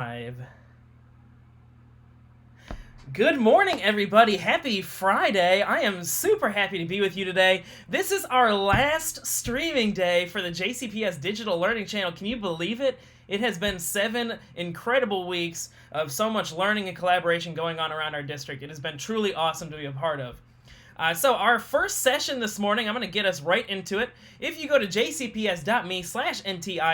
Five. Good morning, everybody. Happy Friday. I am super happy to be with you today. This is our last streaming day for the JCPS Digital Learning Channel. Can you believe it? It has been 7 incredible weeks of so much learning and collaboration going on around our district. It has been truly awesome to be a part of. So our first session this morning, I'm going to get us right into it. If you go to jcps.me/NTI,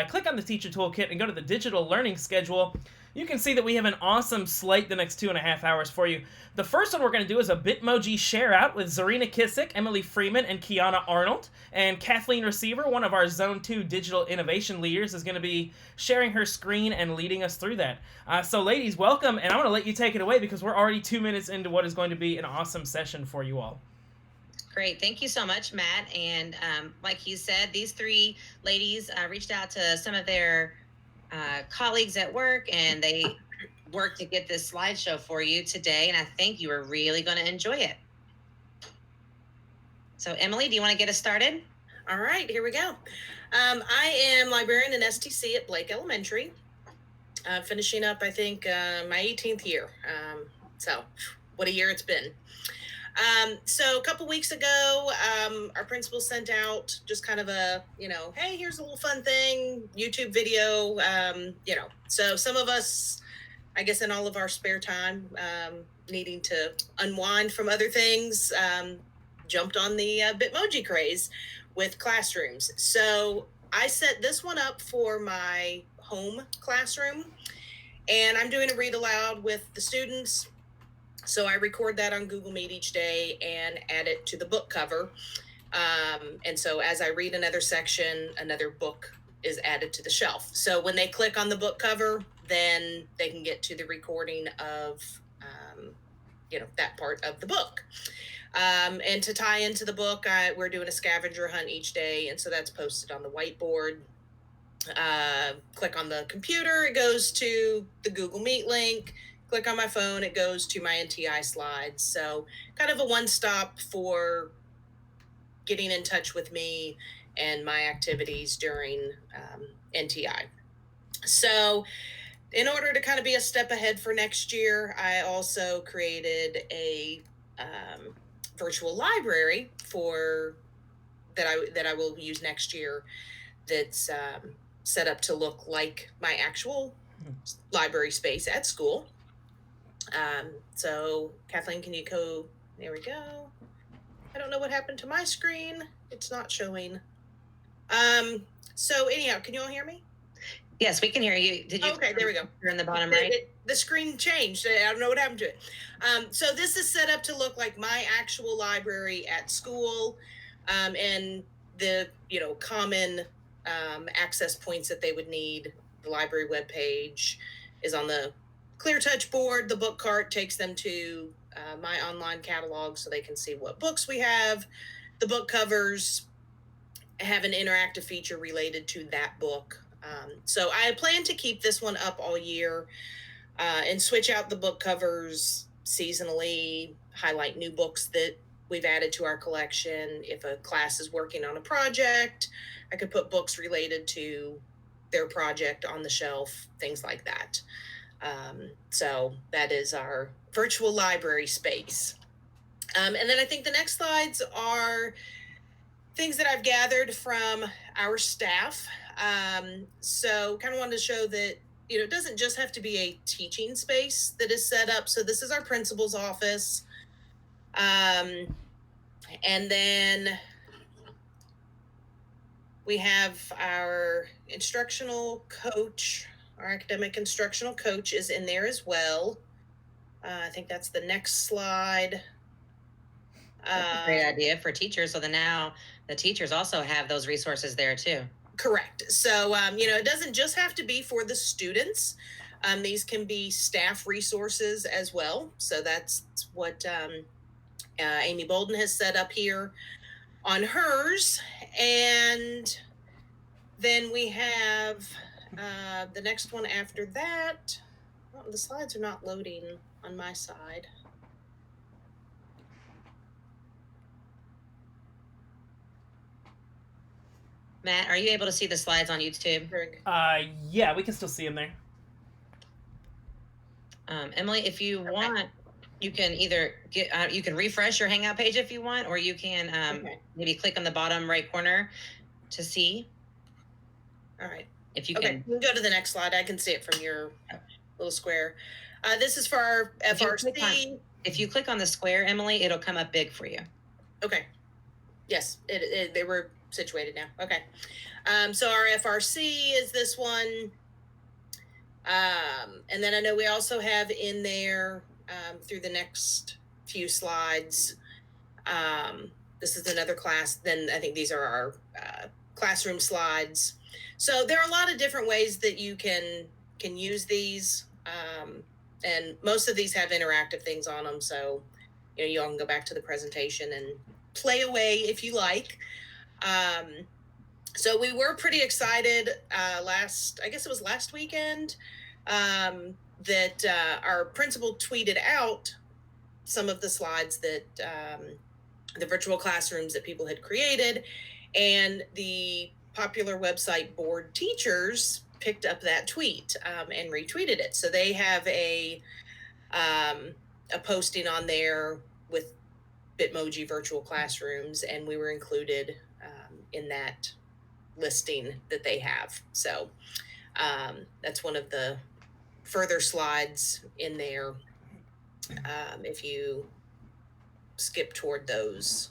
click on the teacher toolkit and go to the digital learning schedule, you can see that we have an awesome slate the next 2.5 hours for you. The first one we're going to do is a Bitmoji share out with Zarina Kissick, Emily Freeman, and Kiana Arnold. And Kathleen Receiver, one of our Zone 2 digital innovation leaders, is going to be sharing her screen and leading us through that. So ladies, welcome, and I'm going to let you take it away because we're already 2 minutes into what is going to be an awesome session for you all. Great. Thank you so much, Matt. And like he said, these three ladies reached out to some of their colleagues at work, and they worked to get this slideshow for you today, and I think you are really going to enjoy it. So, Emily, do you want to get us started? All right, here we go. I am librarian in STC at Blake Elementary, finishing up, I think, my 18th year. So what a year it's been. So a couple weeks ago, our principal sent out just kind of a, hey, here's a little fun thing, YouTube video, so some of us, I guess in all of our spare time, needing to unwind from other things, jumped on the Bitmoji craze with classrooms. So I set this one up for my home classroom, and I'm doing a read aloud with the students. So I record that on Google Meet each day and add it to the book cover. And so as I read another section, another book is added to the shelf. So when they click on the book cover, then they can get to the recording of, that part of the book. And to tie into the book, we're doing a scavenger hunt each day. And so that's posted on the whiteboard. Click on the computer, it goes to the Google Meet link. Click on my phone, it goes to my NTI slides. So kind of a one-stop for getting in touch with me and my activities during NTI. So in order to kind of be a step ahead for next year, I also created a virtual library that I will use next year that's set up to look like my actual library space at school. So Kathleen, can you go? There we go. I don't know what happened to my screen. It's not showing. So anyhow, can you all hear me? Yes, we can hear you. Did you? Okay, there we go. You're in the bottom right. The screen changed. I don't know what happened to it. So this is set up to look like my actual library at school, and the common access points that they would need. The library webpage is on the Clear Touch board. The book cart takes them to my online catalog so they can see what books we have. The book covers have an interactive feature related to that book. So I plan to keep this one up all year and switch out the book covers seasonally, highlight new books that we've added to our collection. If a class is working on a project, I could put books related to their project on the shelf, things like that. So that is our virtual library space. And then I think the next slides are things that I've gathered from our staff. So kind of wanted to show that, it doesn't just have to be a teaching space that is set up. So this is our principal's office. And then we have our instructional coach. Our academic instructional coach is in there as well. I think that's the next slide. That's a great idea for teachers. So now the teachers also have those resources there too. Correct. So, it doesn't just have to be for the students. These can be staff resources as well. So that's what Amy Bolden has set up here on hers. And then we have the next one after that. Oh, the slides are not loading on my side. Matt, are you able to see the slides on YouTube? Yeah, we can still see them there. Emily, if you want, you can either you can refresh your Hangout page if you want, or you can maybe click on the bottom right corner to see. All right. If you Okay, can. you can go to the next slide. I can see it from your little square. This is for our FRC. If you click on the square, Emily, it'll come up big for you. Okay. Yes, they were situated now. Okay. So our FRC is this one. And then I know we also have in there through the next few slides. This is another class. Then I think these are our classroom slides. So there are a lot of different ways that you can use these. And most of these have interactive things on them. So, you all can go back to the presentation and play away if you like. So we were pretty excited I guess it was last weekend, that our principal tweeted out some of the slides that the virtual classrooms that people had created, and the popular website Board Teachers picked up that tweet and retweeted it. So they have a posting on there with Bitmoji virtual classrooms, and we were included in that listing that they have. So that's one of the further slides in there. If you skip toward those.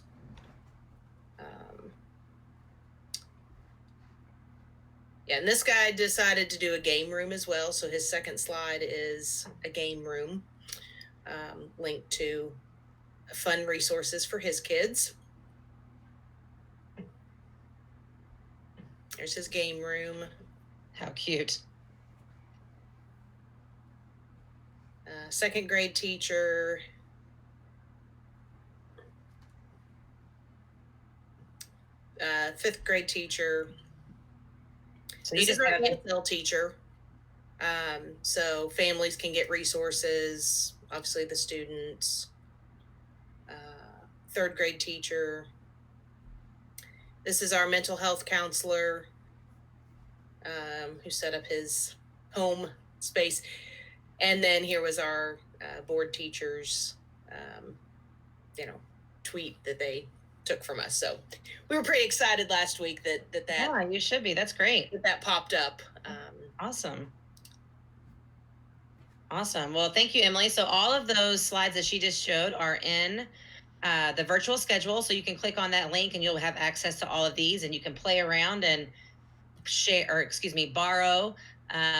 Yeah, and this guy decided to do a game room as well. So his second slide is a game room linked to fun resources for his kids. There's his game room. How cute. Second grade teacher. Fifth grade teacher. So this is our ESL teacher. So families can get resources, obviously the students. Third grade teacher. This is our mental health counselor who set up his home space. And then here was our board teachers, tweet that they took from us. So we were pretty excited last week that yeah, you should be. That's great. That popped up. Awesome. Well, thank you, Emily. So all of those slides that she just showed are in the virtual schedule. So you can click on that link and you'll have access to all of these, and you can play around and borrow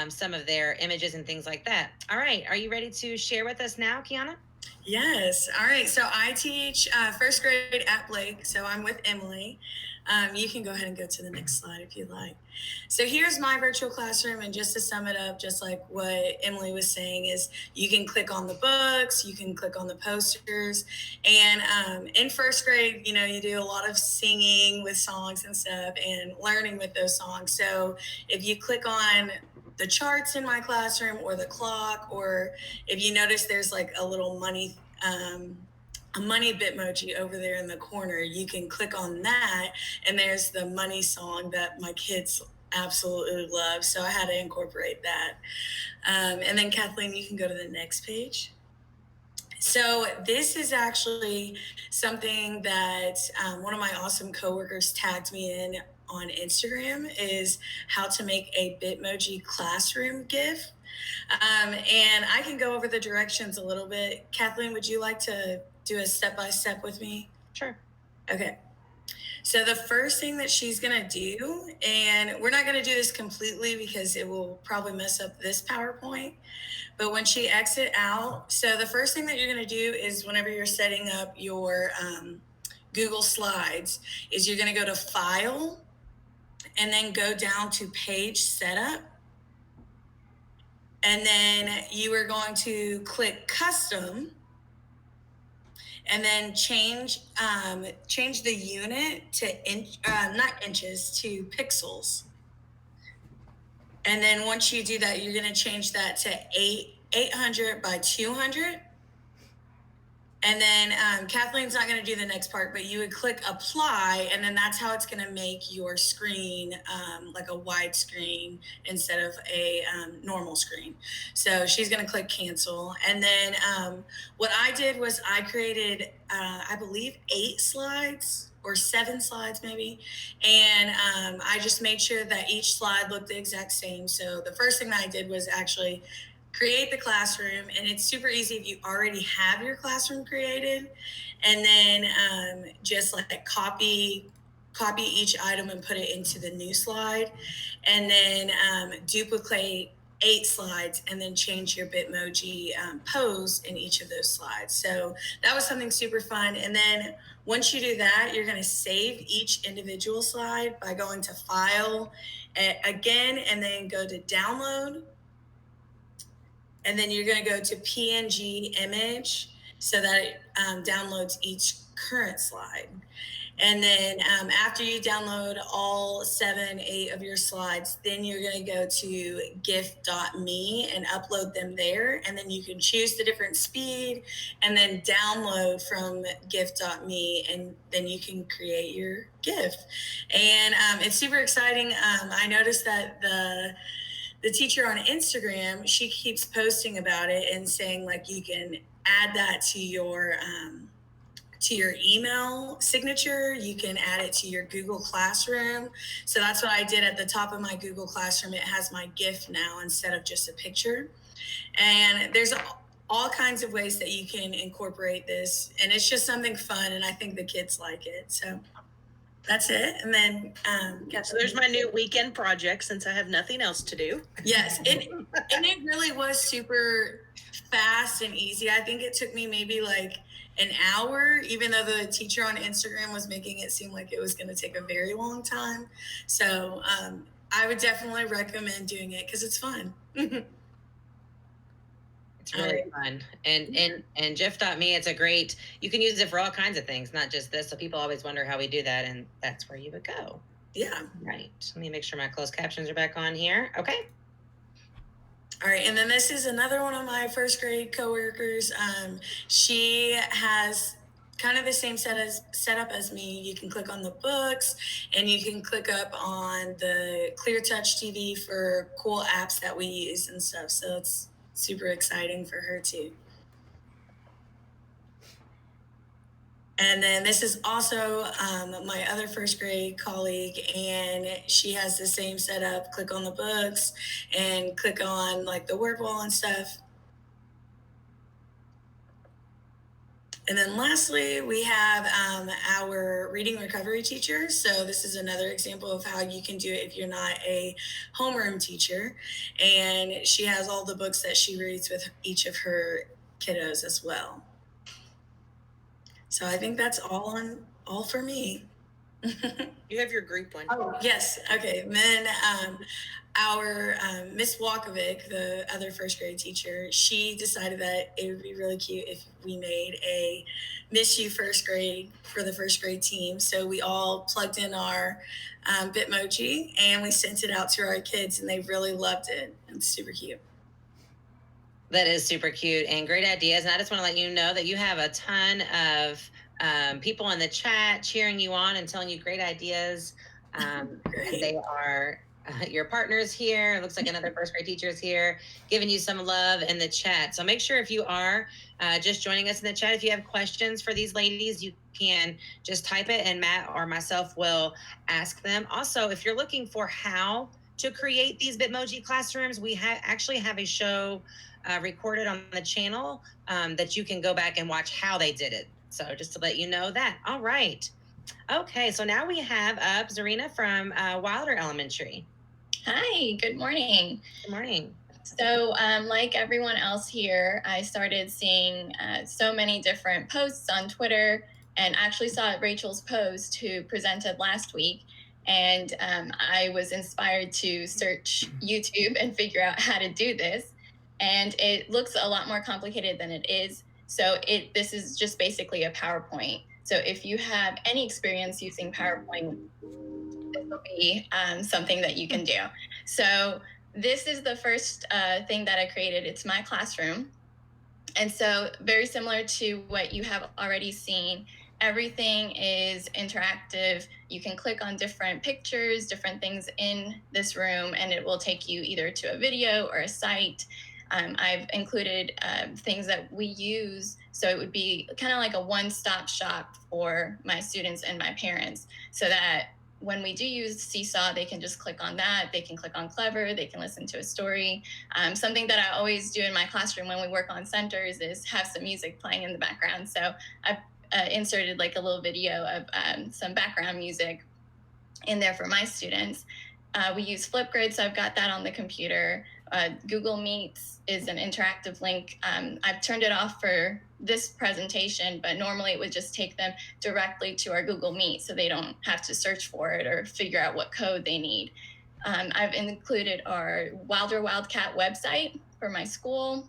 some of their images and things like that. All right. Are you ready to share with us now, Kiana? Yes. All right. So I teach first grade at Blake. So I'm with Emily. You can go ahead and go to the next slide if you'd like. So here's my virtual classroom. And just to sum it up, just like what Emily was saying, is you can click on the books, you can click on the posters. And in first grade, you do a lot of singing with songs and stuff and learning with those songs. So if you click on the charts in my classroom or the clock, or if you notice there's like a little money Bitmoji over there in the corner, you can click on that, and there's the money song that my kids absolutely love. So I had to incorporate that. And then Kathleen, you can go to the next page. So this is actually something that one of my awesome coworkers tagged me in on Instagram, is how to make a Bitmoji classroom GIF. And I can go over the directions a little bit. Kathleen, would you like to do a step-by-step with me? Sure. Okay. So the first thing that she's going to do, and we're not going to do this completely because it will probably mess up this PowerPoint, but when she exit out, so the first thing that you're going to do is, whenever you're setting up your Google Slides, is you're going to go to File and then go down to Page Setup. And then you are going to click Custom, and then change the unit to not inches, to pixels. And then once you do that, you're going to change that to 800 by 200. And then Kathleen's not going to do the next part, but you would click apply, and then that's how it's going to make your screen like a wide screen instead of a normal screen. So she's going to click cancel. And then what I did was I created, I believe, 8 slides or 7 slides maybe. And I just made sure that each slide looked the exact same. So the first thing that I did was actually create the classroom, and it's super easy if you already have your classroom created, and then just like copy each item and put it into the new slide, and then duplicate 8 slides and then change your Bitmoji pose in each of those slides. So that was something super fun. And then once you do that, you're going to save each individual slide by going to File again, and then go to Download. And then you're going to go to PNG image so that it downloads each current slide. And then after you download all 7, 8 of your slides, then you're going to go to gif.me and upload them there. And then you can choose the different speed and then download from gif.me, and then you can create your GIF. And it's super exciting. I noticed that the teacher on Instagram, she keeps posting about it and saying like you can add that to your email signature. You can add it to your Google Classroom. So that's what I did at the top of my Google Classroom. It has my GIF now instead of just a picture. And there's all kinds of ways that you can incorporate this. And it's just something fun, and I think the kids like it. So that's it. And then so there's my new weekend project since I have nothing else to do. Yes, and it really was super fast and easy. I think it took me maybe like an hour, even though the teacher on Instagram was making it seem like it was going to take a very long time. So I would definitely recommend doing it because it's fun. It's really fun. And GIF.me, it's a great, you can use it for all kinds of things, not just this. So people always wonder how we do that, and that's where you would go. Yeah. Right. Let me make sure my closed captions are back on here. Okay. All right, and then this is another one of my first grade coworkers. She has kind of the same setup as me. You can click on the books, and you can click up on the Clear Touch TV for cool apps that we use and stuff. So it's super exciting for her too. And then this is also my other first grade colleague, and she has the same setup. Click on the books and click on like the word wall and stuff. And then lastly, we have our reading recovery teacher. So this is another example of how you can do it if you're not a homeroom teacher. And she has all the books that she reads with each of her kiddos as well. So I think that's all for me. You have your group one. Oh, yes. Okay. And then our Miss Walkovic, the other first grade teacher, she decided that it would be really cute if we made a Miss You first grade for the first grade team. So we all plugged in our Bitmoji and we sent it out to our kids, and they really loved it. It's super cute. That is super cute and great ideas. And I just want to let you know that you have a ton of people in the chat cheering you on and telling you great ideas. Great. They are your partners here. It looks like another first grade teacher is here giving you some love in the chat. So make sure if you are just joining us in the chat, if you have questions for these ladies, you can just type it and Matt or myself will ask them. Also, if you're looking for how to create these Bitmoji classrooms, we actually have a show recorded on the channel that you can go back and watch how they did it. So just to let you know that. All right. Okay, so now we have up Zarina from Wilder Elementary. Hi, good morning. Good morning. So like everyone else here, I started seeing so many different posts on Twitter, and actually saw Rachel's post who presented last week. And I was inspired to search YouTube and figure out how to do this. And it looks a lot more complicated than it is. So this is just basically a PowerPoint. So if you have any experience using PowerPoint, this will be something that you can do. So this is the first thing that I created. It's my classroom. And so very similar to what you have already seen, everything is interactive. You can click on different pictures, different things in this room, and it will take you either to a video or a site. I've included things that we use, so it would be kind of like a one-stop shop for my students and my parents, so that when we do use Seesaw, they can just click on that. They can click on Clever. They can listen to a story. Something that I always do in my classroom when we work on centers is have some music playing in the background. So I've inserted like a little video of some background music in there for my students. We use Flipgrid, so I've got that on the computer. Google Meets is an interactive link. I've turned it off for this presentation, but normally it would just take them directly to our Google Meet, so they don't have to search for it or figure out what code they need. I've included our Wilder Wildcat website for my school,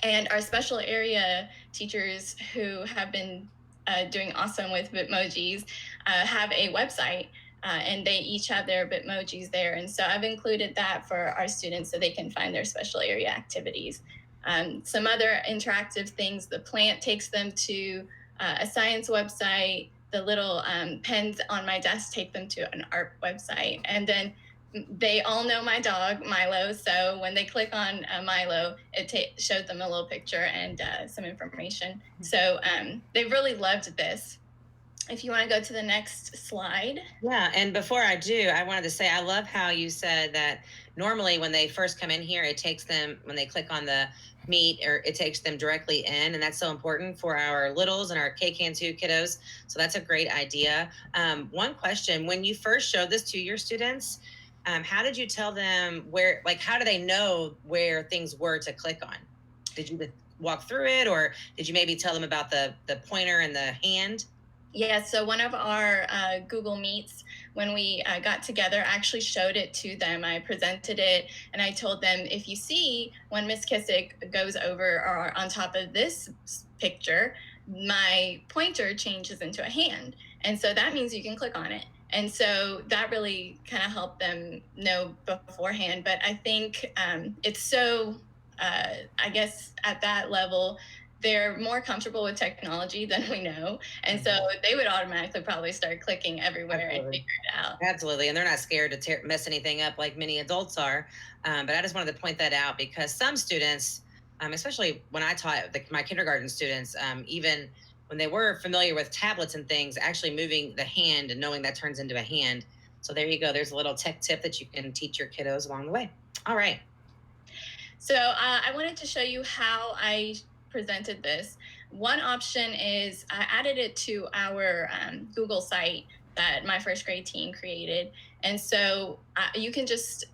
and our special area teachers who have been doing awesome with Bitmojis have a website. And they each have their Bitmojis there. And so I've included that for our students so they can find their special area activities. Some other interactive things, the plant takes them to a science website. The little pens on my desk take them to an art website. And then they all know my dog, Milo. So when they click on Milo, it showed them a little picture and some information. So they really loved this. If you want to go to the next slide. Yeah, and before I do, I wanted to say I love how you said that normally when they first come in here, it takes them, when they click on the Meet, or it takes them directly in, and that's so important for our littles and our KCAN2 kiddos. So that's a great idea. One question, when you first showed this to your students, how did you tell them where, like, how do they know where things were to click on? Did you walk through it, or did you maybe tell them about the pointer and the hand? Yeah, so one of our Google Meets, when we got together, I actually showed it to them. I presented it, and I told them, if you see when Miss Kissick goes over or on top of this picture, my pointer changes into a hand. And so that means you can click on it. And so that really kind of helped them know beforehand. But I think it's so, I guess at that level, they're more comfortable with technology than we know. And so they would automatically probably start clicking everywhere and figure it out. Absolutely. And they're not scared to mess anything up like many adults are. But I just wanted to point that out because some students, especially when I taught my kindergarten students, even when they were familiar with tablets and things, actually moving the hand and knowing that turns into a hand. So there you go. There's a little tech tip that you can teach your kiddos along the way. All right. So I wanted to show you how I presented this. One option is I added it to our Google site that my first grade team created. And so you can just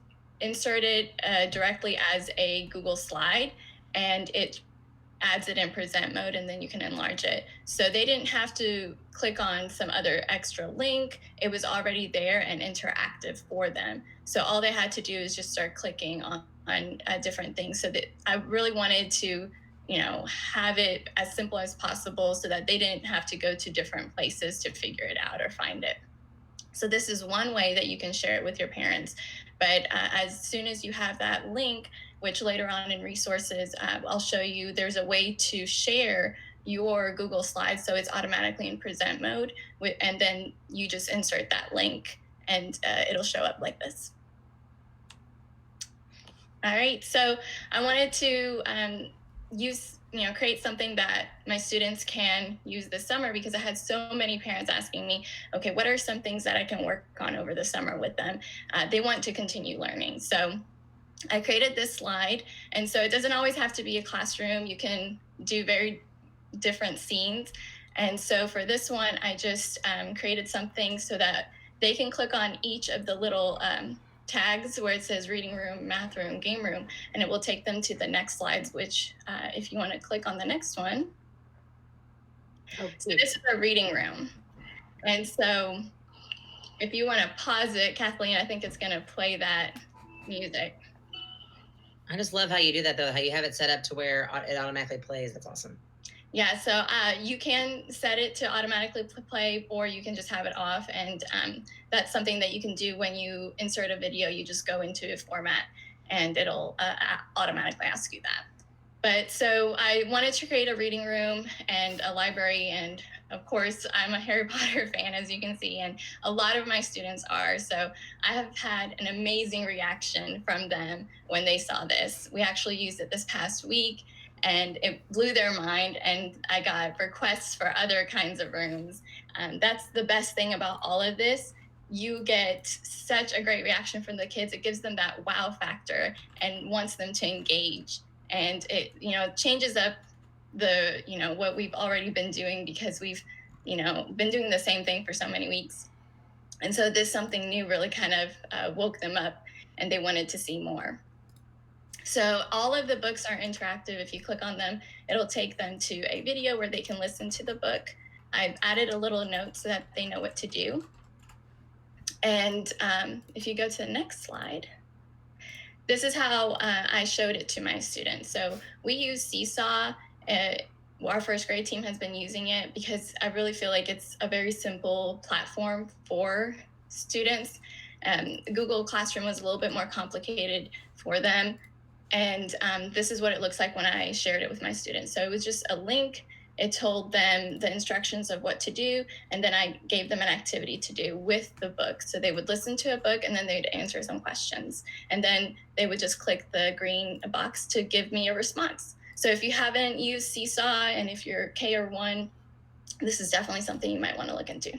insert it directly as a Google slide, and it adds it in present mode, and then you can enlarge it. So they didn't have to click on some other extra link. It was already there and interactive for them. So all they had to do is just start clicking on different things. So that I really wanted to have it as simple as possible so that they didn't have to go to different places to figure it out or find it. So this is one way that you can share it with your parents. But as soon as you have that link, which later on in resources, I'll show you, there's a way to share your Google Slides so it's automatically in present mode. And then you just insert that link and it'll show up like this. All right, so I wanted to create something that my students can use this summer, because I had so many parents asking me, okay, what are some things that I can work on over the summer with them? They want to continue learning. So I created this slide, and so it doesn't always have to be a classroom. You can do very different scenes. And so for this one, I just created something so that they can click on each of the little tags where it says reading room, math room, game room, and it will take them to the next slides, which if you want to click on the next one. So this is a reading room. And so if you want to pause it, Kathleen, I think it's going to play that music. I just love how you do that, though, how you have it set up to where it automatically plays. That's awesome. Yeah, so you can set it to automatically play, or you can just have it off. And that's something that you can do when you insert a video. You just go into a format and it'll automatically ask you that. But so I wanted to create a reading room and a library, and of course I'm a Harry Potter fan, as you can see, and a lot of my students are. So I have had an amazing reaction from them when they saw this. We actually used it this past week, and it blew their mind, and I got requests for other kinds of rooms. That's the best thing about all of this. You get such a great reaction from the kids. It gives them that wow factor and wants them to engage. And it, changes up the, what we've already been doing, because we've, been doing the same thing for so many weeks. And so this something new really kind of woke them up, and they wanted to see more. So all of the books are interactive. If you click on them, it'll take them to a video where they can listen to the book. I've added a little note so that they know what to do. And if you go to the next slide, this is how I showed it to my students. So we use Seesaw. Our first grade team has been using it because I really feel like it's a very simple platform for students. Google Classroom was a little bit more complicated for them. And this is what it looks like when I shared it with my students. So it was just a link. It told them the instructions of what to do, and then I gave them an activity to do with the book. So they would listen to a book, and then they'd answer some questions. And then they would just click the green box to give me a response. So if you haven't used Seesaw, and if you're K or 1, this is definitely something you might want to look into.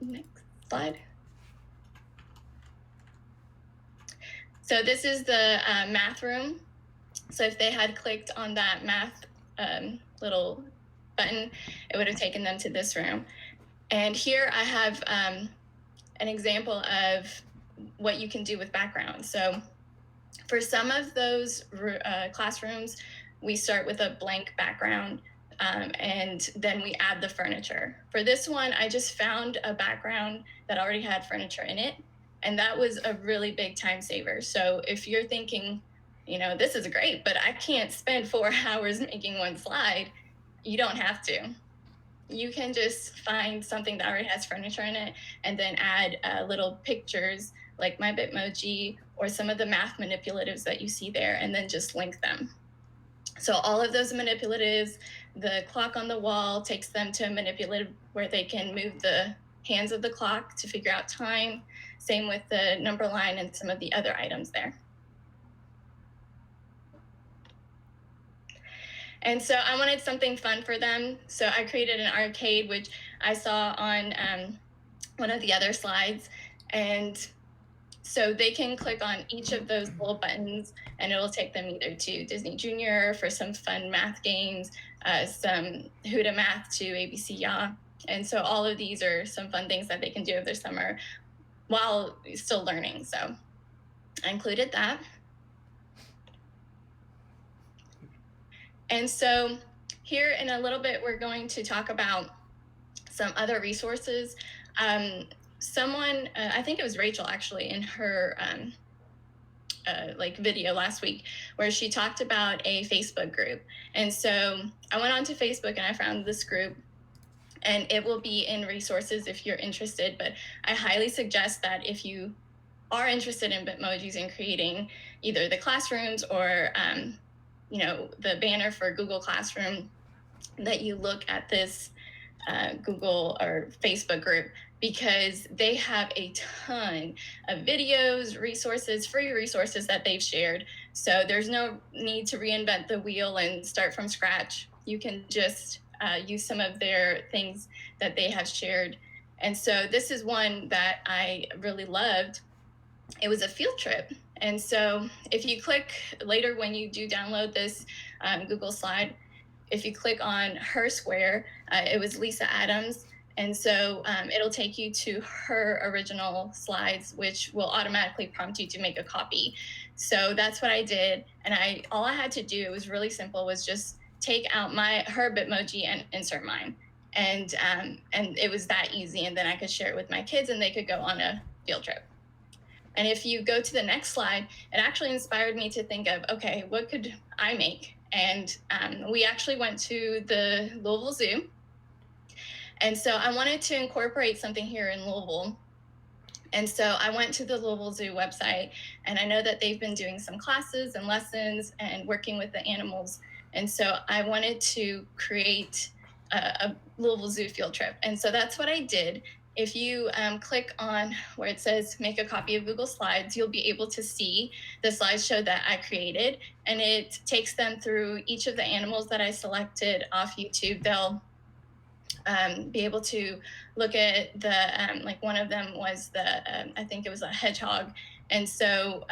Next slide. So this is the math room. So if they had clicked on that math little button, it would have taken them to this room. And here I have an example of what you can do with background. So for some of those classrooms, we start with a blank background, and then we add the furniture. For this one, I just found a background that already had furniture in it, and that was a really big time saver. So if you're thinking, this is great, but I can't spend 4 hours making one slide, you don't have to. You can just find something that already has furniture in it, and then add little pictures like my Bitmoji or some of the math manipulatives that you see there, and then just link them. So all of those manipulatives, the clock on the wall takes them to a manipulative where they can move the hands of the clock to figure out time. Same with the number line and some of the other items there. And so I wanted something fun for them. So I created an arcade, which I saw on one of the other slides. And so they can click on each of those little buttons, and it'll take them either to Disney Junior for some fun math games, some Huda Math to ABC Ya. And so all of these are some fun things that they can do over their summer while still learning. So I included that. And so here in a little bit, we're going to talk about some other resources. Someone, I think it was Rachel actually, in her video last week, where she talked about a Facebook group. And so I went onto Facebook and I found this group, and it will be in resources if you're interested. But I highly suggest that if you are interested in Bitmojis and creating either the classrooms or the banner for Google Classroom, that you look at this Google or Facebook group, because they have a ton of videos, resources, free resources that they've shared. So there's no need to reinvent the wheel and start from scratch. You can just use some of their things that they have shared. And so this is one that I really loved. It was a field trip. And so if you click later, when you do download this Google slide, if you click on her square, it was Lisa Adams. And so it'll take you to her original slides, which will automatically prompt you to make a copy. So that's what I did. And all I had to do, it was really simple, was just take out her Bitmoji and insert mine. And it was that easy. And then I could share it with my kids, and they could go on a field trip. And if you go to the next slide, it actually inspired me to think of, okay, what could I make? And we actually went to the Louisville Zoo. And so I wanted to incorporate something here in Louisville. And so I went to the Louisville Zoo website, and I know that they've been doing some classes and lessons and working with the animals. And so I wanted to create a Louisville Zoo field trip. And so that's what I did. If you click on where it says make a copy of Google Slides, you'll be able to see the slideshow that I created. And it takes them through each of the animals that I selected off YouTube. They'll be able to look at the like one of them was the I think it was a hedgehog, and so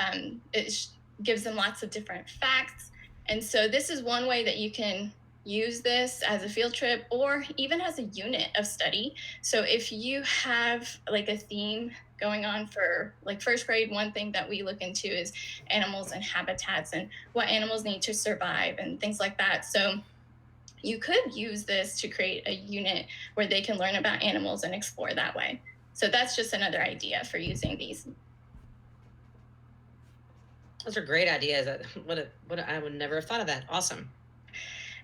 it gives them lots of different facts. And so this is one way that you can use this as a field trip or even as a unit of study. So if you have like a theme going on for like first grade, one thing that we look into is animals and habitats and what animals need to survive and things like that. So you could use this to create a unit where they can learn about animals and explore that way. So that's just another idea for using these. Those are great ideas. I would never have thought of that. Awesome.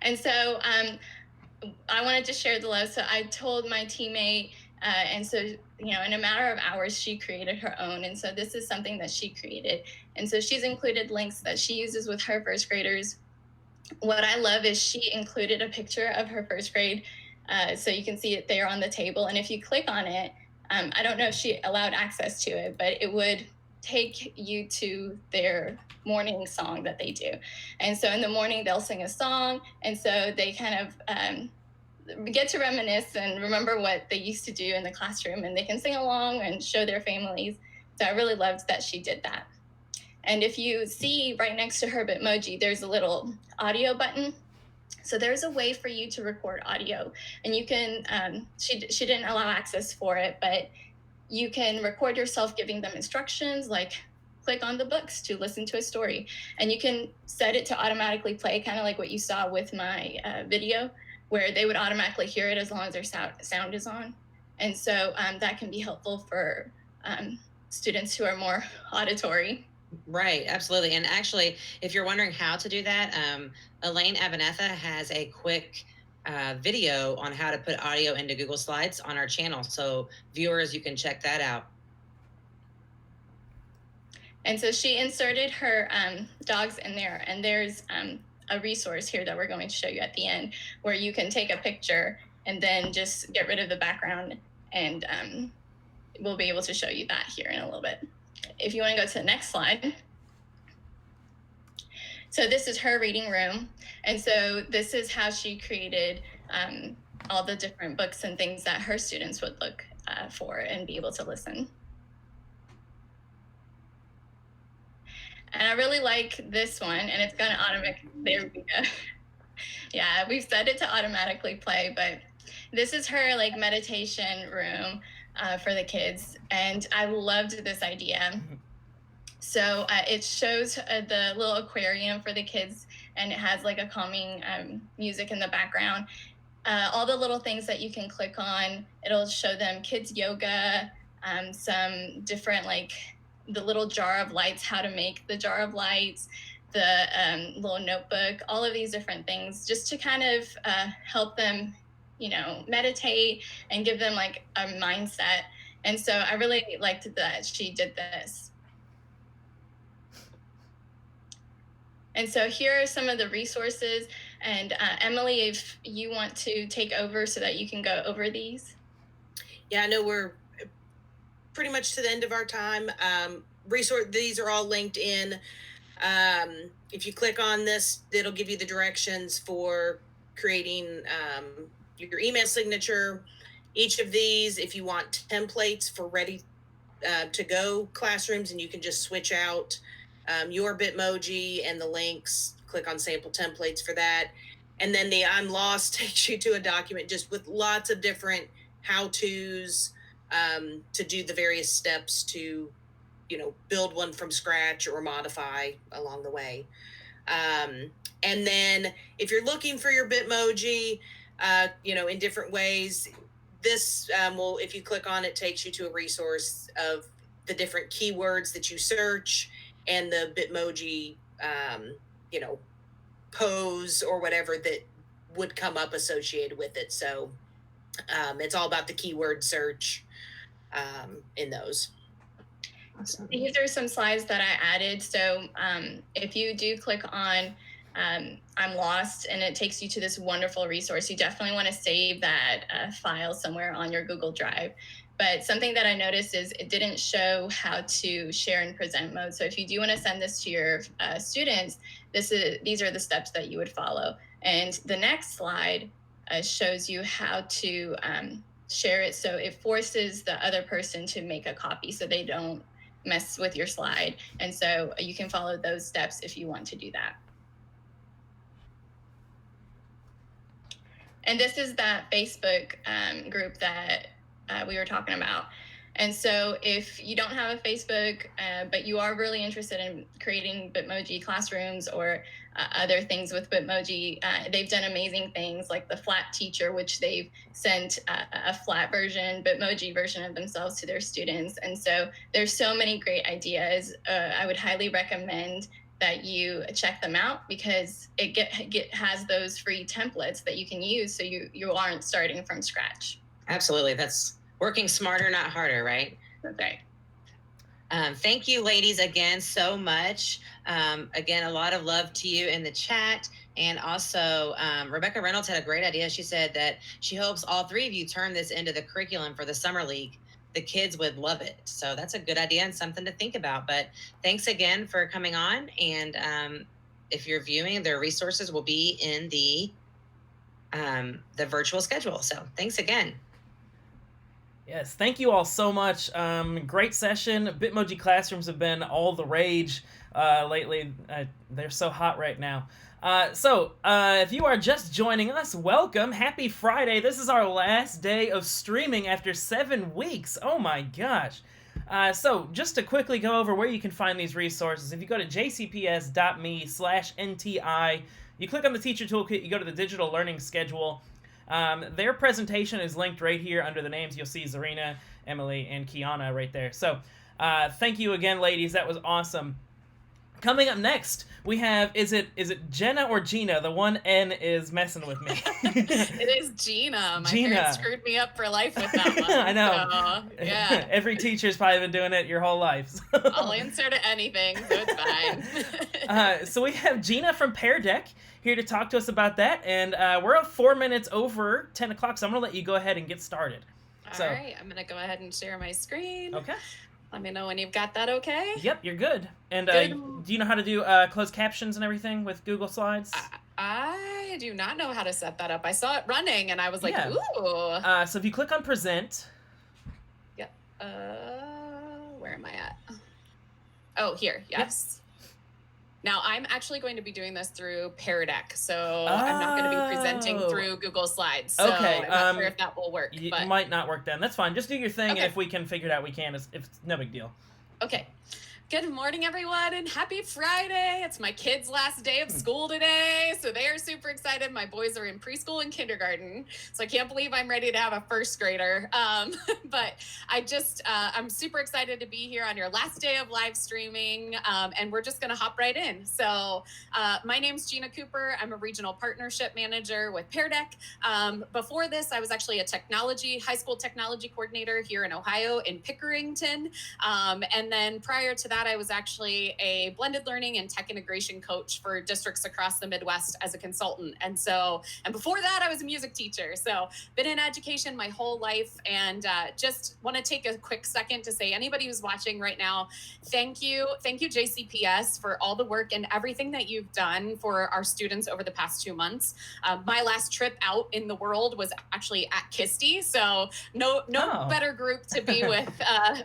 And so I wanted to share the love. So I told my teammate, and so, you know, in a matter of hours, she created her own. And so this is something that she created. And so she's included links that she uses with her first graders. What I love is she included a picture of her first grade. So you can see it there on the table. And if you click on it, I don't know if she allowed access to it, but it would take you to their morning song that they do. And so in the morning, they'll sing a song. And so they kind of get to reminisce and remember what they used to do in the classroom, and they can sing along and show their families. So I really loved that she did that. And if you see right next to her Bitmoji, there's a little audio button. So there's a way for you to record audio, and you can, she didn't allow access for it, but you can record yourself giving them instructions, like click on the books to listen to a story, and you can set it to automatically play, kind of like what you saw with my video, where they would automatically hear it as long as their sound is on. And so that can be helpful for students who are more auditory. Right, absolutely. And actually, if you're wondering how to do that, Elaine Abenetha has a quick video on how to put audio into Google Slides on our channel. So viewers, you can check that out. And so she inserted her dogs in there, and there's a resource here that we're going to show you at the end where you can take a picture and then just get rid of the background, and we'll be able to show you that here in a little bit. If you want to go to the next slide. So this is her reading room. And so this is how she created all the different books and things that her students would look for and be able to listen. And I really like this one, and it's going to automatically, there we go. Yeah, we've set it to automatically play, but this is her like meditation room for the kids. And I loved this idea. So it shows the little aquarium for the kids, and it has like a calming music in the background. All the little things that you can click on, it'll show them kids yoga, some different like the little jar of lights, how to make the jar of lights, the little notebook, all of these different things, just to kind of help them, you know, meditate and give them like a mindset. And so I really liked that she did this. And so here are some of the resources. And Emily, if you want to take over so that you can go over these. Yeah, I know we're pretty much to the end of our time. These are all linked in. If you click on this, it'll give you the directions for creating your email signature. Each of these, if you want templates for ready to go classrooms, and you can just switch out your Bitmoji and the links, click on sample templates for that. And then the I'm lost takes you to a document just with lots of different how-tos to do the various steps to, you know, build one from scratch or modify along the way. And then if you're looking for your Bitmoji, you know, in different ways, this will, if you click on it, takes you to a resource of the different keywords that you search and the Bitmoji, you know, pose or whatever that would come up associated with it. So it's all about the keyword search in those. Awesome. These are some slides that I added. So if you do click on I'm lost and it takes you to this wonderful resource, you definitely want to save that file somewhere on your Google Drive. But something that I noticed is it didn't show how to share and present mode. So if you do want to send this to your students, these are the steps that you would follow. And the next slide shows you how to share it. So it forces the other person to make a copy so they don't mess with your slide. And so you can follow those steps if you want to do that. And this is that Facebook group that we were talking about. And so if you don't have a Facebook, but you are really interested in creating Bitmoji classrooms or other things with Bitmoji, they've done amazing things like the Flat Teacher, which they've sent a flat version, Bitmoji version of themselves to their students. And so there's so many great ideas. I would highly recommend that you check them out because it has those free templates that you can use so you aren't starting from scratch. Absolutely. That's working smarter, not harder, right? That's right. Thank you, ladies, again, so much. Again, a lot of love to you in the chat. And also, Rebecca Reynolds had a great idea. She said that she hopes all three of you turn this into the curriculum for the summer league. The kids would love it. So that's a good idea and something to think about. But thanks again for coming on. And if you're viewing, their resources will be in the virtual schedule. So thanks again. Yes, thank you all so much. Great session. Bitmoji classrooms have been all the rage lately. They're so hot right now. If you are just joining us, welcome. Happy Friday. This is our last day of streaming after 7 weeks. Oh my gosh. So just to quickly go over where you can find these resources, if you go to jcps.me/NTI, you click on the teacher toolkit, you go to the digital learning schedule. Their presentation is linked right here under the names. You'll see Zarina, Emily, and Kiana right there. So thank you again, ladies. That was awesome. Coming up next, we have, is it Jenna or Gina? The one N is messing with me. It is Gina. My Gina. parents screwed me up for life with that one. I know. So, yeah. Every teacher's probably been doing it your whole life. I'll answer to anything, so it's fine. So we have Gina from Pear Deck here to talk to us about that. And we're 4 minutes over 10 o'clock, so I'm going to let you go ahead and get started. All right, I'm going to go ahead and share my screen. Okay. Let me know when you've got that okay. Yep, you're good. And Good. do you know how to do closed captions and everything with Google Slides? I do not know how to set that up. I saw it running and I was like, Yeah. ooh. So if you click on present. Yep. Where am I at? Oh, here. Yes. Now, I'm actually going to be doing this through Pear Deck, so I'm not going to be presenting through Google Slides. So Okay, I'm not sure if that will work. It but... might not work then. That's fine. Just do your thing, Okay. and if we can figure it out, we can. It's no big deal. Okay. Good morning, everyone, and happy Friday. It's my kids' last day of school today, so they are super excited. My boys are in preschool and kindergarten, so I can't believe I'm ready to have a first grader. But I'm super excited to be here on your last day of live streaming, and we're just going to hop right in. So my name's Gina Cooper. I'm a regional partnership manager with Pear Deck. Before this, I was actually a high school technology coordinator here in Ohio in Pickerington. And then prior to that, I was actually a blended learning and tech integration coach for districts across the Midwest as a consultant. And before that, I was a music teacher. So been in education my whole life, and just want to take a quick second to say, anybody who's watching right now, thank you JCPS for all the work and everything that you've done for our students over the past 2 months. My last trip out in the world was actually at Kisti, so no better group to be with,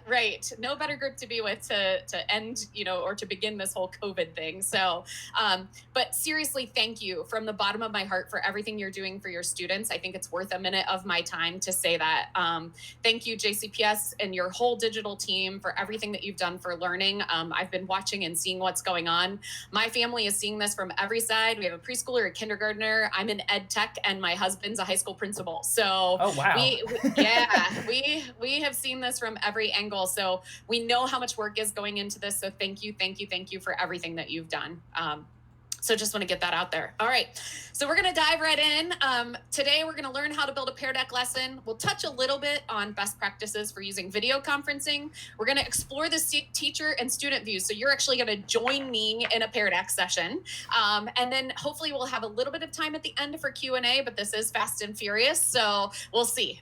right? No better group to be with to end, or to begin this whole COVID thing. So, but seriously, thank you from the bottom of my heart for everything you're doing for your students. I think it's worth a minute of my time to say that. Thank you, JCPS, and your whole digital team for everything that you've done for learning. I've been watching and seeing what's going on. My family is seeing this from every side. We have a preschooler, a kindergartner. I'm in ed tech, and my husband's a high school principal. So, oh wow, we have seen this from every angle. So we know how much work is going into this. So thank you for everything that you've done. So just want to get that out there. All right. So we're going to dive right in. Today, we're going to learn how to build a Pear Deck lesson. We'll touch a little bit on best practices for using video conferencing. We're going to explore the teacher and student views. So you're actually going to join me in a Pear Deck session. And then hopefully we'll have a little bit of time at the end for Q&A, but this is fast and furious. So we'll see.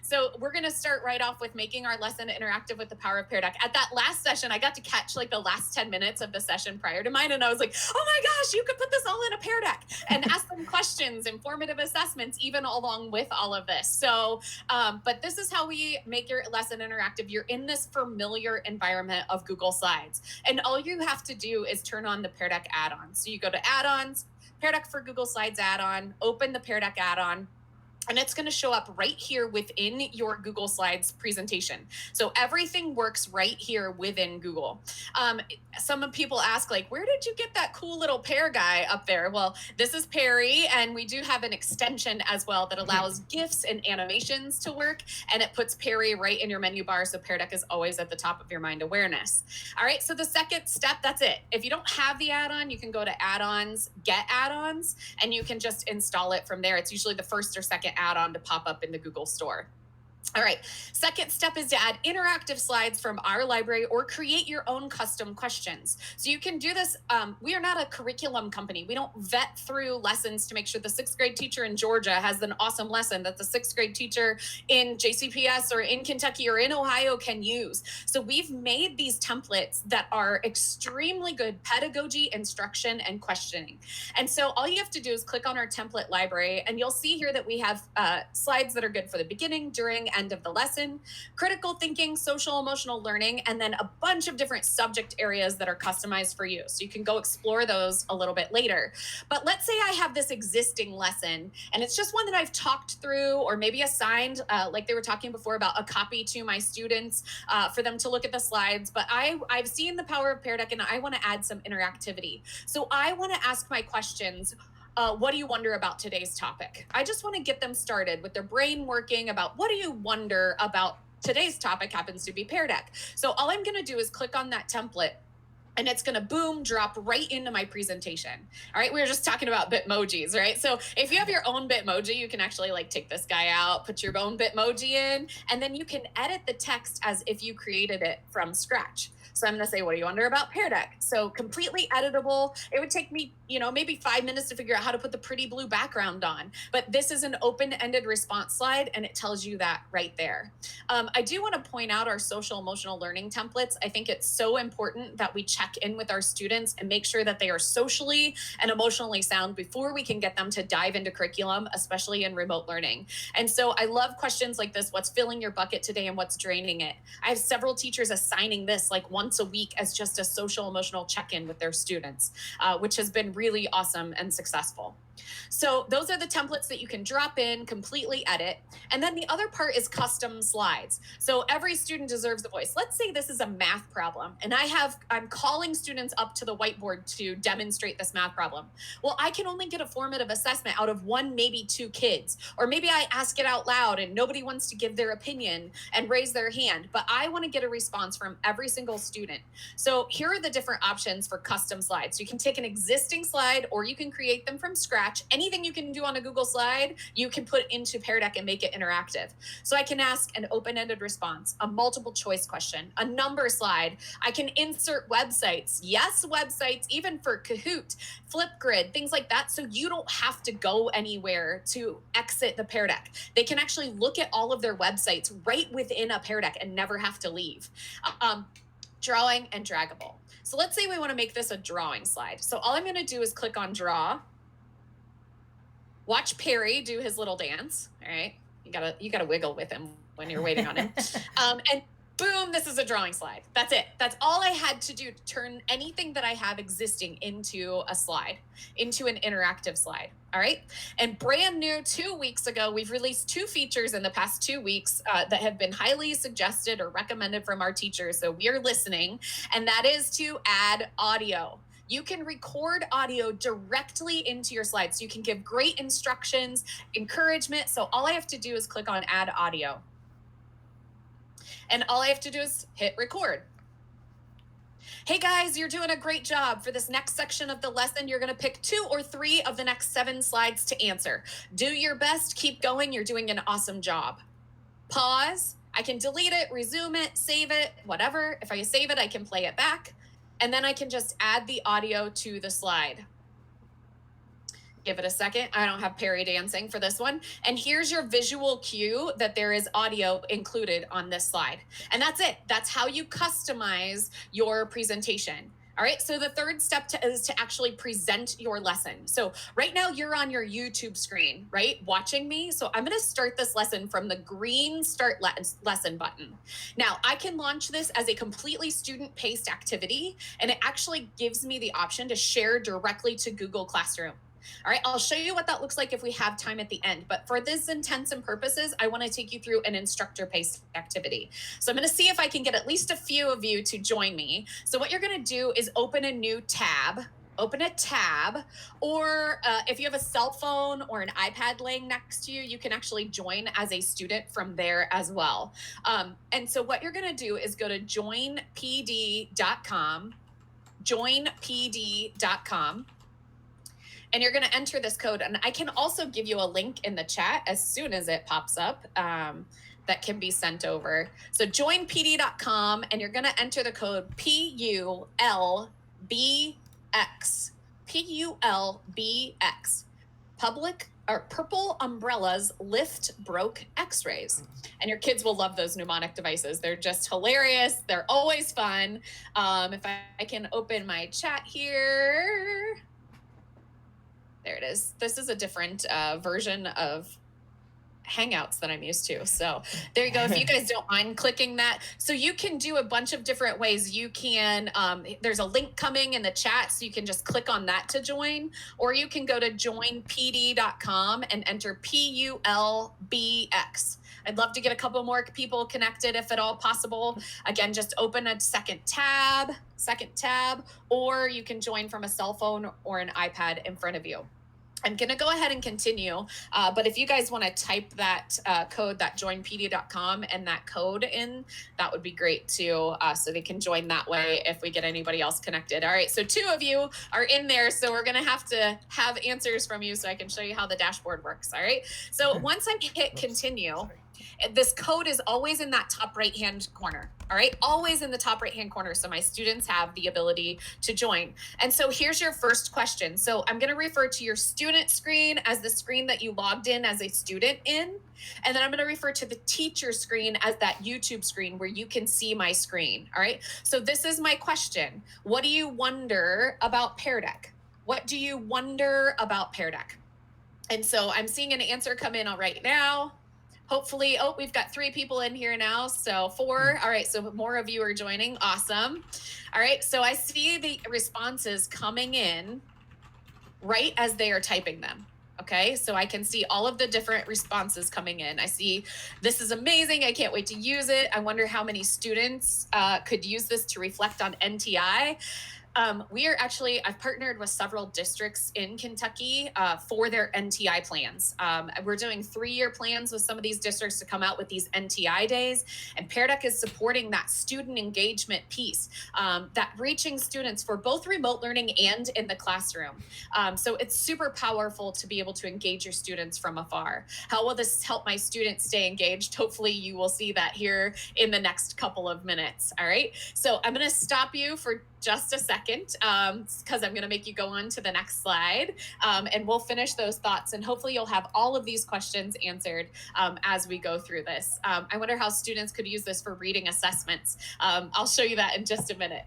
So we're going to start right off with making our lesson interactive with the power of Pear Deck. At that last session, I got to catch like the last 10 minutes of the session prior to mine. And I was like, oh my gosh, you could put this all in a Pear Deck and ask them questions, informative assessments, even along with all of this. So, but this is how we make your lesson interactive. You're in this familiar environment of Google Slides. And all you have to do is turn on the Pear Deck add-on. So you go to add-ons, Pear Deck for Google Slides add-on, open the Pear Deck add-on, and it's going to show up right here within your Google Slides presentation. So everything works right here within Google. Some people ask, like, where did you get that cool little Pear guy up there? Well, this is Perry, and we do have an extension as well that allows GIFs and animations to work, and it puts Perry right in your menu bar, so Pear Deck is always at the top of your mind awareness. All right, so the second step, that's it. If you don't have the add-on, you can go to add-ons, get add-ons, and you can just install it from there. It's usually the first or second add-on to pop up in the Google Store. All right, second step is to add interactive slides from our library or create your own custom questions. So you can do this. We are not a curriculum company. We don't vet through lessons to make sure the 6th grade teacher in Georgia has an awesome lesson that the 6th grade teacher in JCPS or in Kentucky or in Ohio can use. So we've made these templates that are extremely good pedagogy, instruction, and questioning. And so all you have to do is click on our template library, and you'll see here that we have slides that are good for the beginning, during, end of the lesson, critical thinking, social emotional learning, and then a bunch of different subject areas that are customized for you. So you can go explore those a little bit later. But let's say I have this existing lesson and it's just one that I've talked through or maybe assigned, like they were talking before about a copy to my students for them to look at the slides. But I've seen the power of Pear Deck and I want to add some interactivity. So I want to ask my questions. What do you wonder about today's topic? I just want to get them started with their brain working about what do you wonder about today's topic happens to be Pear Deck. So all I'm going to do is click on that template and it's going to boom, drop right into my presentation. All right. We were just talking about Bitmojis, right? So if you have your own Bitmoji, you can actually like take this guy out, put your own Bitmoji in, and then you can edit the text as if you created it from scratch. So I'm going to say, what do you wonder about Pear Deck? So completely editable. It would take me, maybe 5 minutes to figure out how to put the pretty blue background on. But this is an open-ended response slide, and it tells you that right there. I do want to point out our social emotional learning templates. I think it's so important that we check in with our students and make sure that they are socially and emotionally sound before we can get them to dive into curriculum, especially in remote learning. And so I love questions like this. What's filling your bucket today and what's draining it? I have several teachers assigning this like once a week as just a social emotional check-in with their students, which has been really awesome and successful. So those are the templates that you can drop in, completely edit. And then the other part is custom slides. So every student deserves a voice. Let's say this is a math problem and I'm calling students up to the whiteboard to demonstrate this math problem. Well, I can only get a formative assessment out of 1, maybe 2 kids, or maybe I ask it out loud and nobody wants to give their opinion and raise their hand, but I want to get a response from every single student. So here are the different options for custom slides. You can take an existing slide or you can create them from scratch. Anything you can do on a Google slide, you can put into Pear Deck and make it interactive. So I can ask an open-ended response, a multiple choice question, a number slide. I can insert websites. Yes, websites, even for Kahoot, Flipgrid, things like that. So you don't have to go anywhere to exit the Pear Deck. They can actually look at all of their websites right within a Pear Deck and never have to leave. Drawing and draggable. So let's say we want to make this a drawing slide. So all I'm going to do is click on draw. Watch Perry do his little dance. All right. You gotta wiggle with him when you're waiting on him. And boom, this is a drawing slide. That's it. That's all I had to do to turn anything that I have existing into a slide, into an interactive slide. All right. And brand new 2 weeks ago, we've released 2 features in the past 2 weeks that have been highly suggested or recommended from our teachers. So we are listening, and that is to add audio. You can record audio directly into your slides. So you can give great instructions, encouragement. So all I have to do is click on add audio. And all I have to do is hit record. Hey guys, you're doing a great job. For this next section of the lesson, you're going to pick 2 or 3 of the next 7 slides to answer. Do your best, keep going. You're doing an awesome job. Pause. I can delete it, resume it, save it, whatever. If I save it, I can play it back. And then I can just add the audio to the slide. Give it a second. I don't have Perry dancing for this one. And here's your visual cue that there is audio included on this slide. And that's it. That's how you customize your presentation. All right, so the third step is to actually present your lesson. So right now you're on your YouTube screen, right, watching me. So I'm gonna start this lesson from the green start lesson button. Now I can launch this as a completely student-paced activity, and it actually gives me the option to share directly to Google Classroom. All right, I'll show you what that looks like if we have time at the end. But for this intents and purposes, I want to take you through an instructor-paced activity. So I'm going to see if I can get at least a few of you to join me. So what you're going to do is open a new tab. Open a tab, or if you have a cell phone or an iPad laying next to you, you can actually join as a student from there as well. And so what you're going to do is go to joinpd.com, joinpd.com. And you're going to enter this code. And I can also give you a link in the chat as soon as it pops up that can be sent over. So joinpd.com, and you're going to enter the code PULBX. PULBX. Public or Purple Umbrellas Lift Broke X-rays. And your kids will love those mnemonic devices. They're just hilarious. They're always fun. If I can open my chat here. There it is. This is a different version of Hangouts that I'm used to. So there you go. If you guys don't mind clicking that. So you can do a bunch of different ways. You can, there's a link coming in the chat, so you can just click on that to join, or you can go to joinpd.com and enter PULBX. I'd love to get a couple more people connected if at all possible. Again, just open a second tab, or you can join from a cell phone or an iPad in front of you. I'm going to go ahead and continue, but if you guys want to type that code, that joinpd.com, and that code in, that would be great too, so they can join that way if we get anybody else connected. All right, so 2 of you are in there, so we're going to have answers from you so I can show you how the dashboard works. All right, so once I hit continue, this code is always in that top right-hand corner. All right, always in the top right-hand corner, so my students have the ability to join. And so here's your first question. So I'm going to refer to your student screen as the screen that you logged in as a student in, and then I'm going to refer to the teacher screen as that YouTube screen where you can see my screen. All right, so this is my question. What do you wonder about Pear Deck? What do you wonder about Pear Deck? And so I'm seeing an answer come in all right now. Hopefully, oh, we've got 3 people in here now, so 4. All right, so more of you are joining. Awesome. All right, so I see the responses coming in right as they are typing them. Okay, so I can see all of the different responses coming in. I see, this is amazing. I can't wait to use it. I wonder how many students could use this to reflect on NTI. I've partnered with several districts in Kentucky for their NTI plans. We're doing 3-year plans with some of these districts to come out with these NTI days. And Pear Deck is supporting that student engagement piece, that reaching students for both remote learning and in the classroom. So it's super powerful to be able to engage your students from afar. How will this help my students stay engaged? Hopefully you will see that here in the next couple of minutes. All right, so I'm going to stop you for just a second because I'm going to make you go on to the next slide, and we'll finish those thoughts, and hopefully you'll have all of these questions answered as we go through this. I wonder how students could use this for reading assessments. I'll show you that in just a minute.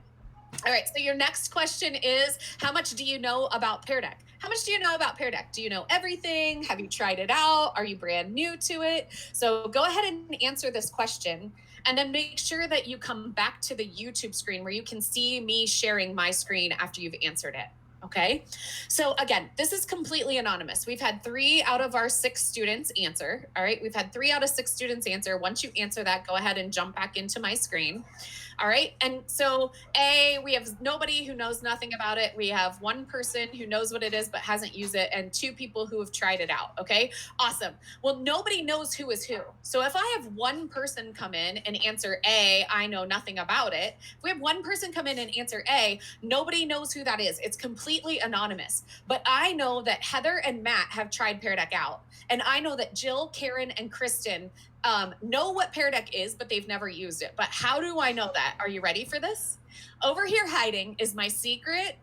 All right, so your next question is, how much do you know about Pear Deck? How much do you know about Pear Deck? Do you know everything? Have you tried it out? Are you brand new to it? So go ahead and answer this question, and then make sure that you come back to the YouTube screen where you can see me sharing my screen after you've answered it. Okay, so again, this is completely anonymous. We've had 3 out of our 6 students answer. All right, we've had 3 out of 6 students answer. Once you answer that, go ahead and jump back into my screen. All right. And so we have nobody who knows nothing about it. We have one person who knows what it is but hasn't used it, and 2 people who have tried it out. Okay. Awesome. Well, nobody knows who is who. So if I have one person come in and answer A, I know nothing about it. If we have one person come in and answer A, nobody knows who that is. It's completely anonymous. But I know that Heather and Matt have tried Pear Deck out. And I know that Jill, Karen, and Kristen know what Pear Deck is, but they've never used it. But how do I know that? Are you ready for this? Over here hiding is my secret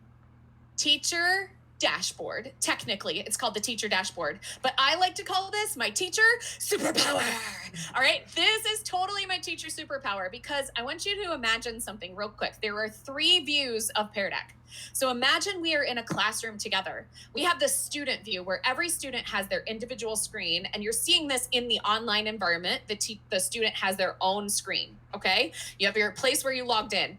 teacher dashboard. Technically, it's called the teacher dashboard, but I like to call this my teacher superpower. All right, this is totally my teacher superpower because I want you to imagine something real quick. There are 3 views of Pear Deck. So imagine we are in a classroom together. We have the student view where every student has their individual screen, and you're seeing this in the online environment. The student has their own screen, okay? You have your place where you logged in.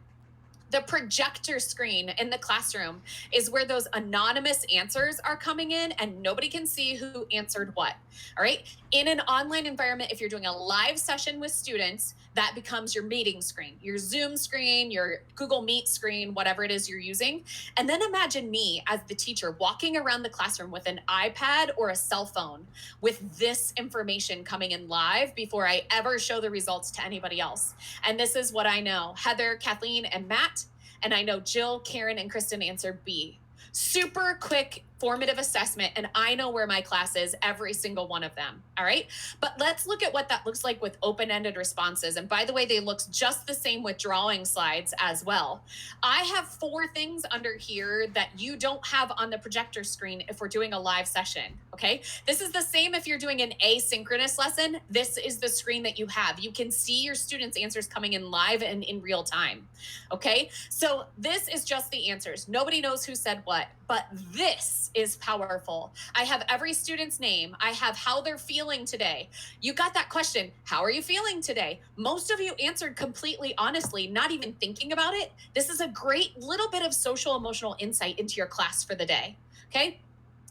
The projector screen in the classroom is where those anonymous answers are coming in and nobody can see who answered what. All right. In an online environment, if you're doing a live session with students, that becomes your meeting screen, your Zoom screen, your Google Meet screen, whatever it is you're using. And then imagine me as the teacher walking around the classroom with an iPad or a cell phone with this information coming in live before I ever show the results to anybody else. And this is what I know. Heather, Kathleen, and Matt, and I know Jill, Karen, and Kristen answered B. Super quick formative assessment, and I know where my class is, every single one of them. All right. But let's look at what that looks like with open-ended responses. And by the way, they look just the same with drawing slides as well. I have 4 things under here that you don't have on the projector screen if we're doing a live session. Okay. This is the same if you're doing an asynchronous lesson. This is the screen that you have. You can see your students' answers coming in live and in real time. Okay. So this is just the answers. Nobody knows who said what, but this is powerful. I have every student's name. I have how they're feeling today. You got that question. How are you feeling today? Most of you answered completely honestly, not even thinking about it. This is a great little bit of social emotional insight into your class for the day. Okay.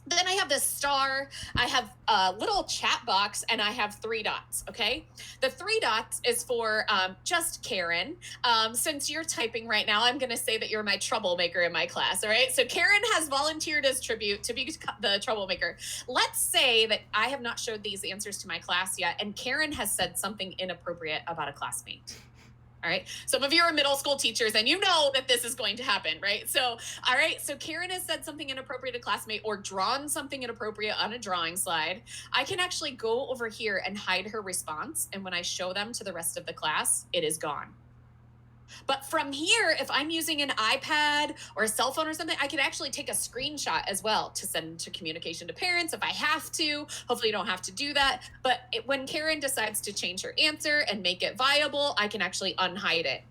Then I have this star, I have a little chat box, and I have 3 dots, okay? The 3 dots is for just Karen. Since you're typing right now, I'm gonna say that you're my troublemaker in my class, all right? So Karen has volunteered as tribute to be the troublemaker. Let's say that I have not showed these answers to my class yet, and Karen has said something inappropriate about a classmate. All right. Some of you are middle school teachers and you know that this is going to happen, right? So, all right. So Karen has said something inappropriate to a classmate or drawn something inappropriate on a drawing slide. I can actually go over here and hide her response. And when I show them to the rest of the class, it is gone. But from here, if I'm using an iPad or a cell phone or something, I could actually take a screenshot as well to send to communication to parents if I have to. Hopefully you don't have to do that. But when Karen decides to change her answer and make it viable, I can actually unhide it.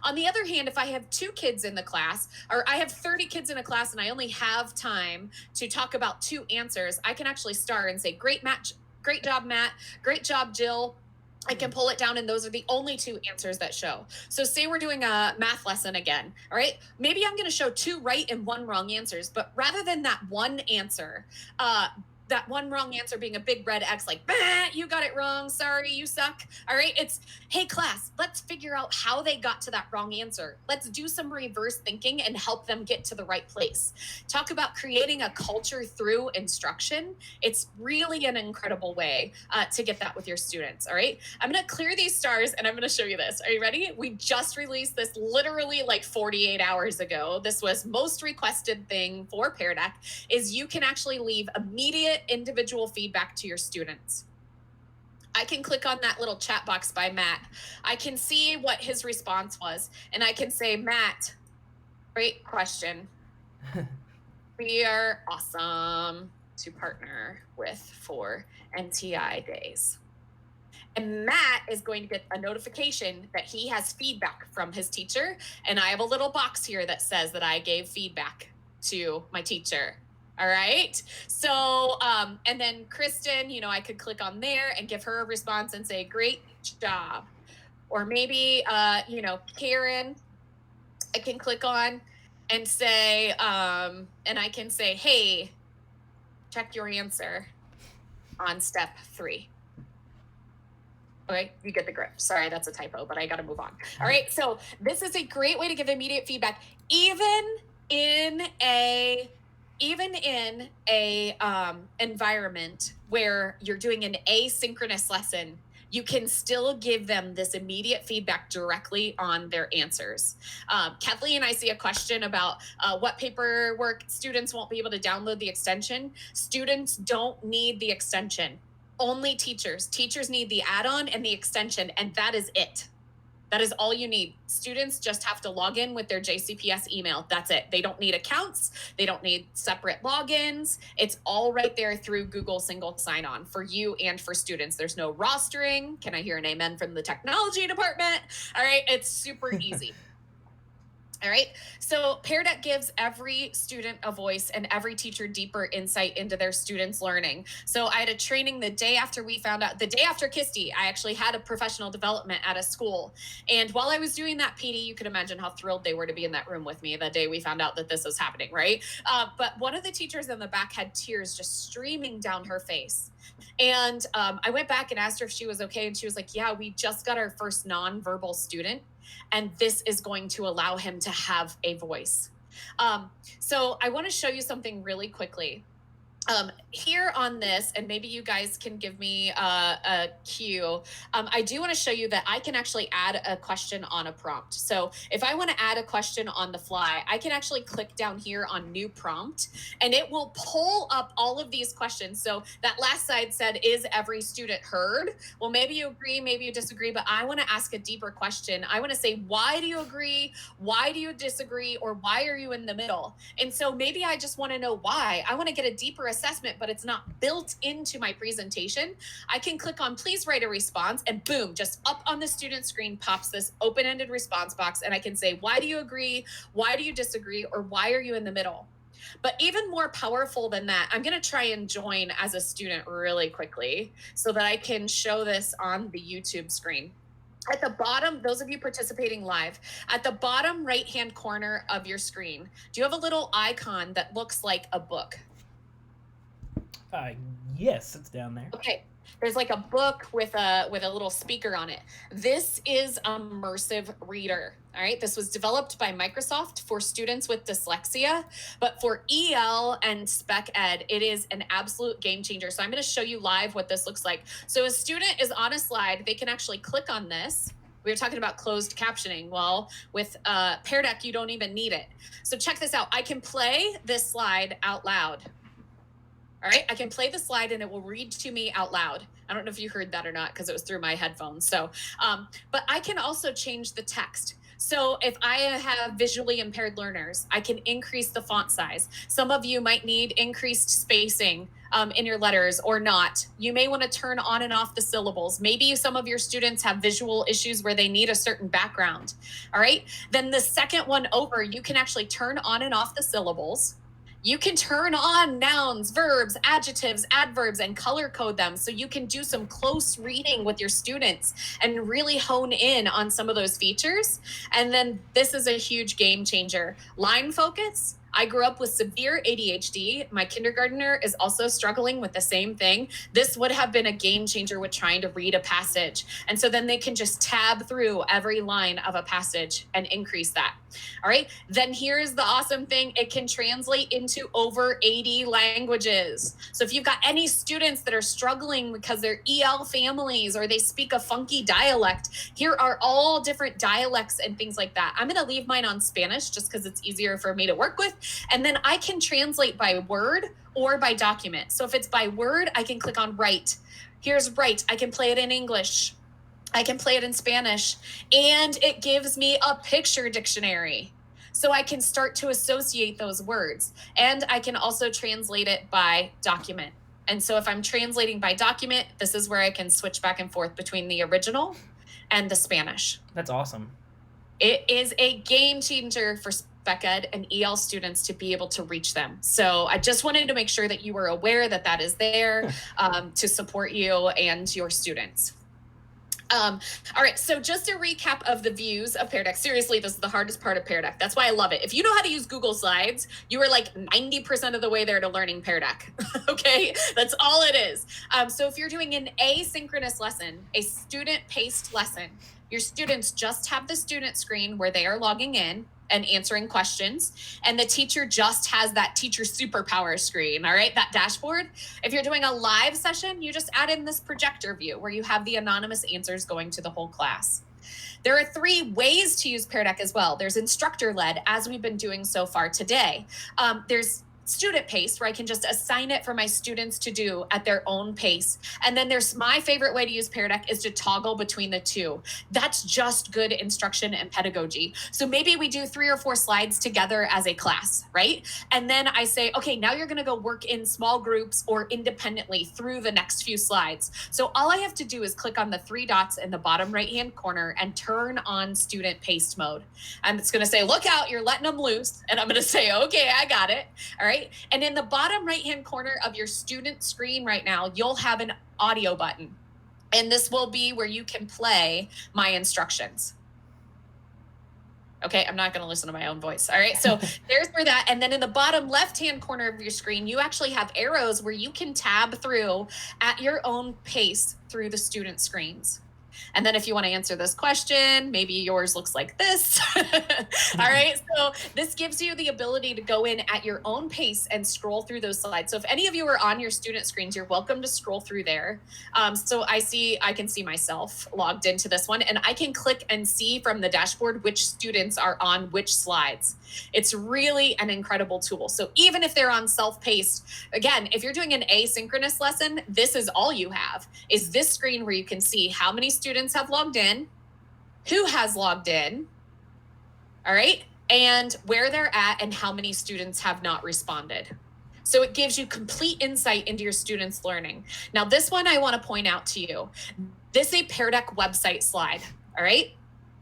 On the other hand, if I have 2 kids in the class, or I have 30 kids in a class and I only have time to talk about 2 answers, I can actually star and say, great job, Matt. Great job, Jill. I can pull it down and those are the only 2 answers that show. So say we're doing a math lesson again, all right? Maybe I'm gonna show 2 right and 1 wrong answers, but rather than that one answer, that one wrong answer being a big red X, like, bah, you got it wrong, sorry, you suck. All right, it's, hey class, let's figure out how they got to that wrong answer. Let's do some reverse thinking and help them get to the right place. Talk about creating a culture through instruction. It's really an incredible way to get that with your students, all right? I'm gonna clear these stars and I'm gonna show you this. Are you ready? We just released this literally like 48 hours ago. This was most requested thing for Pear Deck, is you can actually leave immediate individual feedback to your students. I can click on that little chat box by Matt. I can see what his response was, and I can say, Matt, great question. We are awesome to partner with for NTI days. And Matt is going to get a notification that he has feedback from his teacher, and I have a little box here that says that I gave feedback to my teacher. All right. So, and then Kristen, you know, I could click on there and give her a response and say, great job. Or maybe, you know, Karen, I can click on and say, and I can say, hey, check your answer on step 3. Okay, you get the grip. Sorry, that's a typo, but I got to move on. All right, so this is a great way to give immediate feedback, even in a environment where you're doing an asynchronous lesson. You can still give them this immediate feedback directly on their answers. Kathleen, I see a question about what paperwork students won't be able to download the extension. Students don't need the extension. Only teachers. Teachers need the add-on and the extension, and that is it. That is all you need. Students just have to log in with their JCPS email. That's it. They don't need accounts. They don't need separate logins. It's all right there through Google single sign-on for you and for students. There's no rostering. Can I hear an amen from the technology department? All right, it's super easy. All right, so Pear Deck gives every student a voice and every teacher deeper insight into their students' learning. So I had a training the day after KISTI, I actually had a professional development at a school. And while I was doing that PD, you can imagine how thrilled they were to be in that room with me the day we found out that this was happening, right? But one of the teachers in the back had tears just streaming down her face. And I went back and asked her if she was okay. And she was like, yeah, we just got our first nonverbal student. And this is going to allow him to have a voice. So I want to show you something really quickly. Here on this, and maybe you guys can give me a cue. I do want to show you that I can actually add a question on a prompt. So if I want to add a question on the fly, I can actually click down here on new prompt, and it will pull up all of these questions. So that last slide said, is every student heard? Well, maybe you agree, maybe you disagree, but I want to ask a deeper question. I want to say, why do you agree? Why do you disagree? Or why are you in the middle? And so maybe I just want to know why. I want to get a deeper assessment, but it's not built into my presentation. I can click on please write a response, and boom, just up on the student screen pops this open-ended response box, and I can say, why do you agree? Why do you disagree? Or why are you in the middle? But even more powerful than that, I'm going to try and join as a student really quickly so that I can show this on the YouTube screen. At the bottom, those of you participating live, at the bottom right-hand corner of your screen, do you have a little icon that looks like a book? Yes, it's down there. Okay, there's like a book with a little speaker on it. This is Immersive Reader. All right, this was developed by Microsoft for students with dyslexia, but for EL and Spec Ed, it is an absolute game changer. So I'm going to show you live what this looks like. So a student is on a slide, they can actually click on this. We were talking about closed captioning. Well, with Pear Deck, you don't even need it. So check this out. I can play this slide out loud. All right, I can play the slide and it will read to me out loud. I don't know if you heard that or not because it was through my headphones. So, but I can also change the text. So if I have visually impaired learners, I can increase the font size. Some of you might need increased spacing in your letters or not. You may want to turn on and off the syllables. Maybe some of your students have visual issues where they need a certain background. All right, then the second one over, you can actually turn on and off the syllables. You can turn on nouns, verbs, adjectives, adverbs, and color code them so you can do some close reading with your students and really hone in on some of those features. And then this is a huge game changer. Line focus. I grew up with severe ADHD. My kindergartner is also struggling with the same thing. This would have been a game changer with trying to read a passage. And so then they can just tab through every line of a passage and increase that. All right. Then here's the awesome thing. It can translate into over 80 languages. So if you've got any students that are struggling because they're EL families or they speak a funky dialect, here are all different dialects and things like that. I'm going to leave mine on Spanish just because it's easier for me to work with. And then I can translate by word or by document. So if it's by word, I can click on write. Here's write. I can play it in English. I can play it in Spanish, and it gives me a picture dictionary. So I can start to associate those words, and I can also translate it by document. And so if I'm translating by document, this is where I can switch back and forth between the original and the Spanish. That's awesome. It is a game changer for Spec Ed and EL students to be able to reach them. So I just wanted to make sure that you were aware that that is there to support you and your students. All right, so just a recap of the views of Pear Deck. Seriously, this is the hardest part of Pear Deck. That's why I love it. If you know how to use Google Slides, you are like 90% of the way there to learning Pear Deck. Okay, that's all it is. So if you're doing an asynchronous lesson, a student-paced lesson, your students just have the student screen where they are logging in and answering questions, and the teacher just has that teacher superpower screen, all right, that dashboard. If you're doing a live session, you just add in this projector view where you have the anonymous answers going to the whole class. There are 3 ways to use Pear Deck as well. There's instructor-led, as we've been doing so far today. There's student pace, where I can just assign it for my students to do at their own pace. And then there's my favorite way to use Pear Deck is to toggle between the 2. That's just good instruction and pedagogy. So maybe we do 3 or 4 slides together as a class, right? And then I say, okay, now you're gonna go work in small groups or independently through the next few slides. So all I have to do is click on the 3 dots in the bottom right-hand corner and turn on student paced mode. And it's gonna say, look out, you're letting them loose. And I'm gonna say, okay, I got it, all right? And in the bottom right-hand corner of your student screen right now, you'll have an audio button. And this will be where you can play my instructions. Okay, I'm not going to listen to my own voice. All right, so there's where that, and then in the bottom left-hand corner of your screen, you actually have arrows where you can tab through at your own pace through the student screens. And then if you want to answer this question, maybe yours looks like this. All right. So this gives you the ability to go in at your own pace and scroll through those slides. So if any of you are on your student screens, you're welcome to scroll through there. So I can see myself logged into this one, and I can click and see from the dashboard which students are on which slides. It's really an incredible tool. So even if they're on self-paced, again, if you're doing an asynchronous lesson, this is all you have, is this screen where you can see how many students have logged in, who has logged in, all right, and where they're at and how many students have not responded. So it gives you complete insight into your students' learning. Now, this one I want to point out to you. This is a Pear Deck website slide, all right?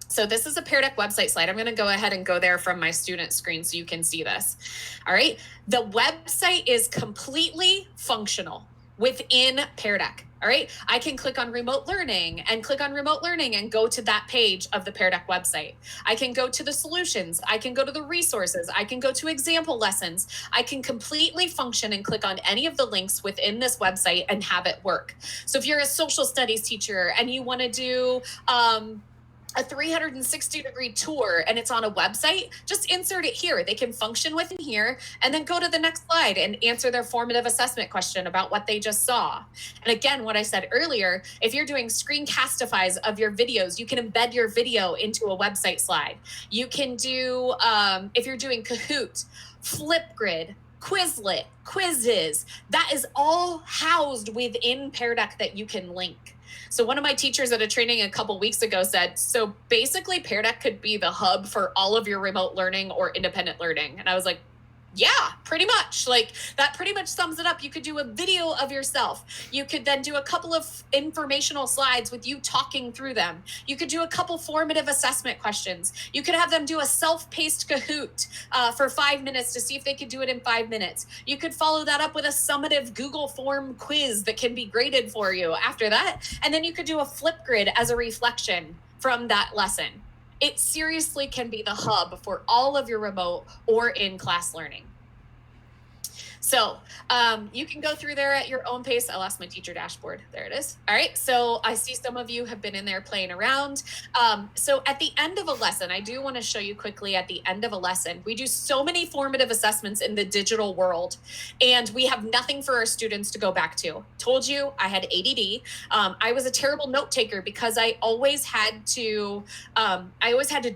So this is a Pear Deck website slide. I'm going to go ahead and go there from my student screen so you can see this. All right. The website is completely functional within Pear Deck. All right. I can click on remote learning and go to that page of the Pear Deck website. I can go to the solutions. I can go to the resources. I can go to example lessons. I can completely function and click on any of the links within this website and have it work. So if you're a social studies teacher and you want to do, a 360-degree tour and it's on a website, just insert it here. They can function within here and then go to the next slide and answer their formative assessment question about what they just saw. And again, what I said earlier, if you're doing screencastifies of your videos, you can embed your video into a website slide. You can do, if you're doing Kahoot, Flipgrid, Quizlet, quizzes, that is all housed within Pear Deck that you can link. So one of my teachers at a training a couple weeks ago said, so basically Pear Deck could be the hub for all of your remote learning or independent learning. And I was like, yeah, pretty much. Like that pretty much sums it up. You could do a video of yourself. You could then do a couple of informational slides with you talking through them. You could do a couple formative assessment questions. You could have them do a self-paced Kahoot for 5 minutes to see if they could do it in 5 minutes. You could follow that up with a summative Google form quiz that can be graded for you after that. And then you could do a Flipgrid as a reflection from that lesson. It seriously can be the hub for all of your remote or in-class learning. So you can go through there at your own pace. I lost my teacher dashboard. There it is. All right. So I see some of you have been in there playing around. So at the end of a lesson, I do want to show you quickly at the end of a lesson, we do so many formative assessments in the digital world, and we have nothing for our students to go back to. Told you I had ADD. I was a terrible note taker because I always had to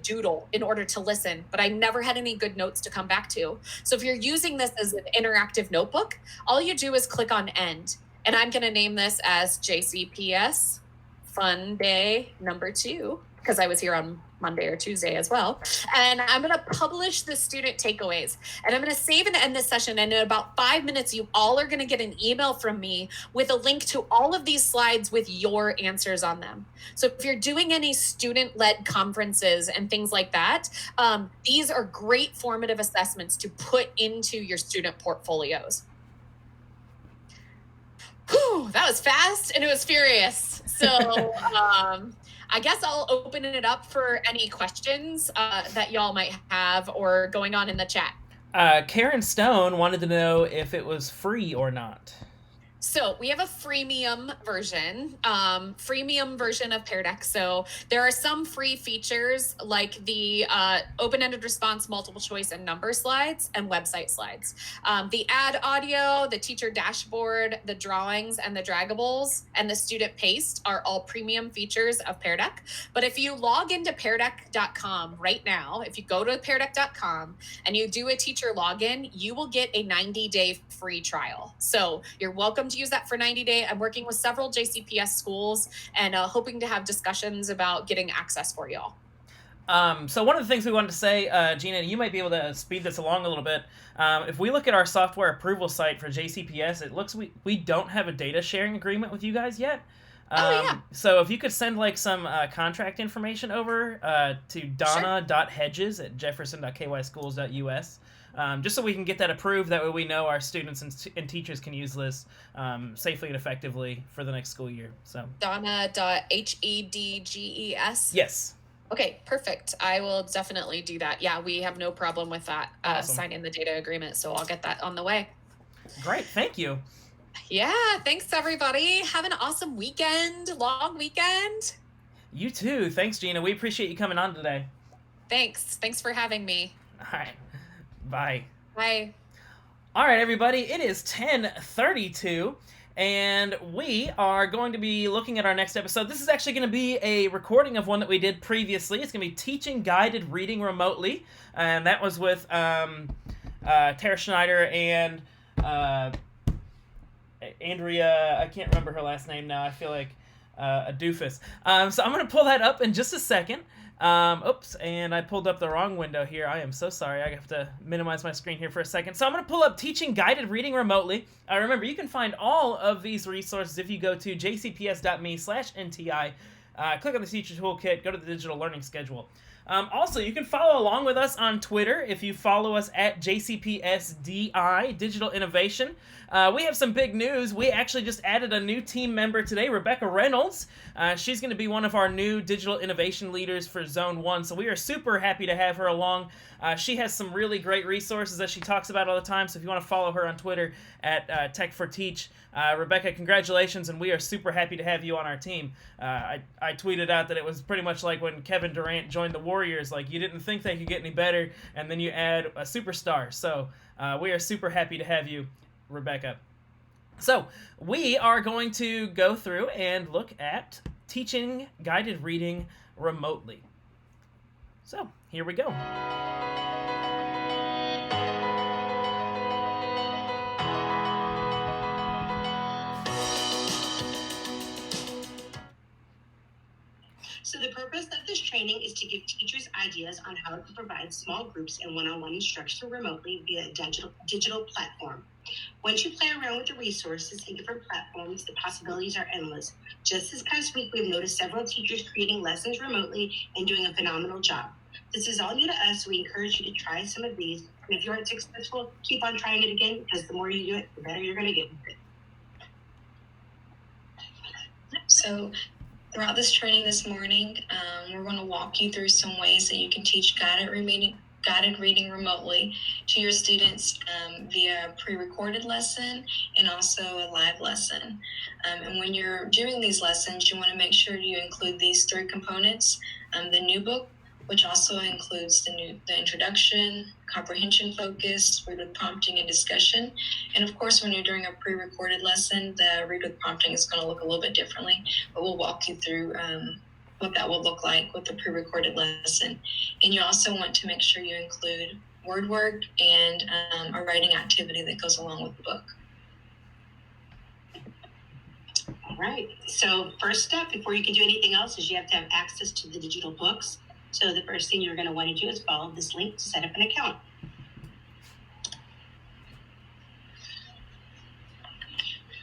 doodle in order to listen, but I never had any good notes to come back to. So if you're using this as an interactive notebook, all you do is click on end. And I'm going to name this as JCPS Fun Day number 2, because I was here on Monday or Tuesday as well. And I'm going to publish the student takeaways. And I'm going to save and end this session. And in about 5 minutes, you all are going to get an email from me with a link to all of these slides with your answers on them. So if you're doing any student-led conferences and things like that, these are great formative assessments to put into your student portfolios. Whew, that was fast and it was furious. So I guess I'll open it up for any questions that y'all might have or going on in the chat. Karen Stone wanted to know if it was free or not. So we have a freemium version of Pear Deck. So there are some free features like the open-ended response, multiple choice, and number slides and website slides. The ad audio, the teacher dashboard, the drawings, and the draggables, and the student paste are all premium features of Pear Deck. But if you log into peardeck.com right now, if you go to peardeck.com and you do a teacher login, you will get a 90-day free trial. So you're welcome to use that for 90 days. I'm working with several JCPS schools and hoping to have discussions about getting access for y'all. So one of the things we wanted to say, Gina, you might be able to speed this along a little bit. If we look at our software approval site for JCPS, it looks we don't have a data sharing agreement with you guys yet. So if you could send like some contract information over to donna.hedges@jefferson.kyschools.us, just so we can get that approved. That way we know our students and teachers can use this safely and effectively for the next school year. So Donna.hedges? Yes. Okay, perfect. I will definitely do that. Yeah, we have no problem with that, Awesome. signing the data agreement, so I'll get that on the way. Great, thank you. Yeah, thanks everybody. Have an awesome weekend, long weekend. You too. Thanks, Gina. We appreciate you coming on today. Thanks for having me. All right. Bye. Bye. All right, everybody. It is 10:32, and we are going to be looking at our next episode. This is actually going to be a recording of one that we did previously. It's going to be teaching guided reading remotely, and that was with Tara Schneider and Andrea. I can't remember her last name now. I feel like a doofus. So I'm going to pull that up in just a second. Oops, and I pulled up the wrong window here. I am so sorry. I have to minimize my screen here for a second. So I'm going to pull up Teaching Guided Reading Remotely. Remember, you can find all of these resources if you go to jcps.me/NTI. Click on the Teacher Toolkit, go to the Digital Learning Schedule. Also, you can follow along with us on Twitter if you follow us at JCPSDI, Digital Innovation. We have some big news. We actually just added a new team member today, Rebecca Reynolds. She's going to be one of our new digital innovation leaders for Zone 1, so we are super happy to have her along. She has some really great resources that she talks about all the time, so if you want to follow her on Twitter at Tech4Teach, Rebecca, congratulations, and we are super happy to have you on our team. I tweeted out that it was pretty much like when Kevin Durant joined the Warriors. Like, you didn't think they could get any better, and then you add a superstar. So we are super happy to have you, Rebecca. So we are going to go through and look at teaching guided reading remotely. So here we go. So the purpose of this training is to give teachers ideas on how to provide small groups and one-on-one instruction remotely via a digital platform. Once you play around with the resources and different platforms, the possibilities are endless. Just this past week, we've noticed several teachers creating lessons remotely and doing a phenomenal job. This is all new to us, so we encourage you to try some of these. And if you aren't successful, keep on trying it again, because the more you do it, the better you're going to get with it. So throughout this training this morning, we're going to walk you through some ways that you can teach guided reading remotely to your students via a pre-recorded lesson and also a live lesson. And when you're doing these lessons, you want to make sure you include these three components: the new book, which also includes the introduction, comprehension focus, read with prompting and discussion. And of course, when you're doing a pre-recorded lesson, the read with prompting is going to look a little bit differently, but we'll walk you through what that will look like with the pre-recorded lesson. And you also want to make sure you include word work and a writing activity that goes along with the book. All right. So first step before you can do anything else is you have to have access to the digital books. So the first thing you're going to want to do is follow this link to set up an account.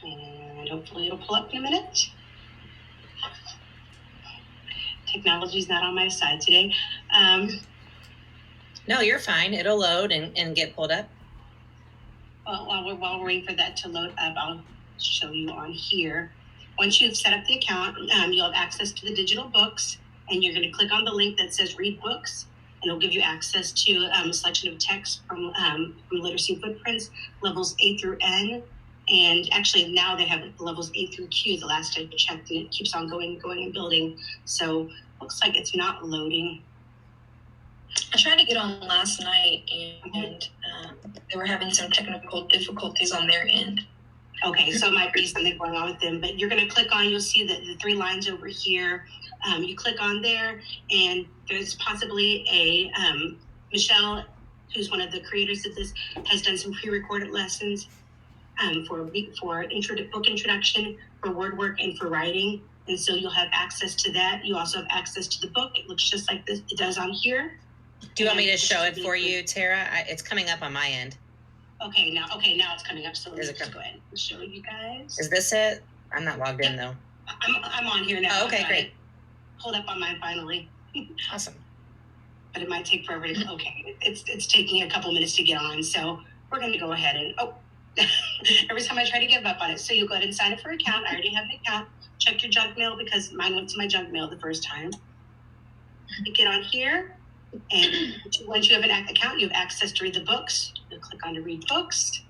And hopefully it'll pull up in a minute. Technology's not on my side today. No, you're fine. It'll load and get pulled up. Well, while we're waiting for that to load up, I'll show you on here. Once you've set up the account, you'll have access to the digital books, and you're going to click on the link that says Read Books, and it'll give you access to a selection of text from Literacy Footprints, levels A through N. And actually now they have levels A through Q, the last I checked, and it keeps on going and building. So looks like it's not loading. I tried to get on last night, and they were having some technical difficulties on their end. Okay, so it might be something going on with them, but you're going to click on, you'll see the 3 lines over here. You click on there, and there's possibly a Michelle, who's one of the creators of this, has done some pre-recorded lessons for book introduction, for word work, and for writing. And so you'll have access to that. You also have access to the book. It looks just like this. It does on here. Do you want me to show it for you, Tara? It's coming up on my end. Okay, now it's coming up. So let's go ahead and show you guys. Is this it? I'm not logged in though. I'm on here now. Oh, okay, great. Pulled up on mine finally. Awesome. But it might take forever to. Okay, it's taking a couple minutes to get on. So we're going to go ahead and every time I try to give up on it. So you go ahead and sign up for an account. I already have an account. Check your junk mail because mine went to my junk mail the first time. You get on here. And once you have an account, you have access to read the books. You'll click on to read books.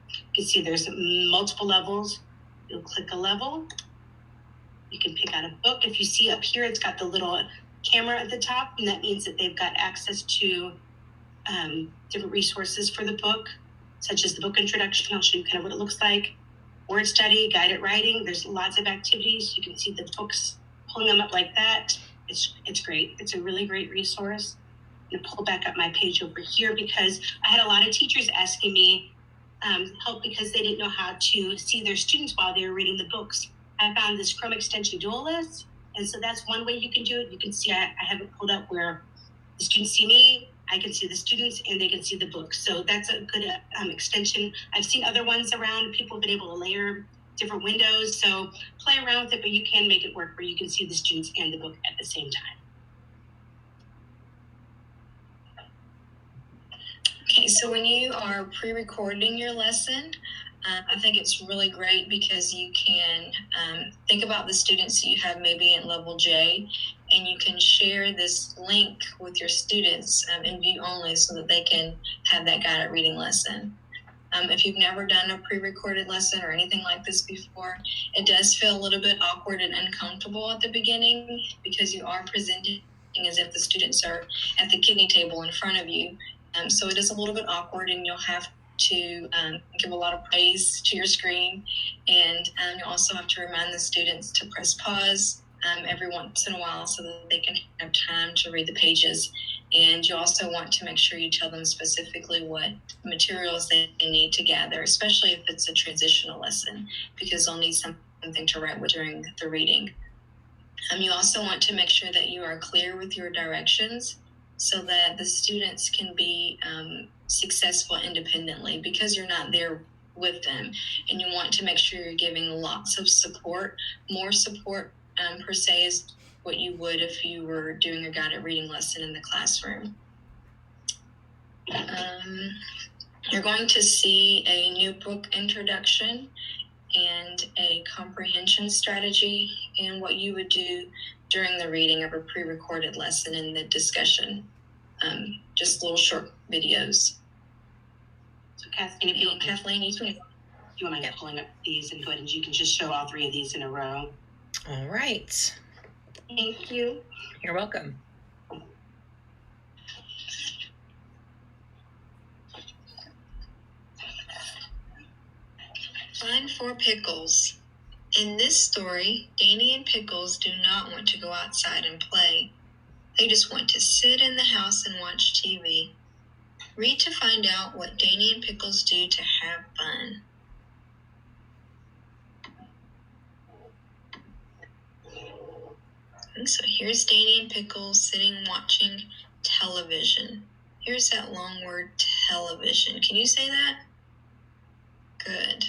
You can see there's multiple levels. You'll click a level. You can pick out a book. If you see up here, it's got the little camera at the top, and that means that they've got access to different resources for the book, such as the book introduction. I'll show you kind of what it looks like. Word study, guided writing. There's lots of activities. You can see the books, pulling them up like that. It's great. It's a really great resource. I'm going to pull back up my page over here because I had a lot of teachers asking me help because they didn't know how to see their students while they were reading the books. I found this Chrome extension dual list, and so that's one way you can do it. You can see I have it pulled up where the students see me, I can see the students, and they can see the books. So that's a good extension. I've seen other ones around. People have been able to layer different windows, so play around with it, but you can make it work where you can see the students and the book at the same time. Okay, so when you are pre-recording your lesson, I think it's really great because you can think about the students you have maybe in level J, and you can share this link with your students in view only so that they can have that guided reading lesson. If you've never done a pre-recorded lesson or anything like this before, it does feel a little bit awkward and uncomfortable at the beginning because you are presenting as if the students are at the kidney table in front of you. So it is a little bit awkward, and you'll have to give a lot of praise to your screen. And you also have to remind the students to press pause every once in a while so that they can have time to read the pages. And you also want to make sure you tell them specifically what materials they need to gather, especially if it's a transitional lesson, because they'll need something to write with during the reading. You also want to make sure that you are clear with your directions so that the students can be successful independently because you're not there with them. And you want to make sure you're giving lots of support, more support per se is what you would if you were doing a guided reading lesson in the classroom. You're going to see a new book introduction and a comprehension strategy and what you would do during the reading of a pre-recorded lesson in the discussion. Just little short videos. So Kathleen, you want me Yeah. pulling up these and go ahead and you can just show all 3 of these in a row. All right. Thank you. You're welcome. Find 4 pickles. In this story, Danny and Pickles do not want to go outside and play. They just want to sit in the house and watch TV. Read to find out what Danny and Pickles do to have fun. And so here's Danny and Pickles sitting watching television. Here's that long word, television. Can you say that? Good.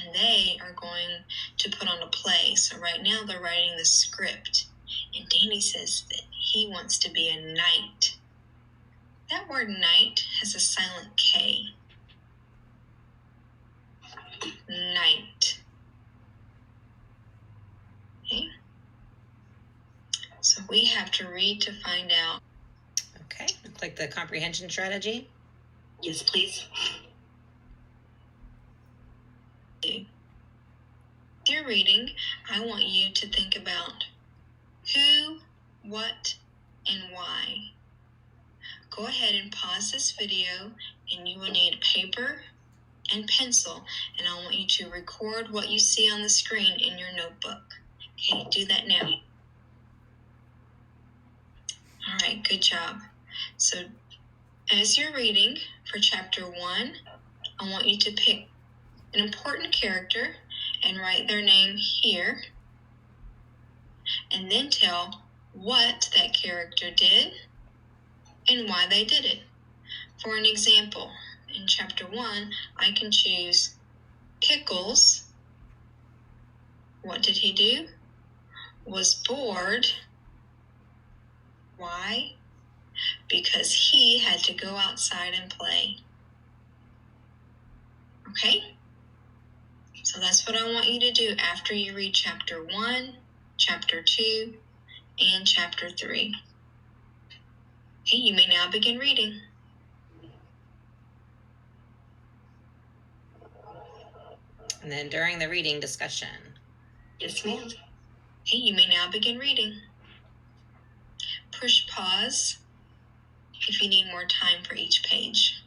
And they are going to put on a play. So right now they're writing the script. And Danny says that he wants to be a knight. That word knight has a silent K. Knight. We have to read to find out. Okay, click the comprehension strategy. Yes, please. You're reading, I want you to think about who, what, and why. Go ahead and pause this video, and you will need paper and pencil, and I want you to record what you see on the screen in your notebook. Okay, do that now. All right, good job. So as you're reading for chapter 1, I want you to pick an important character and write their name here, and then tell what that character did and why they did it. For an example, in chapter 1, I can choose Pickles. What did he do? Was bored. Why? Because he had to go outside and play. Okay? So that's what I want you to do after you read chapter 1, chapter 2, and chapter 3. Okay, you may now begin reading. And then during the reading discussion. Yes, ma'am. Okay, you may now begin reading. Push pause if you need more time for each page.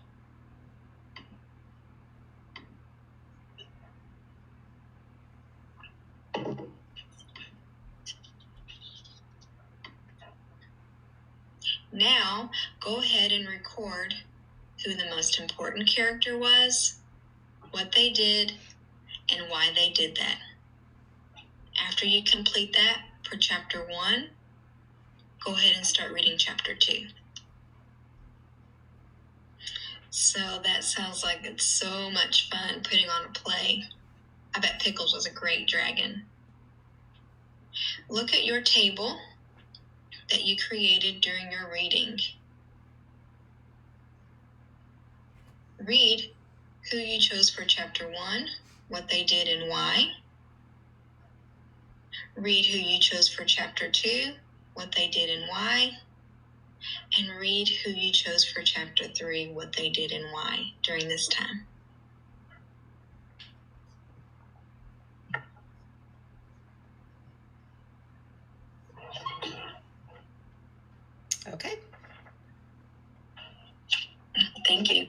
Now, go ahead and record who the most important character was, what they did, and why they did that. After you complete that for chapter 1, go ahead and start reading chapter 2. So that sounds like it's so much fun putting on a play. I bet Pickles was a great dragon. Look at your table that you created during your reading. Read who you chose for chapter 1, what they did and why. Read who you chose for chapter 2, what they did and why. And read who you chose for chapter 3, what they did and why during this time. Okay. Thank you.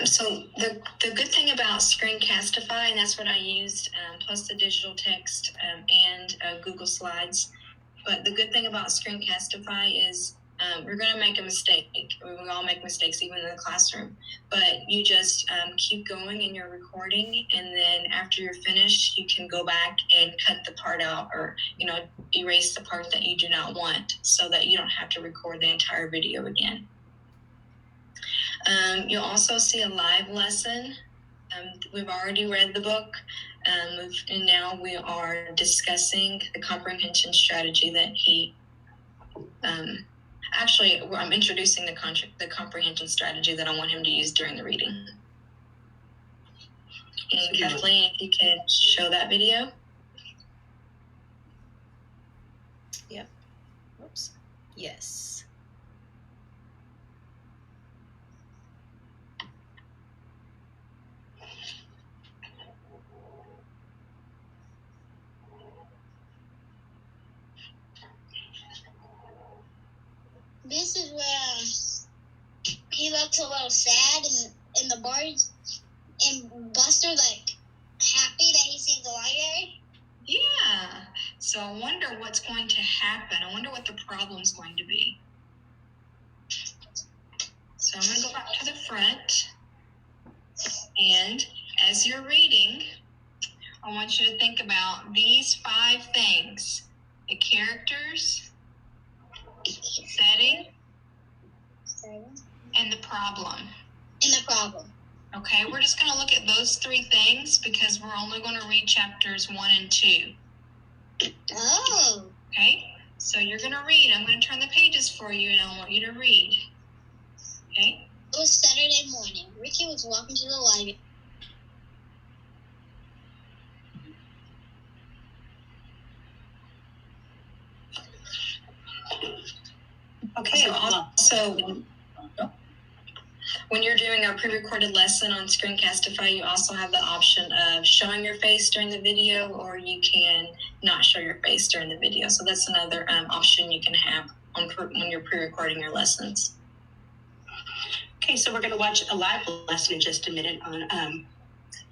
So the good thing about Screencastify, and that's what I used, plus the digital text and Google Slides. But the good thing about Screencastify is we're going to make a mistake. We all make mistakes, even in the classroom. But you just keep going in your recording, and then after you're finished, you can go back and cut the part out, or erase the part that you do not want, so that you don't have to record the entire video again. You'll also see a live lesson. We've already read the book, and now we are discussing the comprehension strategy that he. I'm introducing the comprehension strategy that I want him to use during the reading. And Kathleen, if you could show that video. Yep. Oops. Yes. This is where he looks a little sad in the bars, and Buster happy that he sees the library. Yeah. So I wonder what's going to happen. I wonder what the problem's going to be. So I'm going to go back to the front. And as you're reading, I want you to think about these 5 things: the characters, setting, and the problem. Okay, we're just going to look at those 3 things because we're only going to read chapters 1 and 2. Oh. Okay, so you're going to read. I'm going to turn the pages for you, and I want you to read. Okay? It was Saturday morning. Ricky was walking to the library. Okay. So also, when you're doing a pre-recorded lesson on Screencastify, you also have the option of showing your face during the video, or you can not show your face during the video. So that's another option you can have when you're pre-recording your lessons. Okay, so we're going to watch a live lesson in just a minute on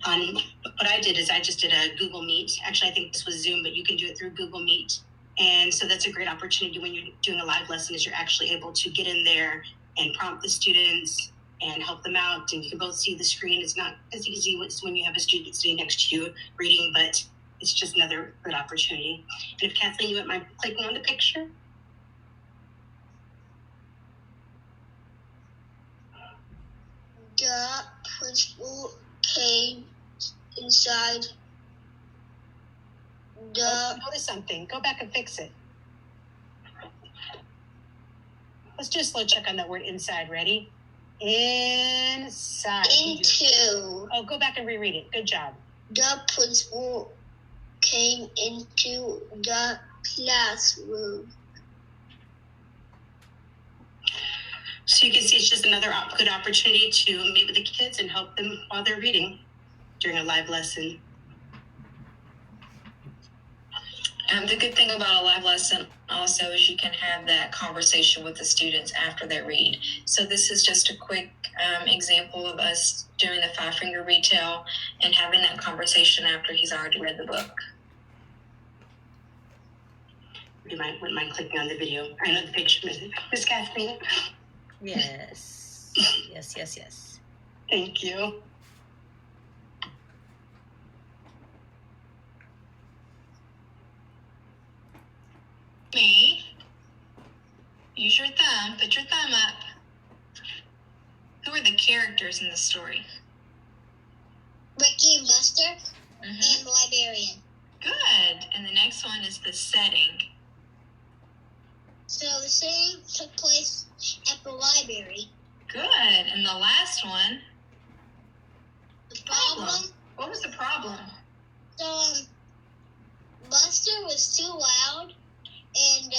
what I did is I just did a Google Meet. Actually, I think this was Zoom, but you can do it through Google Meet. And so that's a great opportunity when you're doing a live lesson, is you're actually able to get in there and prompt the students and help them out. And you can both see the screen. It's not as easy as when you have a student sitting next to you reading, but it's just another good opportunity. And if Kathleen, you wouldn't mind clicking on the picture? The principal came inside Notice something. Go back and fix it. Let's do a slow check on that word inside. Ready? Inside. into. Oh, go back and reread it. Good job. The principal came into the classroom. So you can see it's just another good opportunity to meet with the kids and help them while they're reading during a live lesson. The good thing about a live lesson also is you can have that conversation with the students after they read. So this is just a quick example of us doing the 5-finger retell and having that conversation after he's already read the book. Wouldn't mind clicking on the video. I know the picture, Miss Kathleen. Yes. Yes. Thank you. Me. Use your thumb. Put your thumb up. Who are the characters in the story? Ricky and Buster and the librarian. Good. And the next one is the setting. So the setting took place at the library. Good. And the last one? The problem? What was the problem? So Buster was too loud, and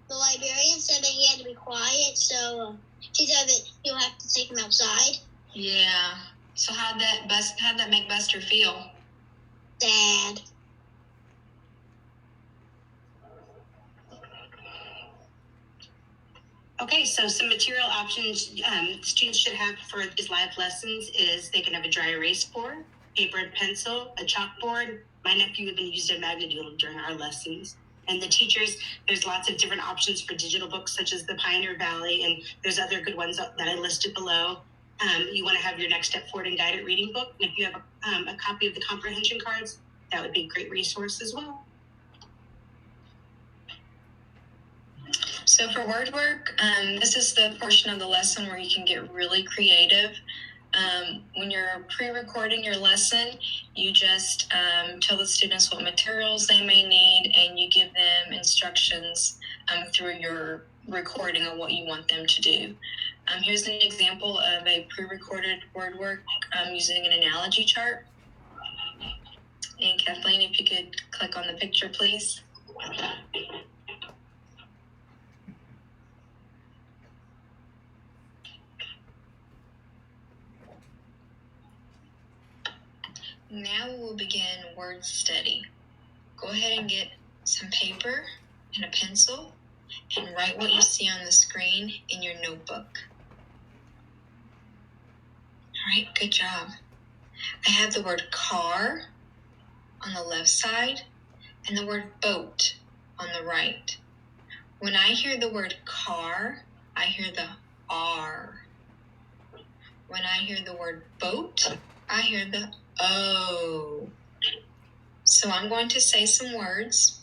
the librarian said that he had to be quiet. So she said that you'll have to take him outside. Yeah. So how'd that make Buster feel? Sad. Okay, so some material options students should have for these live lessons is they can have a dry erase board, paper and pencil, a chalkboard. My nephew even used a Magnadoodle during our lessons. And the teachers, there's lots of different options for digital books, such as the Pioneer Valley, and there's other good ones that I listed below. You want to have your Next Step Forward and Guided Reading book. And if you have a copy of the comprehension cards, that would be a great resource as well. So for word work, this is the portion of the lesson where you can get really creative. When you're pre-recording your lesson, you just tell the students what materials they may need, and you give them instructions through your recording of what you want them to do. Here's an example of a pre-recorded word work using an analogy chart. And Kathleen, if you could click on the picture, please. Now we will begin word study. Go ahead and get some paper and a pencil and write what you see on the screen in your notebook. All right, good job. I have the word car on the left side and the word boat on the right. When I hear the word car, I hear the R. When I hear the word boat, I hear the O. So I'm going to say some words.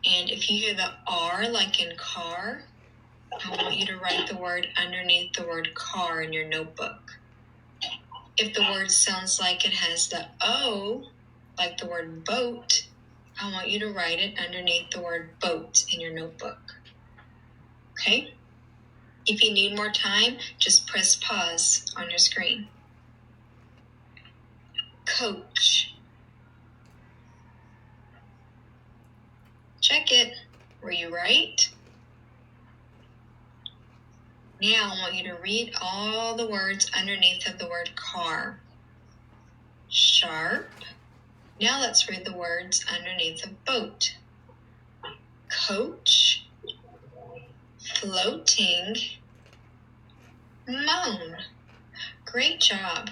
And if you hear the R like in car, I want you to write the word underneath the word car in your notebook. If the word sounds like it has the O, like the word boat, I want you to write it underneath the word boat in your notebook. Okay? If you need more time, just press pause on your screen. Coach. Check it. Were you right? Now I want you to read all the words underneath of the word car. Sharp. Now let's read the words underneath of boat. Coach. Floating. Moan. Great job.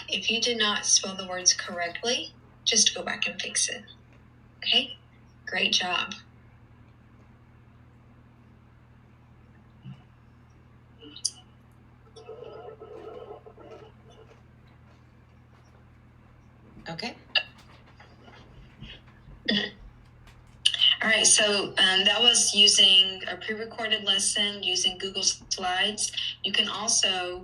If you did not spell the words correctly, just go back and fix it. Okay? Great job. Okay. All right, so that was using a pre-recorded lesson using Google Slides. You can also,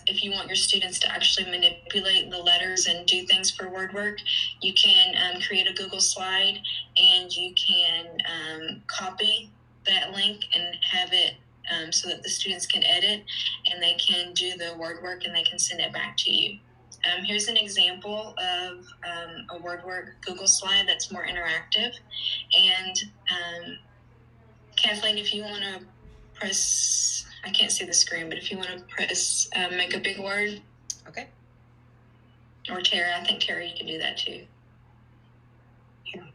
if you want your students to actually manipulate the letters and do things for word work, you can create a Google slide and you can copy that link and have it so that the students can edit and they can do the word work and they can send it back to you. Here's an example of a word work Google slide that's more interactive. And Kathleen, if you want to press, I can't see the screen, but if you want to press make a big word. Okay. Or Tara, I think Tara, you can do that too. Here.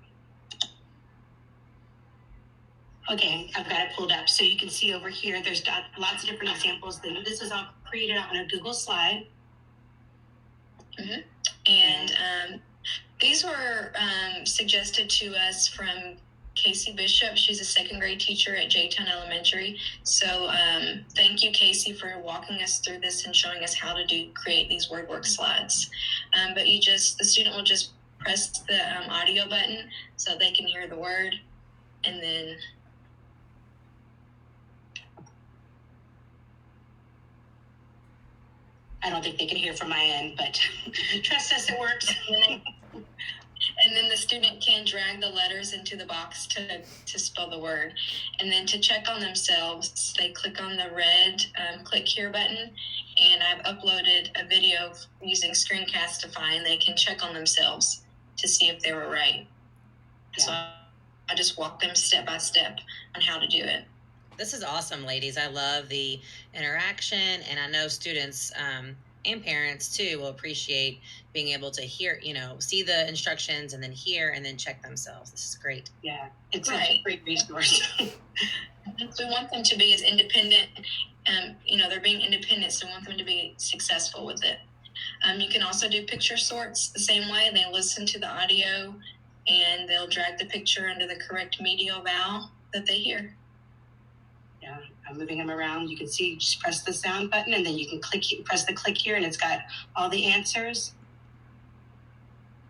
Okay, I've got it pulled up. So you can see over here, there's lots of different examples. This is all created on a Google slide. Mm-hmm. And these were suggested to us from Casey Bishop. She's a second grade teacher at J-Town Elementary. So thank you, Casey, for walking us through this and showing us how to create these word work slides. But the student will just press the audio button so they can hear the word, and then I don't think they can hear from my end, but trust us, it works. And then the student can drag the letters into the box to spell the word. And then to check on themselves, they click on the red click here button. And I've uploaded a video using Screencastify, and they can check on themselves to see if they were right. Yeah. So I just walk them step by step on how to do it. This is awesome, ladies. I love the interaction, and I know students and parents too will appreciate being able to hear, see the instructions and then hear and then check themselves. This is great. Yeah, it's a great resource. We want them to be as independent. They're being independent, so we want them to be successful with it. You can also do picture sorts the same way. They listen to the audio and they'll drag the picture under the correct medial vowel that they hear. Yeah, I'm moving them around. You can see, just press the sound button and then you can press the click here and it's got all the answers.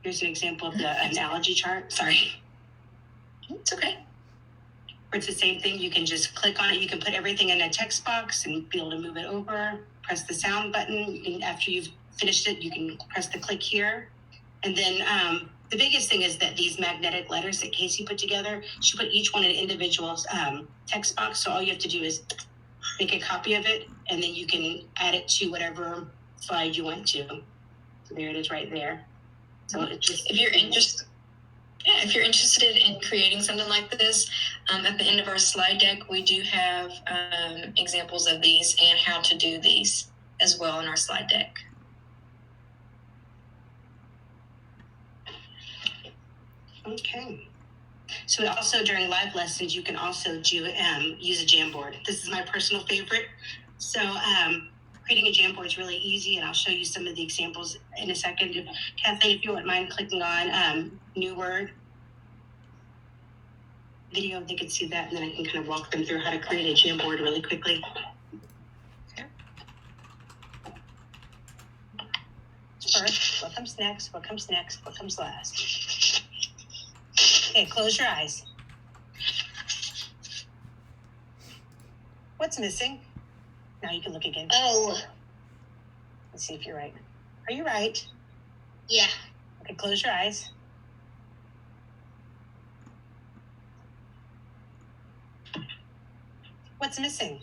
Here's an example of the analogy chart. Sorry. It's okay. Or it's the same thing. You can just click on it. You can put everything in a text box and be able to move it over. Press the sound button. You can, after you've finished it, you can press the click here. And then the biggest thing is that these magnetic letters that Casey put together, she put each one in an individual text box. So all you have to do is make a copy of it, and then you can add it to whatever slide you want to. So there it is right there. So it just, if you're interested in creating something like this, at the end of our slide deck, we do have examples of these and how to do these as well in our slide deck. Okay. So also during live lessons, you can also do use a Jamboard. This is my personal favorite. So creating a Jamboard is really easy, and I'll show you some of the examples in a second. Kathleen, if you wouldn't mind clicking on new word video, they could see that, and then I can kind of walk them through how to create a Jamboard really quickly. Okay. First, what comes next? What comes next? What comes last? Okay, close your eyes. What's missing? Now you can look again. Oh. Let's see if you're right. Are you right? Yeah. Okay, close your eyes. What's missing?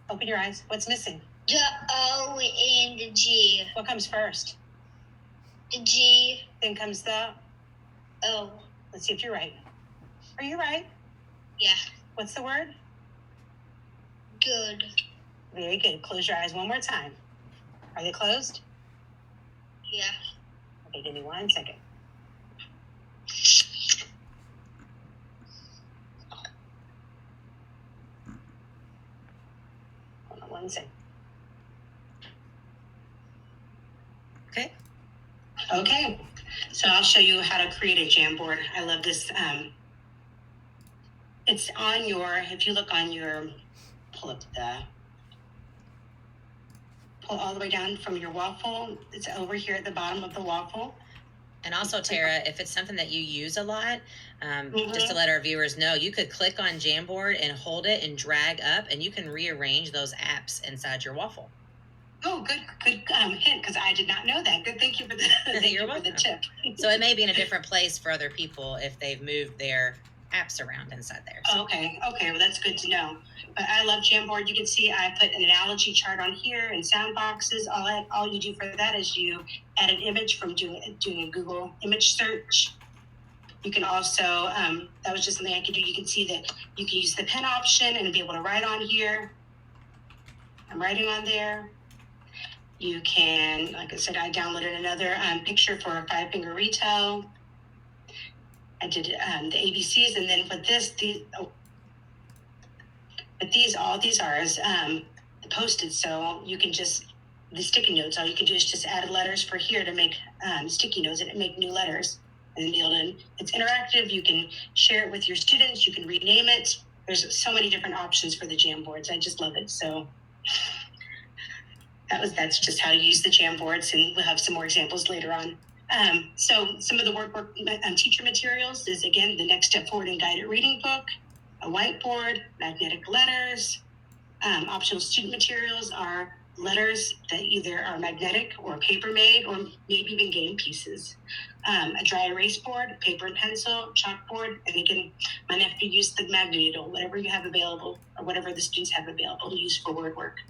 Open your eyes. What's missing? The O and the G. What comes first? The G. Then comes the O. Let's see if you're right. Are you right? Yeah. What's the word? Good. Very good. Close your eyes one more time. Are they closed? Yeah. Okay, give me 1 second. Hold on 1 second. Okay. Okay, so I'll show you how to create a Jamboard. I love this. It's on your, if you look on your, pull all the way down from your waffle. It's over here at the bottom of the waffle. And also, Tara, if it's something that you use a lot, Mm-hmm. just to let our viewers know, you could click on Jamboard and hold it and drag up, and you can rearrange those apps inside your waffle. Oh, good hint, because I did not know that. Good, thank you for the, for the tip. So it may be in a different place for other people if they've moved their apps around inside there. So. Okay, well, that's good to know. But I love Jamboard. You can see I put an analogy chart on here and sound boxes. All you do for that is you add an image from doing a Google image search. You can also, that was just something I could do. You can see that you can use the pen option and be able to write on here. I'm writing on there. You can, like I said, I downloaded another picture for a 5-finger retail. I did the ABCs, and then with this, all these are as posted, so you can just, the sticky notes, all you can do is just add letters for here to make sticky notes and make new letters. And it's interactive. You can share it with your students. You can rename it. There's so many different options for the Jamboards. I just love it. So that's just how to use the Jamboards, and we'll have some more examples later on. So some of the workbook teacher materials is, again, the Next Step Forward and Guided Reading Book, a whiteboard, magnetic letters. Optional student materials are letters that either are magnetic or paper made, or maybe even game pieces. A dry erase board, paper and pencil, chalkboard, and again, might have to use the magnet needle, whatever you have available, or whatever the students have available to use for word work.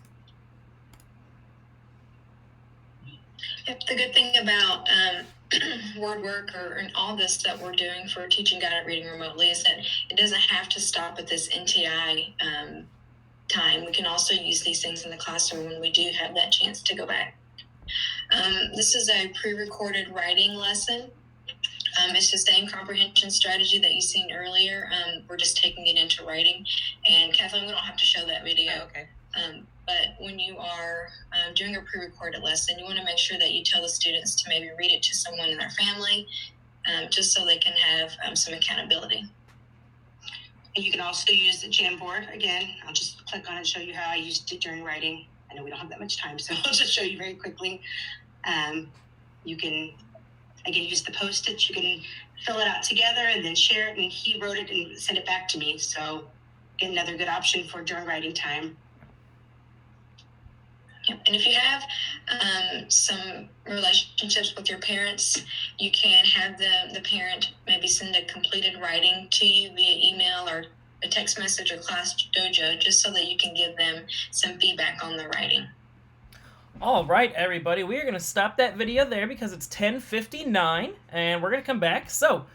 Yep, the good thing about word work and all this that we're doing for teaching guided reading remotely is that it doesn't have to stop at this NTI time. We can also use these things in the classroom when we do have that chance to go back. This is a pre-recorded writing lesson. It's the same comprehension strategy that you seen earlier. We're just taking it into writing. And Kathleen, we don't have to show that video. Oh, okay. But when you are doing a pre-recorded lesson, you want to make sure that you tell the students to maybe read it to someone in their family, just so they can have some accountability. And you can also use the Jamboard. Again, I'll just click on it and show you how I used it during writing. I know we don't have that much time, so I'll just show you very quickly. You can, again, use the Post-its. You can fill it out together and then share it, and he wrote it and sent it back to me. So, again, another good option for during writing time. Yep. And if you have some relationships with your parents, you can have the parent maybe send a completed writing to you via email or a text message or Class Dojo, just so that you can give them some feedback on the writing. All right, everybody, we are going to stop that video there because it's 10:59, and we're going to come back. So,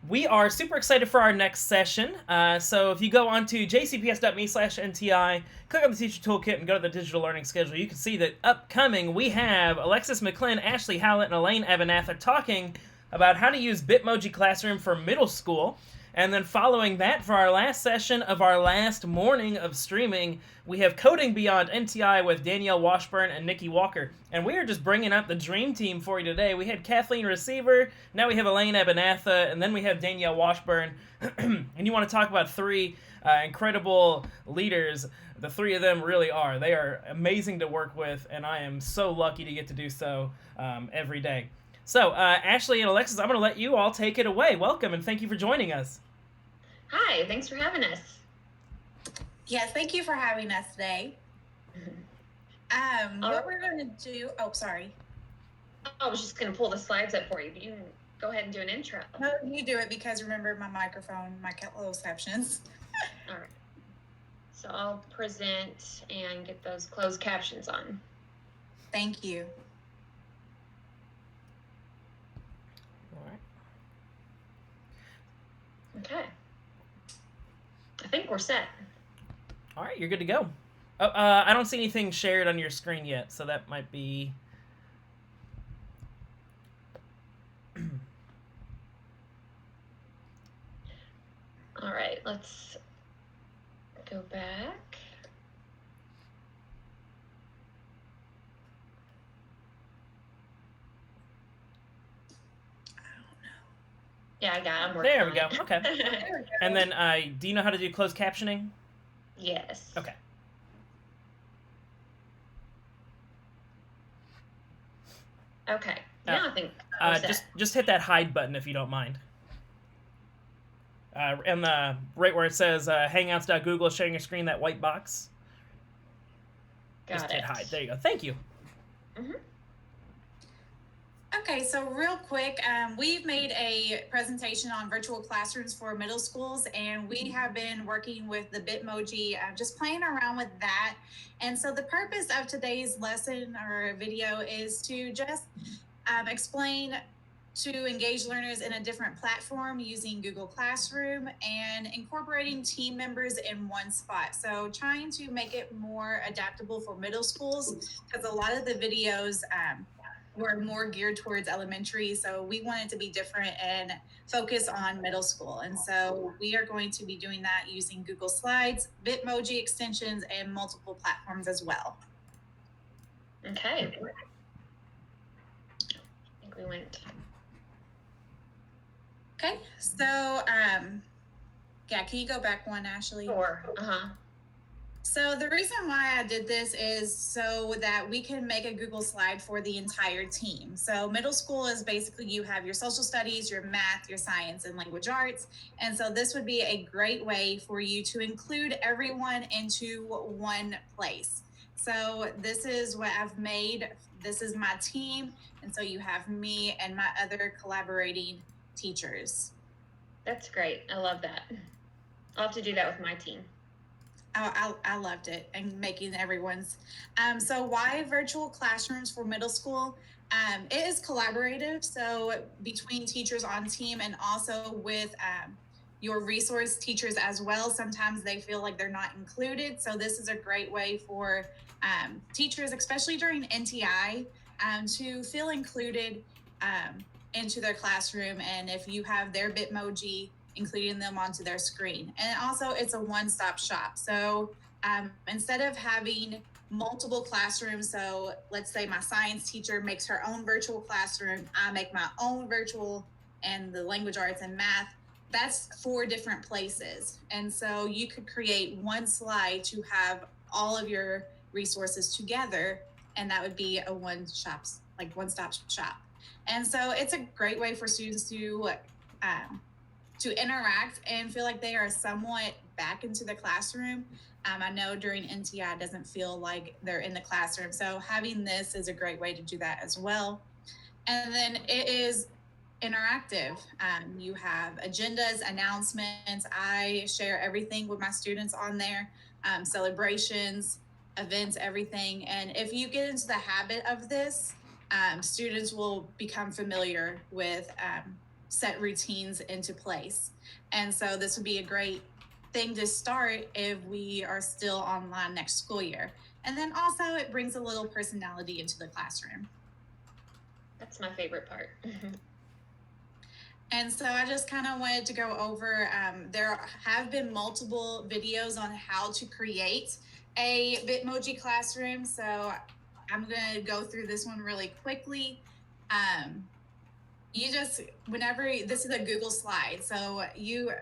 we are super excited for our next session. So if you go on to jcps.me/NTI, click on the Teacher Toolkit, and go to the Digital Learning Schedule, you can see that upcoming we have Alexis McClin, Ashley Howlett, and Elaine Abenatha talking about how to use Bitmoji Classroom for middle school. And then following that, for our last session of our last morning of streaming, we have Coding Beyond NTI with Danielle Washburn and Nikki Walker. And we are just bringing up the dream team for you today. We had Kathleen Receiver, now we have Elaine Abenatha, and then we have Danielle Washburn. And you want to talk about three incredible leaders. The three of them really are. They are amazing to work with, and I am so lucky to get to do so every day. So, Ashley and Alexis, I'm going to let you all take it away. Welcome, and thank you for joining us. Hi, thanks for having us. Yes, thank you for having us today. What we're going to do... Oh, sorry. I was just going to pull the slides up for you, but you can go ahead and do an intro. No, you do it because remember my microphone, my closed captions. All right. So I'll present and get those closed captions on. Thank you. Okay. I think we're set. All right, you're good to go. Oh, I don't see anything shared on your screen yet, so that might be... All right, let's go back. Yeah, I got it. I'm working There we on go. it. Okay. There we go. And then, do you know how to do closed captioning? Yes. Okay. Okay. Now I think just hit that hide button if you don't mind. And right where it says Hangouts.Google is sharing your screen, that white box. Just hit hide. There you go. Thank you. Mm-hmm. Okay, so real quick, we've made a presentation on virtual classrooms for middle schools, and we have been working with the Bitmoji, just playing around with that. And so the purpose of today's lesson or video is to just explain to engage learners in a different platform using Google Classroom and incorporating team members in one spot. So trying to make it more adaptable for middle schools, because a lot of the videos were more geared towards elementary. So we wanted to be different and focus on middle school. And so we are going to be doing that using Google Slides, Bitmoji extensions, and multiple platforms as well. Okay. I think we went. Okay, so yeah, can you go back one, Ashley? Sure. So the reason why I did this is so that we can make a Google slide for the entire team. So middle school is basically you have your social studies, your math, your science, and language arts. And so this would be a great way for you to include everyone into one place. So this is what I've made. This is my team. And so you have me and my other collaborating teachers. That's great. I love that. I'll have to do that with my team. I loved it, and making everyone's. So why virtual classrooms for middle school? It is collaborative, so between teachers on team and also with your resource teachers as well. Sometimes they feel like they're not included, so this is a great way for teachers, especially during NTI, to feel included into their classroom, and if you have their Bitmoji, including them onto their screen. And also it's a one-stop shop. So instead of having multiple classrooms, so let's say my science teacher makes her own virtual classroom, I make my own virtual, and the language arts and math, that's 4 different places. And so you could create one slide to have all of your resources together, and that would be a one-stop shop. And so it's a great way for students to interact and feel like they are somewhat back into the classroom. I know during NTI it doesn't feel like they're in the classroom. So having this is a great way to do that as well. And then it is interactive. You have agendas, announcements. I share everything with my students on there, celebrations, events, everything. And if you get into the habit of this, students will become familiar with set routines into place. And so this would be a great thing to start if we are still online next school year. And then also it brings a little personality into the classroom. That's my favorite part. And so I just kind of wanted to go over, there have been multiple videos on how to create a Bitmoji classroom. So I'm going to go through this one really quickly. This is a Google slide. So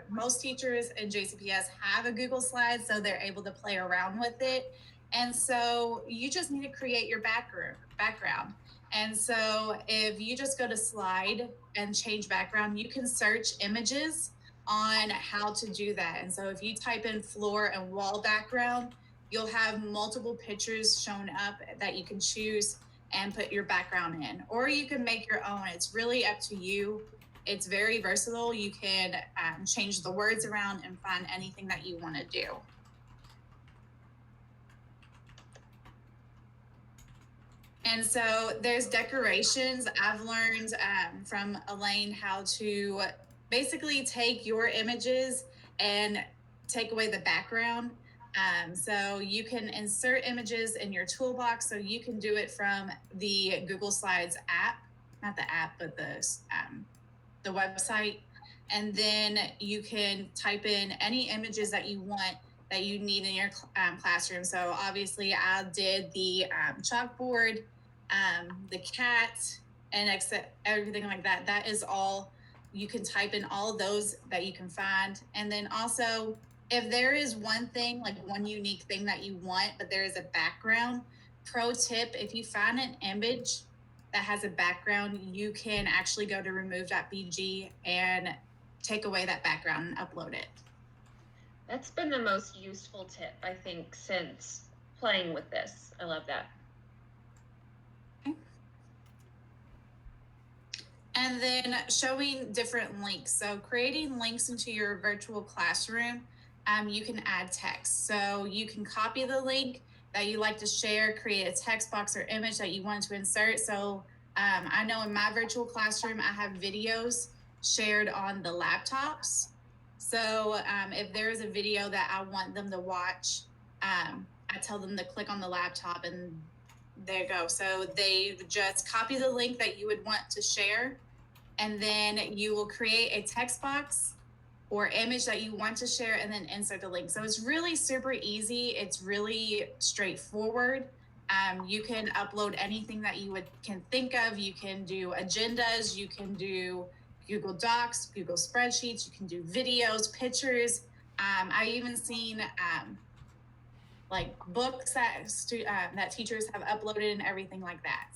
most teachers in JCPS have a Google slide, so they're able to play around with it. And so you just need to create your background. And so if you just go to slide and change background, you can search images on how to do that. And so if you type in floor and wall background, you'll have multiple pictures shown up that you can choose and put your background in, or you can make your own. It's really up to you. It's very versatile. You can change the words around and find anything that you want to do. And so there's decorations. I've learned from Elaine how to basically take your images and take away the background. So you can insert images in your toolbox. So you can do it from the Google Slides app, not the app, but the website. And then you can type in any images that you want that you need in your classroom. So obviously I did the chalkboard, the cat, and everything like that. That is all. You can type in all of those that you can find. And then also, if there is one thing, like one unique thing that you want, but there is a background, pro tip, if you find an image that has a background, you can actually go to remove.bg and take away that background and upload it. That's been the most useful tip, I think, since playing with this. I love that. And then showing different links. So creating links into your virtual classroom, you can add text. So you can copy the link that you like to share, create a text box or image that you want to insert. So I know in my virtual classroom, I have videos shared on the laptops. So if there's a video that I want them to watch, I tell them to click on the laptop and there you go. So they just copy the link that you would want to share, and then you will create a text box or image that you want to share and then insert the link. So it's really super easy. It's really straightforward. You can upload anything that you can think of. You can do agendas, you can do Google Docs, Google spreadsheets, you can do videos, pictures. I even seen like books that teachers have uploaded and everything like that.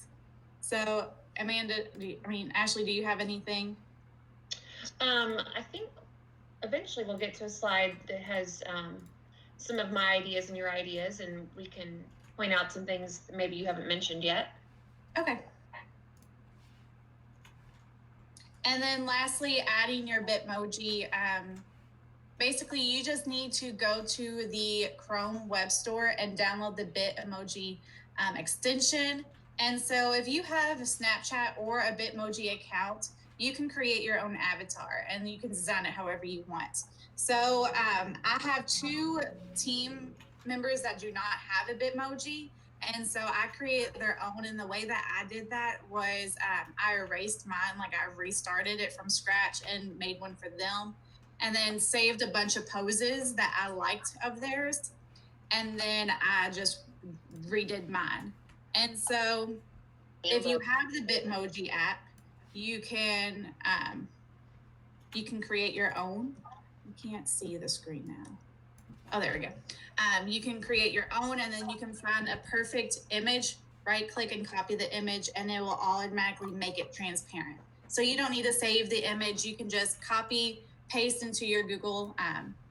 So Amanda, Ashley, do you have anything? I think eventually we'll get to a slide that has some of my ideas and your ideas, and we can point out some things that maybe you haven't mentioned yet. Okay. And then lastly, adding your Bitmoji. Basically, you just need to go to the Chrome web store and download the Bitmoji extension. And so if you have a Snapchat or a Bitmoji account, you can create your own avatar and you can design it however you want. So I have 2 team members that do not have a Bitmoji. And so I created their own. And the way that I did that was I erased mine, like I restarted it from scratch and made one for them. And then saved a bunch of poses that I liked of theirs. And then I just redid mine. And so if you have the Bitmoji app, you can create your own. You can't see the screen now. Oh, there we go. You can create your own, and then you can find a perfect image, right click and copy the image, and it will automatically make it transparent. So you don't need to save the image. You can just copy, paste into your Google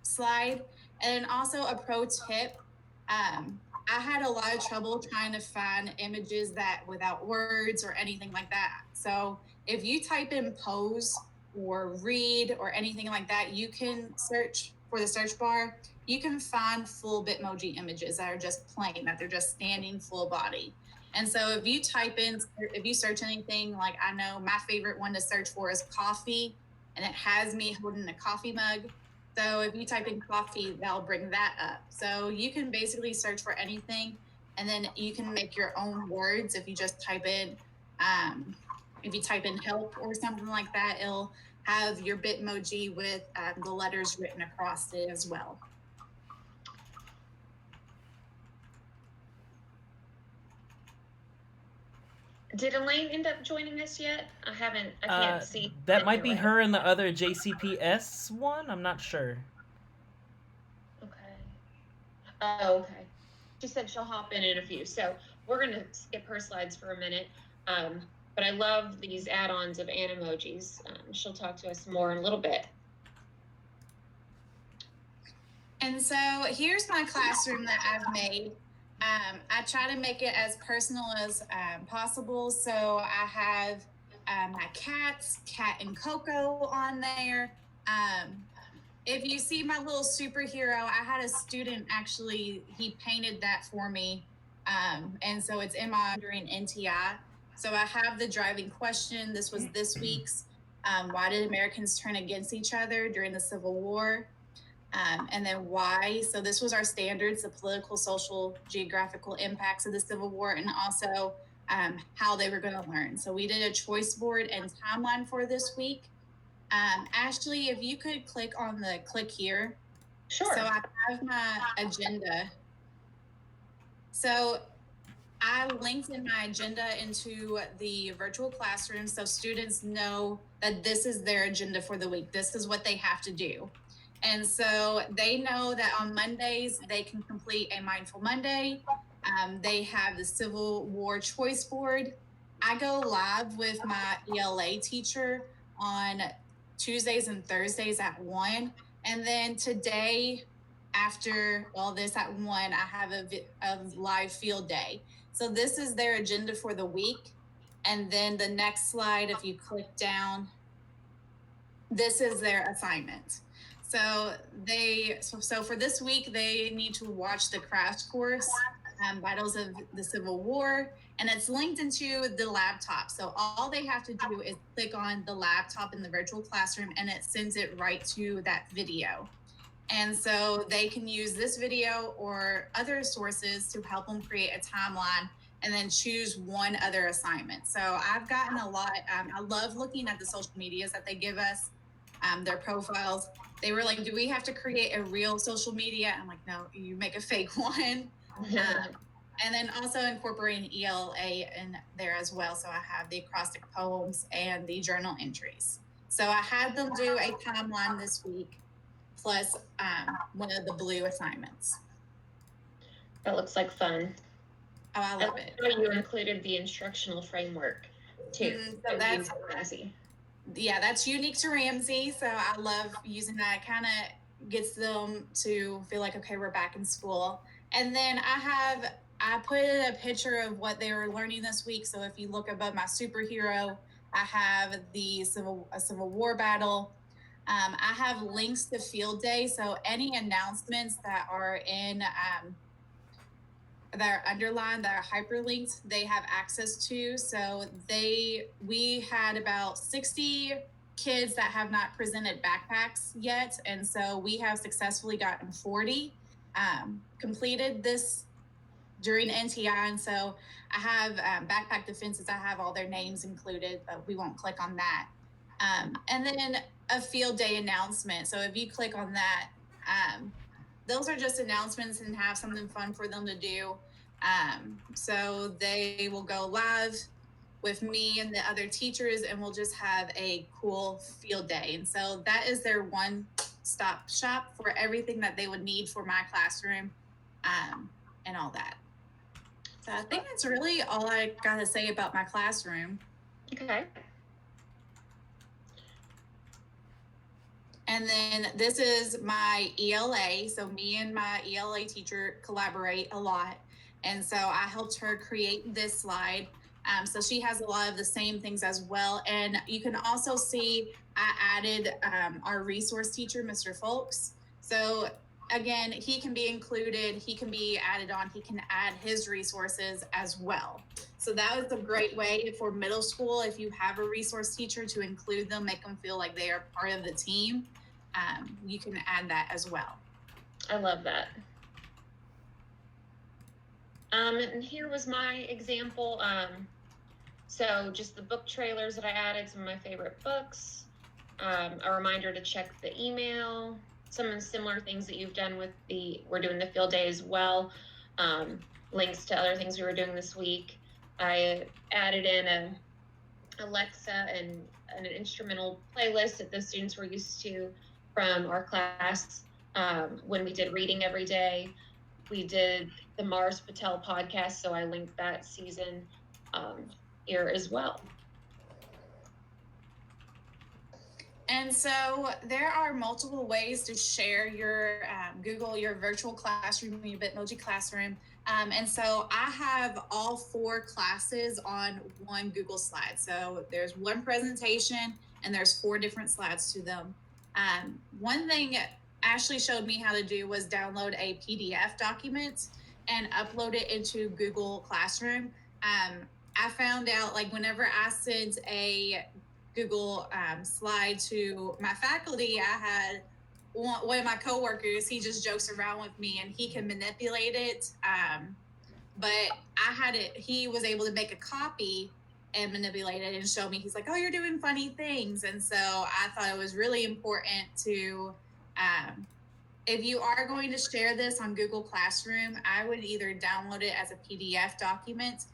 slide. And also a pro tip, I had a lot of trouble trying to find images that without words or anything like that. So if you type in pose or read or anything like that, you can search for the search bar. You can find full Bitmoji images that are just plain, that they're just standing full body. And so if you search anything, like I know my favorite one to search for is coffee, and it has me holding a coffee mug. So if you type in coffee, that'll bring that up. So you can basically search for anything, and then you can make your own words. If you just type in, help or something like that, it'll have your Bitmoji with the letters written across it as well. Did Elaine end up joining us yet? I can't see. That might be her and the other JCPS one. I'm not sure. Okay. Oh, okay. She said she'll hop in a few. So we're going to skip her slides for a minute. But I love these add-ons of animojis. She'll talk to us more in a little bit. And so here's my classroom that I've made. I try to make it as personal as possible. So I have my cats, Cat and Coco, on there. If you see my little superhero, I had a student actually, he painted that for me. And so it's in my during NTI. So I have the driving question. This was this week's. Why did Americans turn against each other during the Civil War? And then why. So this was our standards, the political, social, geographical impacts of the Civil War, and also how they were going to learn. So we did a choice board and timeline for this week. Ashley, if you could click on the click here. Sure. So I have my agenda. So I linked in my agenda into the virtual classroom so students know that this is their agenda for the week. This is what they have to do. And so they know that on Mondays, they can complete a Mindful Monday. They have the Civil War Choice Board. I go live with my ELA teacher on Tuesdays and Thursdays at 1. And then today, after all this at 1, I have a live field day. So this is their agenda for the week. And then the next slide, if you click down, this is their assignment. So so for this week, they need to watch the crash course, Vitals of the Civil War, and it's linked into the laptop. So all they have to do is click on the laptop in the virtual classroom, and it sends it right to that video. And so they can use this video or other sources to help them create a timeline and then choose one other assignment. So I've gotten a lot. I love looking at the social medias that they give us, their profiles. They were like, do we have to create a real social media? I'm like, no, you make a fake one. And then also incorporating ELA in there as well. So I have the acrostic poems and the journal entries. So I had them do a timeline this week, plus one of the blue assignments. That looks like fun. Oh, I love it. You included the instructional framework too. So that's unique to Ramsey. So I love using that. It kind of gets them to feel like, okay, we're back in school. And then I put a picture of what they were learning this week. So if you look above my superhero, I have a Civil War battle. I have links to field day. So any announcements that are in that are underlined, that are hyperlinked, they have access to. So we had about 60 kids that have not presented backpacks yet. And so we have successfully gotten 40 completed this during NTI. And so I have backpack defenses. I have all their names included, but we won't click on that. And then a field day announcement. So if you click on that, those are just announcements and have something fun for them to do. So they will go live with me and the other teachers, and we'll just have a cool field day. And so that is their one-stop shop for everything that they would need for my classroom, and all that. So I think that's really all I got to say about my classroom. Okay. And then this is my ELA. So me and my ELA teacher collaborate a lot. And so I helped her create this slide. So she has a lot of the same things as well. And you can also see I added our resource teacher, Mr. Folks. So again, he can be included, he can be added on, he can add his resources as well. So that was a great way for middle school, if you have a resource teacher, to include them, make them feel like they are part of the team. You can add that as well. I love that. And here was my example. So just the book trailers that I added, some of my favorite books, a reminder to check the email, some of the similar things that you've done with we're doing the field day as well, links to other things we were doing this week. I added in a Alexa and an instrumental playlist that the students were used to from our class when we did reading every day. We did the Mars Patel podcast, so I linked that season here as well. And so there are multiple ways to share your your virtual classroom, your Bitmoji classroom. And so I have all 4 classes on one Google slide. So there's one presentation and there's 4 different slides to them. One thing Ashley showed me how to do was download a PDF document and upload it into Google Classroom. I found out, like, whenever I sent a Google slide to my faculty, I had one of my coworkers, he just jokes around with me and he can manipulate it. But he was able to make a copy and manipulate it and show me. He's like, oh, you're doing funny things. And so I thought it was really important to, if you are going to share this on Google Classroom, I would either download it as a PDF document.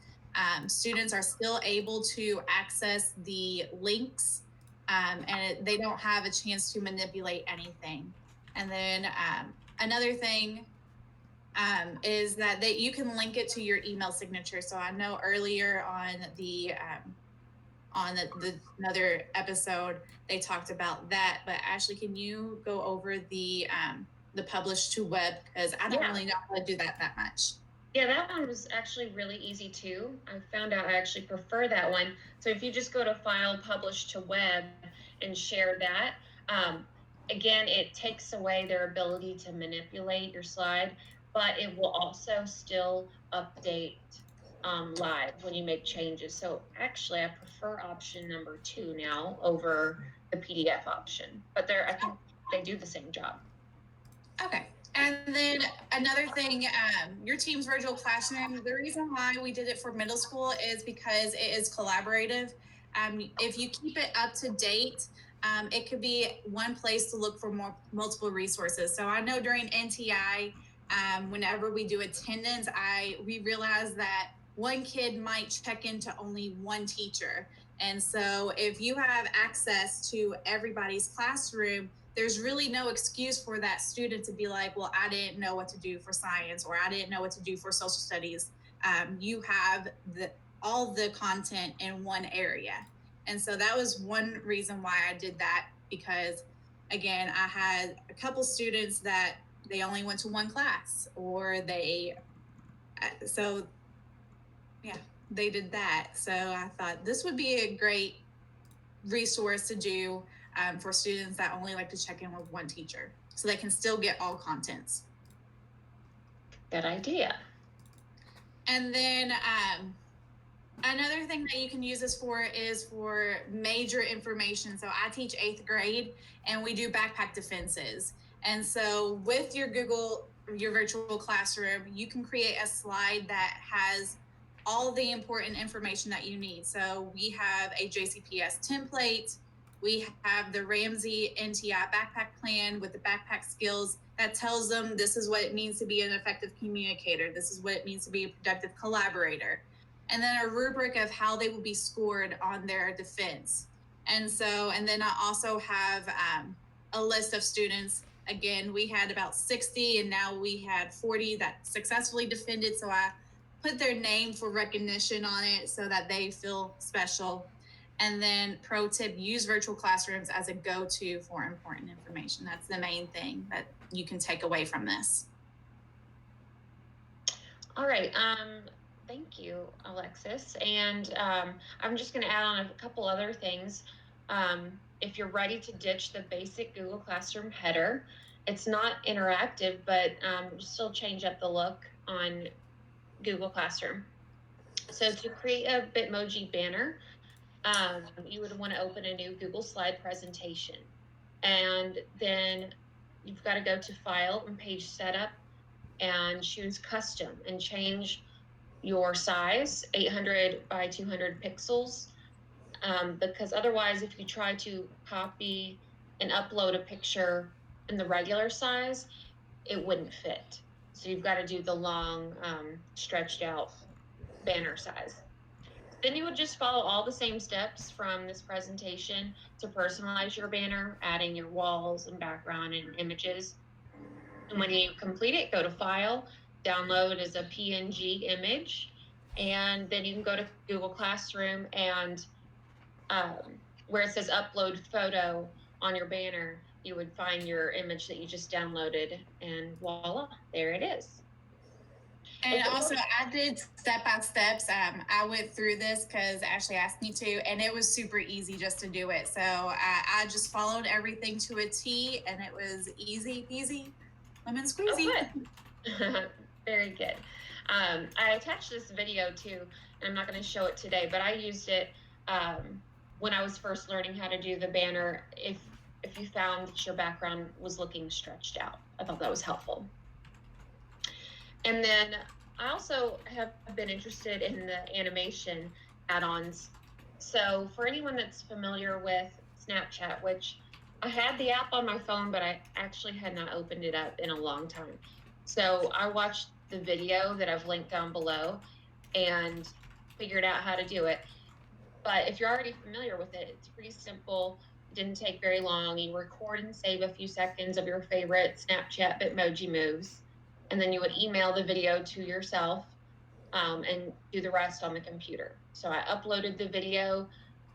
Students are still able to access the links, and they don't have a chance to manipulate anything. And then another thing is that you can link it to your email signature. So I know earlier on the another episode they talked about that, but Ashley, can you go over the publish to web, because I don't really know how to do that much. Yeah, that one was actually really easy too. I found out I actually prefer that one. So if you just go to File, Publish to Web, and share that, again, it takes away their ability to manipulate your slide, but it will also still update live when you make changes. So actually, I prefer option number 2 now over the PDF option, but I think they do the same job. Okay. And then another thing, your team's virtual classroom, the reason why we did it for middle school is because it is collaborative. If you keep it up to date, it could be one place to look for multiple resources. So I know during NTI, whenever we do attendance, we realize that one kid might check into only one teacher. And so if you have access to everybody's classroom, there's really no excuse for that student to be like, well, I didn't know what to do for science, or I didn't know what to do for social studies. You have all the content in one area. And so that was one reason why I did that, because again, I had a couple students that they only went to one class, or they did that. So I thought this would be a great resource to do for students that only like to check in with one teacher, so they can still get all contents. Good idea. And then another thing that you can use this for is for major information. So I teach 8th grade, and we do backpack defenses. And so with your virtual classroom, you can create a slide that has all the important information that you need. So we have a JCPS template. We have the Ramsey NTI backpack plan with the backpack skills that tells them this is what it means to be an effective communicator. This is what it means to be a productive collaborator. And then a rubric of how they will be scored on their defense. And then I also have a list of students. Again, we had about 60, and now we had 40 that successfully defended. So I put their name for recognition on it so that they feel special. And then pro tip, use virtual classrooms as a go-to for important information. That's the main thing that you can take away from this. All right. Thank you, Alexis. And I'm just going to add on a couple other things. If you're ready to ditch the basic Google Classroom header, it's not interactive, but still change up the look on Google Classroom. So to create a Bitmoji banner, you would want to open a new Google slide presentation. And then you've got to go to File and Page Setup and choose Custom and change your size, 800 by 200 pixels. Because otherwise, if you try to copy and upload a picture in the regular size, it wouldn't fit. So you've got to do the long, stretched out banner size. Then you would just follow all the same steps from this presentation to personalize your banner, adding your walls and background and images. And when you complete it, go to File, download as a PNG image, and then you can go to Google Classroom and where it says upload photo on your banner, you would find your image that you just downloaded, and voila, there it is. And also, I did step-by-steps. I went through this because Ashley asked me to, and it was super easy just to do it. So I just followed everything to a T, and it was easy peasy, lemon squeezy. Oh, good. Very good. I attached this video too, and I'm not going to show it today, but I used it when I was first learning how to do the banner. If if you found that your background was looking stretched out. I thought that was helpful. And then I also have been interested in the animation add-ons. So for anyone that's familiar with Snapchat, which I had the app on my phone, but I actually had not opened it up in a long time. So I watched the video that I've linked down below and figured out how to do it. But if you're already familiar with it, it's pretty simple. It didn't take very long. You record and save a few seconds of your favorite Snapchat Bitmoji moves, and then you would email the video to yourself and do the rest on the computer. So I uploaded the video,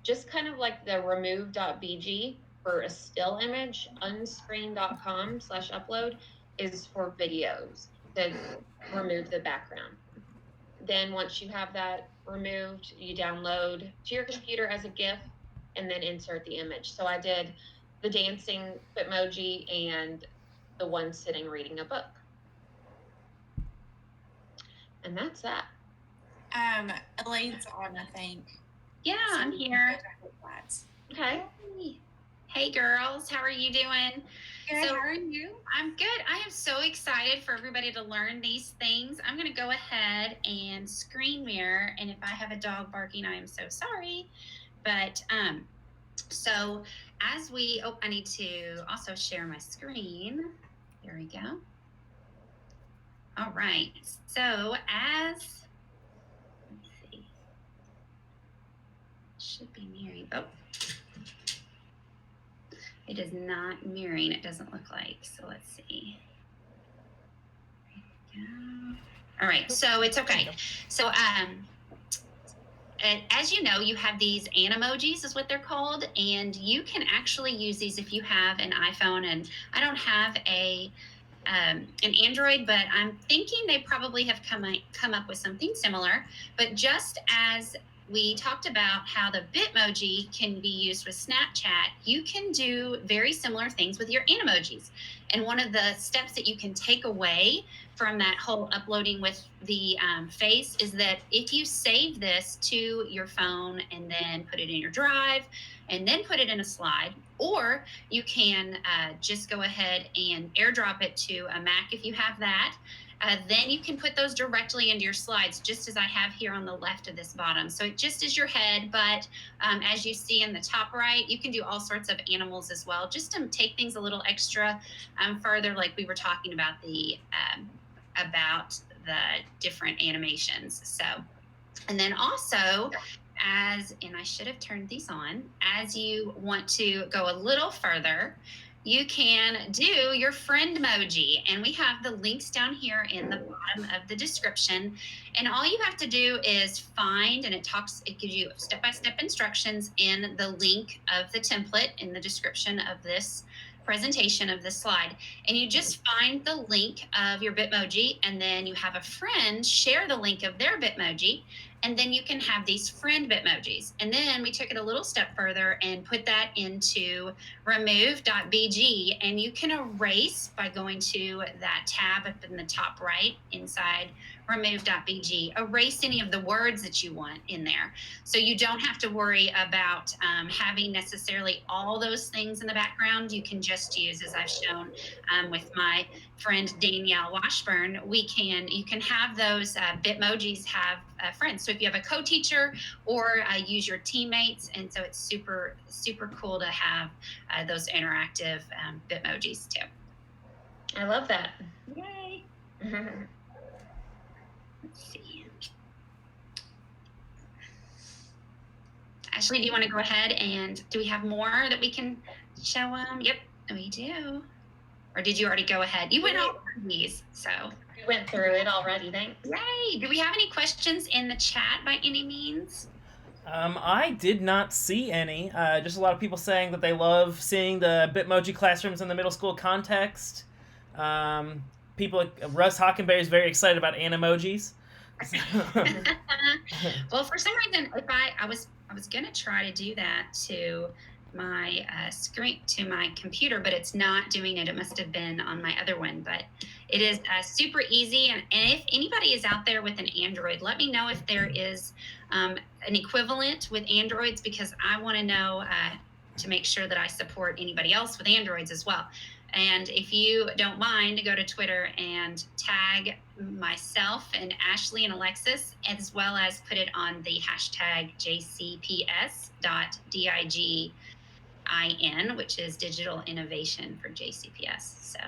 just kind of like the remove.bg for a still image. Unscreen.com/upload is for videos to remove the background. Then once you have that removed, you download to your computer as a GIF and then insert the image. So I did the dancing Bitmoji and the one sitting reading a book. And that's that. Elaine's on, I think. Yeah, So I'm we can here. go back with that. Okay. Hey girls, how are you doing? Good, So- how are you? I'm good. I am so excited for everybody to learn these things. I'm going to go ahead and screen mirror, and if I have a dog barking, I am so sorry. But so as we I need to also share my screen. There we go. All right. So let's see. Should be mirroring. Oh. It is not mirroring, it doesn't look like. So let's see. There we go. All right, so it's okay. So and as you know, you have these animojis is what they're called, and you can actually use these if you have an iPhone. And I don't have an Android, but I'm thinking they probably have come up with something similar. But just as we talked about how the Bitmoji can be used with Snapchat, you can do very similar things with your animojis. And one of the steps that you can take away from that whole uploading with the face is that if you save this to your phone and then put it in your drive and then put it in a slide, or you can just go ahead and airdrop it to a Mac if you have that. Then you can put those directly into your slides, just as I have here on the left of this bottom. So it just is your head, but as you see in the top right, you can do all sorts of animals as well, just to take things a little extra further, like we were talking about the different animations. So, and then also, and I should have turned these on, as you want to go a little further, you can do your friend emoji, and we have the links down here in the bottom of the description. And all you have to do is find, and it gives you step-by-step instructions in the link of the template in the description of this presentation of this slide. And you just find the link of your Bitmoji, and then you have a friend share the link of their Bitmoji, and then you can have these friend Bitmojis. And then we took it a little step further and put that into remove.bg, and you can erase by going to that tab up in the top right inside remove.bg, erase any of the words that you want in there. So you don't have to worry about having necessarily all those things in the background. You can just use, as I've shown with my friend Danielle Washburn, you can have those Bitmojis have friends. So if you have a co-teacher or use your teammates, and so it's super, super cool to have those interactive Bitmojis too. I love that. Yay. Let's see. Ashley, do you want to go ahead and do we have more that we can show them? Yep, we do. Or did you already go ahead? You went over these, so. We went through it already, thanks. Yay. Do we have any questions in the chat by any means? I did not see any. Just a lot of people saying that they love seeing the Bitmoji classrooms in the middle school context. Russ Hockenberry is very excited about animojis. Well, for some reason, if I was gonna try to do that to my screen, to my computer, but it's not doing it. It must have been on my other one, but it is super easy. And if anybody is out there with an Android, let me know if there is an equivalent with Androids, because I want to know to make sure that I support anybody else with Androids as well. And if you don't mind, go to Twitter and tag myself and Ashley and Alexis, as well as put it on the hashtag JCPS.DIGIN, which is Digital Innovation for JCPS. So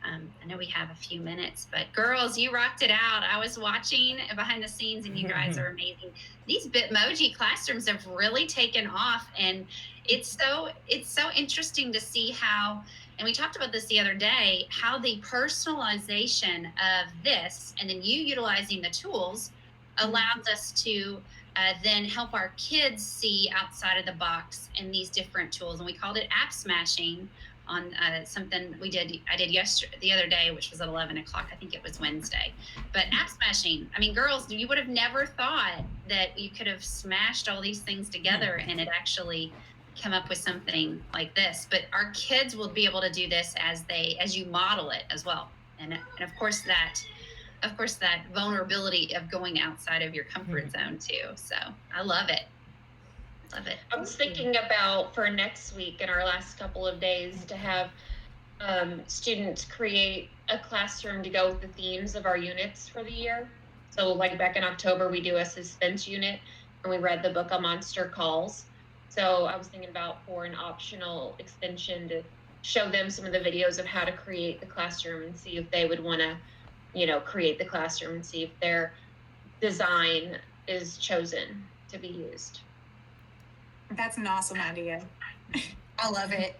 I know we have a few minutes, but girls, you rocked it out. I was watching behind the scenes, and you guys are amazing. These Bitmoji classrooms have really taken off, and it's so interesting to see how, and we talked about this the other day, how the personalization of this and then you utilizing the tools allows us to then help our kids see outside of the box in these different tools. And we called it app smashing on something I did the other day, which was at 11 o'clock. I think it was Wednesday. But app smashing, I mean, girls, you would have never thought that you could have smashed all these things together and it actually come up with something like this. But our kids will be able to do this as you model it as well. And of course that vulnerability of going outside of your comfort zone too. So I love it. Love it. I was thinking about for next week and our last couple of days to have students create a classroom to go with the themes of our units for the year. So like back in October, we do a suspense unit and we read the book A Monster Calls. So I was thinking about for an optional extension to show them some of the videos of how to create the classroom and see if they would want to, create the classroom and see if their design is chosen to be used. That's an awesome idea. I love it.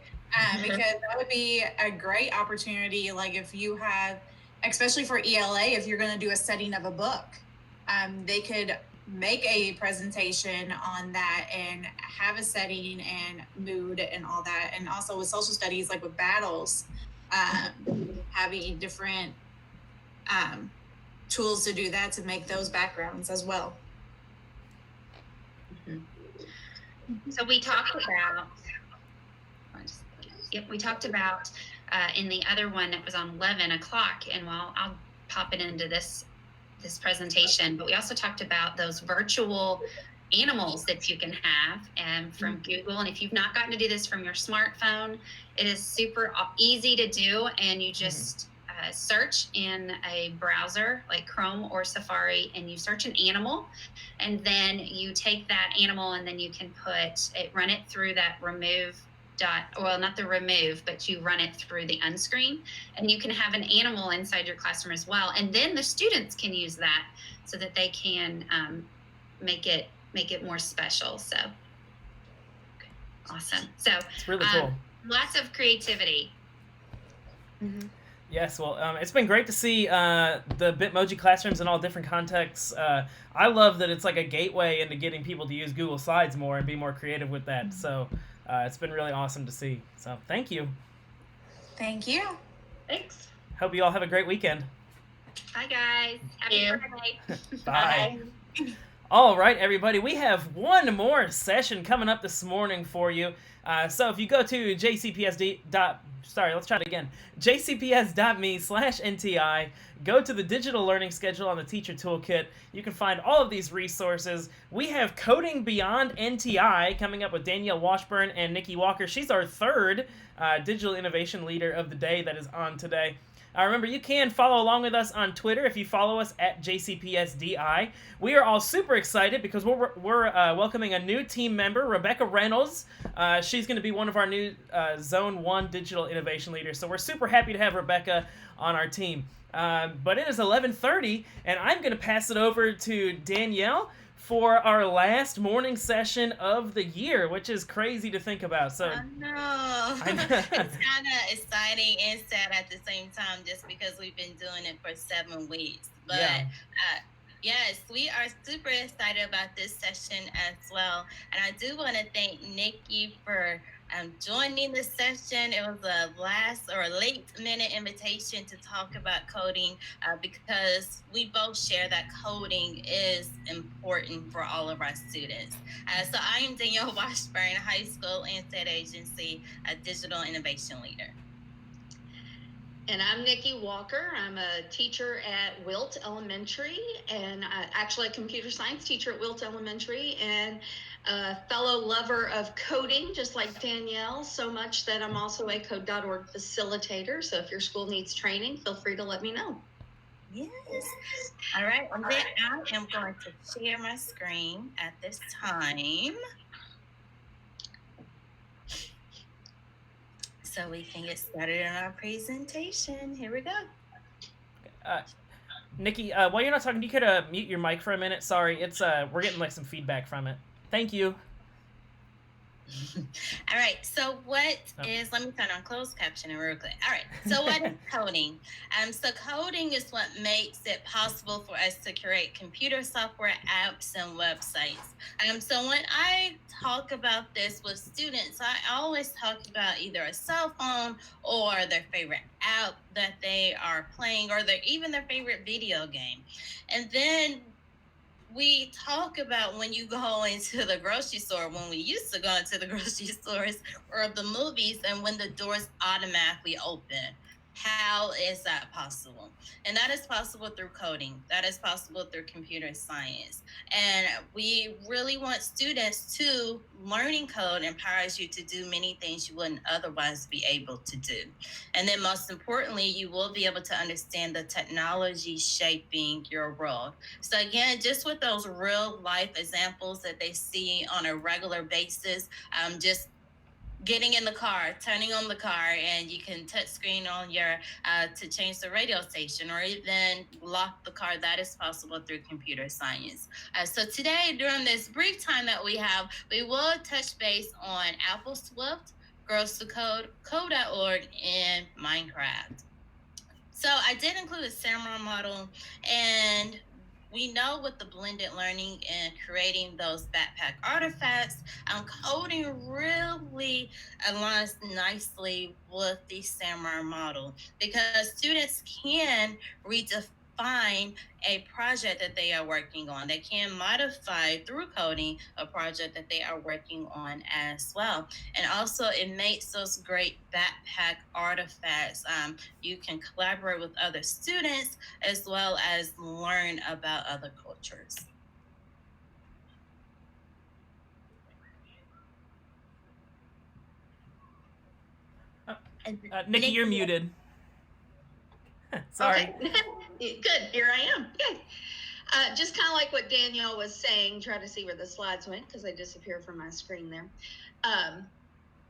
Because that would be a great opportunity. Like if you have, especially for ELA, if you're going to do a setting of a book, they could make a presentation on that and have a setting and mood and all that. And also with social studies, like with battles, having different tools to do that, to make those backgrounds as well. So we talked about in the other one that was on 11 o'clock, and I'll pop it into this presentation, but we also talked about those virtual animals that you can have from Google. And if you've not gotten to do this from your smartphone, it is super easy to do, and you just search in a browser like Chrome or Safari, and you search an animal, and then you take that animal and then you can run it through that not the remove, but you run it through the unscreen, and you can have an animal inside your classroom as well. And then the students can use that so that they can make it more special. So awesome. So it's really cool. Lots of creativity. Mm-hmm. Yes, well, it's been great to see the Bitmoji classrooms in all different contexts. I love that it's like a gateway into getting people to use Google Slides more and be more creative with that. So it's been really awesome to see. So thank you. Thank you. Thanks. Hope you all have a great weekend. Bye, guys. Happy Friday. Bye. All right, everybody. We have one more session coming up this morning for you. So if you go to jcps.me/NTI, go to the digital learning schedule on the teacher toolkit. You can find all of these resources. We have Coding Beyond NTI coming up with Danielle Washburn and Nikki Walker. She's our third digital innovation leader of the day that is on today. Remember, you can follow along with us on Twitter if you follow us at JCPSDI. We are all super excited because we're welcoming a new team member, Rebecca Reynolds. She's going to be one of our new Zone 1 digital innovation leaders. So we're super happy to have Rebecca on our team. But it is 11:30, and I'm going to pass it over to Danielle for our last morning session of the year, which is crazy to think about. So I know. It's kind of exciting and sad at the same time, just because we've been doing it for 7 weeks. But yes, we are super excited about this session as well. And I do want to thank Nikki for joining the session. It was a late-minute invitation to talk about coding because we both share that coding is important for all of our students. So I am Danielle Washburn, high school and state agency digital innovation leader. And I'm Nikki Walker. I'm a teacher at Wilt Elementary, and actually a computer science teacher at Wilt Elementary. And a fellow lover of coding, just like Danielle, so much that I'm also a code.org facilitator. So if your school needs training, feel free to let me know. Yes. All right. And then I am going to share my screen at this time, so we can get started on our presentation. Here we go. Nikki, while you're not talking, you could mute your mic for a minute. Sorry, it's we're getting like some feedback from it. Thank you. All right. So what is? Let me turn on closed captioning real quick. All right. So what is coding? So coding is what makes it possible for us to create computer software, apps, and websites. So when I talk about this with students, I always talk about either a cell phone or their favorite app that they are playing, or even their favorite video game, and then we talk about when you go into the grocery store, when we used to go into the grocery stores or the movies, and when the doors automatically open. How is that possible? And that is possible through coding. That is possible through computer science. And we really want students to learning code empowers you to do many things you wouldn't otherwise be able to do. And then most importantly, you will be able to understand the technology shaping your world. So again, just with those real life examples that they see on a regular basis, just getting in the car, turning on the car, and you can touch screen on your to change the radio station, or even lock the car. That is possible through computer science. So today, during this brief time that we have, we will touch base on Apple Swift, Girls to Code, Code.org, and Minecraft. So I did include a seminar model, and we know with the blended learning and creating those backpack artifacts, coding really aligns nicely with the samurai model, because students can redefine a project that they are working on. They can modify through coding a project that they are working on as well. And also, it makes those great backpack artifacts. You can collaborate with other students as well as learn about other cultures. Nikki, you're muted. Sorry. Okay. Good. Here I am. Good. Just kind of like what Danielle was saying, try to see where the slides went because they disappeared from my screen there.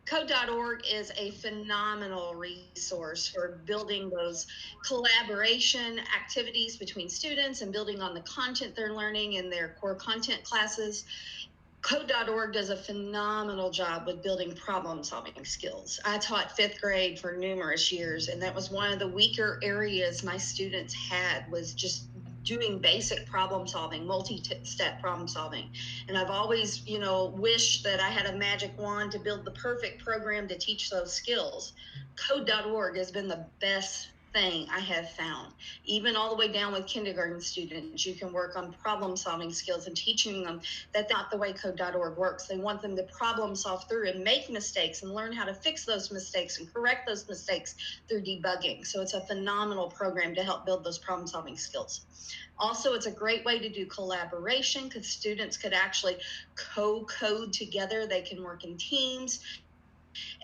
Code.org is a phenomenal resource for building those collaboration activities between students and building on the content they're learning in their core content classes. Code.org does a phenomenal job with building problem-solving skills. I taught fifth grade for numerous years, and that was one of the weaker areas my students had, was just doing basic problem solving, multi-step problem solving. And I've always, wished that I had a magic wand to build the perfect program to teach those skills. Code.org has been the best thing I have found. Even all the way down with kindergarten students, you can work on problem solving skills and teaching them that's not the way code.org works. They want them to problem solve through and make mistakes and learn how to fix those mistakes and correct those mistakes through debugging. So it's a phenomenal program to help build those problem solving skills. Also, it's a great way to do collaboration because students could actually co-code together. They can work in teams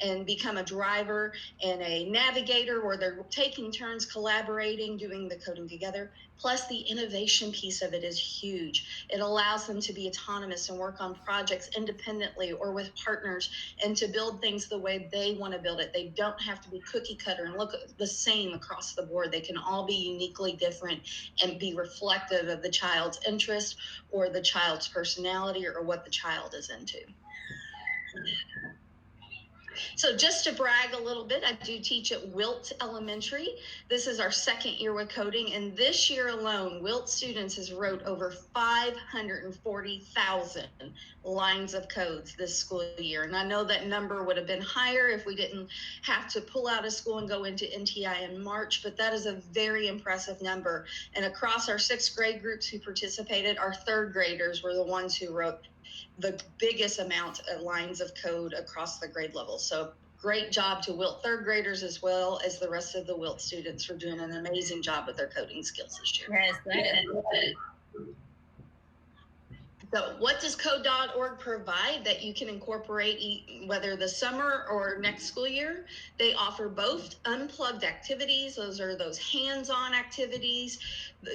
and become a driver and a navigator, where they're taking turns collaborating, doing the coding together. Plus, the innovation piece of it is huge. It allows them to be autonomous and work on projects independently or with partners, and to build things the way they want to build it. They don't have to be cookie cutter and look the same across the board. They can all be uniquely different and be reflective of the child's interest or the child's personality or what the child is into. So just to brag a little bit, I do teach at Wilt Elementary. This is our second year with coding, and this year alone, Wilt students has wrote over 540,000 lines of codes this school year. And I know that number would have been higher if we didn't have to pull out of school and go into NTI in March, but that is a very impressive number. And across our sixth grade groups who participated, our third graders were the ones who wrote the biggest amount of lines of code across the grade level. So great job to Wilt third graders as well as the rest of the Wilt students for doing an amazing job with their coding skills this year. Yes, So what does code.org provide that you can incorporate whether the summer or next school year? They offer both unplugged activities. Those are those hands-on activities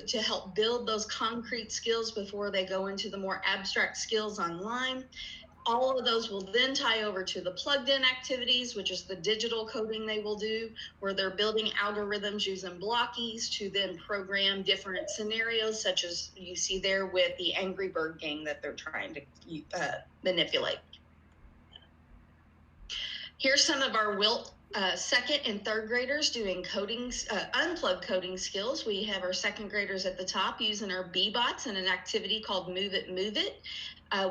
to help build those concrete skills before they go into the more abstract skills online. All of those will then tie over to the plugged in activities, which is the digital coding they will do, where they're building algorithms using blockies to then program different scenarios, such as you see there with the Angry Bird game that they're trying to manipulate. Here's some of our WILT second and third graders doing coding, unplugged coding skills. We have our second graders at the top using our B-bots in an activity called Move It, Move It.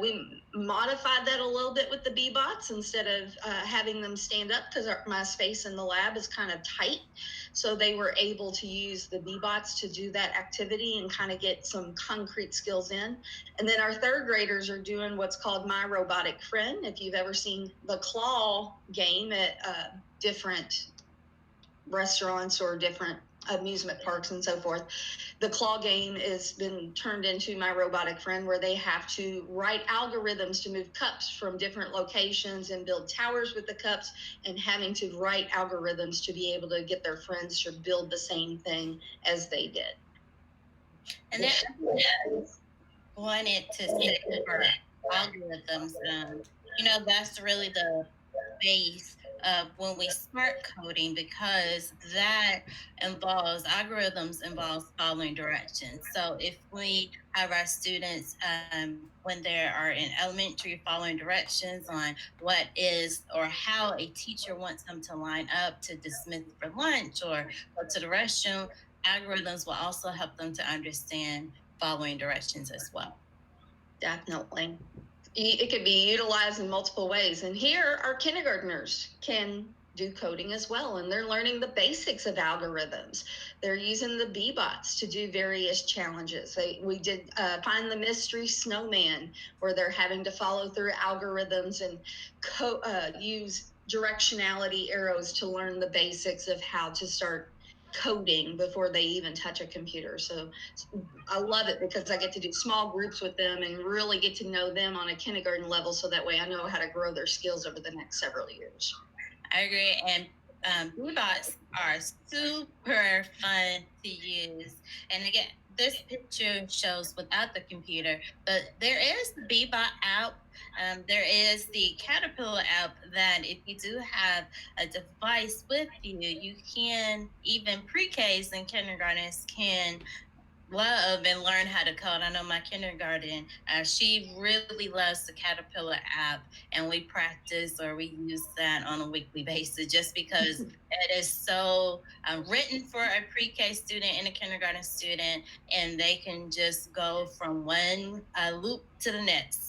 We modified that a little bit with the B-bots instead of having them stand up because my space in the lab is kind of tight. So they were able to use the B-bots to do that activity and kind of get some concrete skills in. And then our third graders are doing what's called My Robotic Friend. If you've ever seen the claw game at different restaurants or different amusement parks and so forth, the claw game has been turned into My Robotic Friend, where they have to write algorithms to move cups from different locations and build towers with the cups, and having to write algorithms to be able to get their friends to build the same thing as they did. And then wanted to say for algorithms, that's really the base of when we start coding, because that algorithms involves following directions. So if we have our students when they are in elementary following directions on what is or how a teacher wants them to line up to dismiss for lunch or go to the restroom, algorithms will also help them to understand following directions as well. Definitely. It could be utilized in multiple ways. And here our kindergartners can do coding as well, and they're learning the basics of algorithms. They're using the B-bots to do various challenges. We did Find the Mystery Snowman, where they're having to follow through algorithms and use directionality arrows to learn the basics of how to start coding before they even touch a computer. So I love it because I get to do small groups with them and really get to know them on a kindergarten level, so that way I know how to grow their skills over the next several years. I agree. And B-bots are super fun to use. And again, this picture shows without the computer, but there is the B-bot app. There is the Caterpillar app that if you do have a device with you, you can, even pre-Ks and kindergartners can love and learn how to code. I know my kindergarten, she really loves the Caterpillar app, and we practice or we use that on a weekly basis just because it is so written for a pre-K student and a kindergarten student, and they can just go from one loop to the next.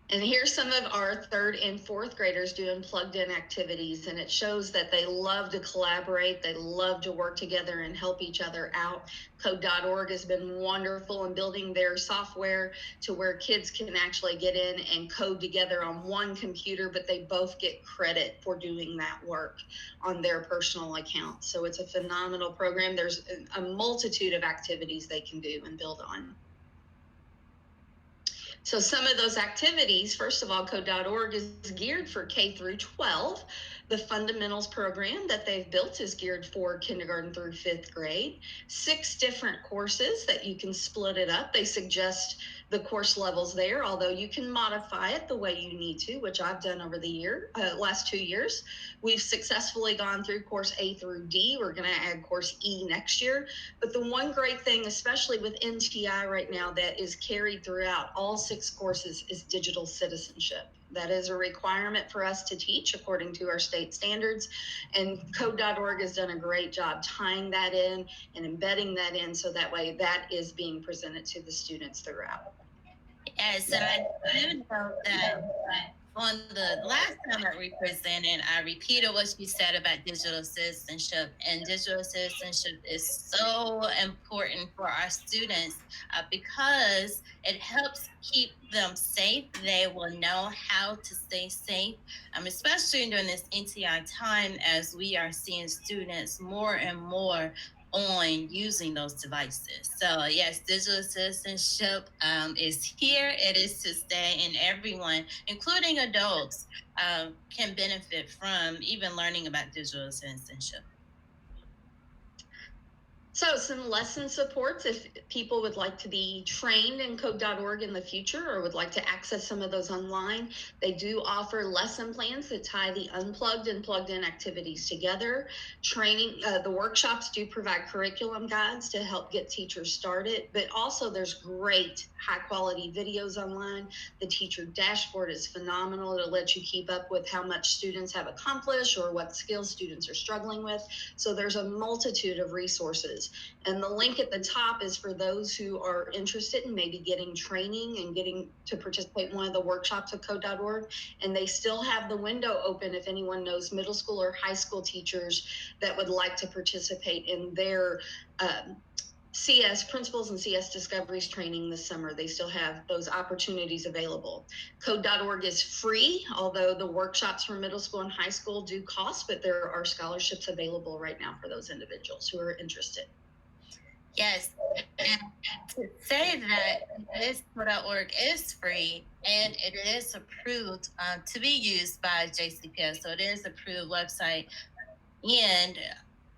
And here's some of our third and fourth graders doing plugged in activities, and it shows that they love to collaborate, they love to work together and help each other out. Code.org has been wonderful in building their software to where kids can actually get in and code together on one computer, but they both get credit for doing that work on their personal account. So it's a phenomenal program. There's a multitude of activities they can do and build on. So some of those activities, first of all, Code.org is geared for K through 12. The fundamentals program that they've built is geared for kindergarten through 5th grade. 6 different courses that you can split it up. They suggest the course levels there, although you can modify it the way you need to, which I've done over the last 2 years. We've successfully gone through course A through D. We're going to add course E next year. But the one great thing, especially with NTI right now, that is carried throughout all 6 courses is digital citizenship. That is a requirement for us to teach according to our state standards. And Code.org has done a great job tying that in and embedding that in, so that way that is being presented to the students throughout. Yes, and I do know that on the last time that we presented, I repeated what you said about digital citizenship. And digital citizenship is so important for our students because it helps keep them safe. They will know how to stay safe, especially during this NTI time, as we are seeing students more and more on using those devices. So yes, digital citizenship is here. It is to stay, and everyone, including adults, can benefit from even learning about digital citizenship. So some lesson supports if people would like to be trained in code.org in the future or would like to access some of those online. They do offer lesson plans that tie the unplugged and plugged in activities together. Training, the workshops do provide curriculum guides to help get teachers started, but also there's great high quality videos online. The teacher dashboard is phenomenal. It'll let you keep up with how much students have accomplished or what skills students are struggling with. So there's a multitude of resources. And the link at the top is for those who are interested in maybe getting training and getting to participate in one of the workshops at code.org. And they still have the window open if anyone knows middle school or high school teachers that would like to participate in their CS Principles and CS Discoveries training this summer. They still have those opportunities available. Code.org is free, although the workshops for middle school and high school do cost, but there are scholarships available right now for those individuals who are interested. Yes, and to say that this code.org is free and it is approved to be used by JCPS, so it is an approved website. And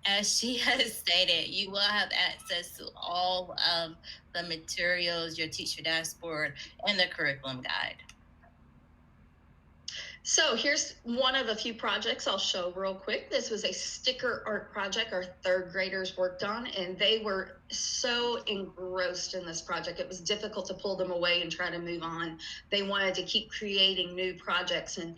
as she has stated, you will have access to all of the materials, your teacher dashboard, and the curriculum guide. So here's one of a few projects I'll show real quick. This was a sticker art project our third graders worked on, and they were so engrossed in this project. It was difficult to pull them away and try to move on. They wanted to keep creating new projects and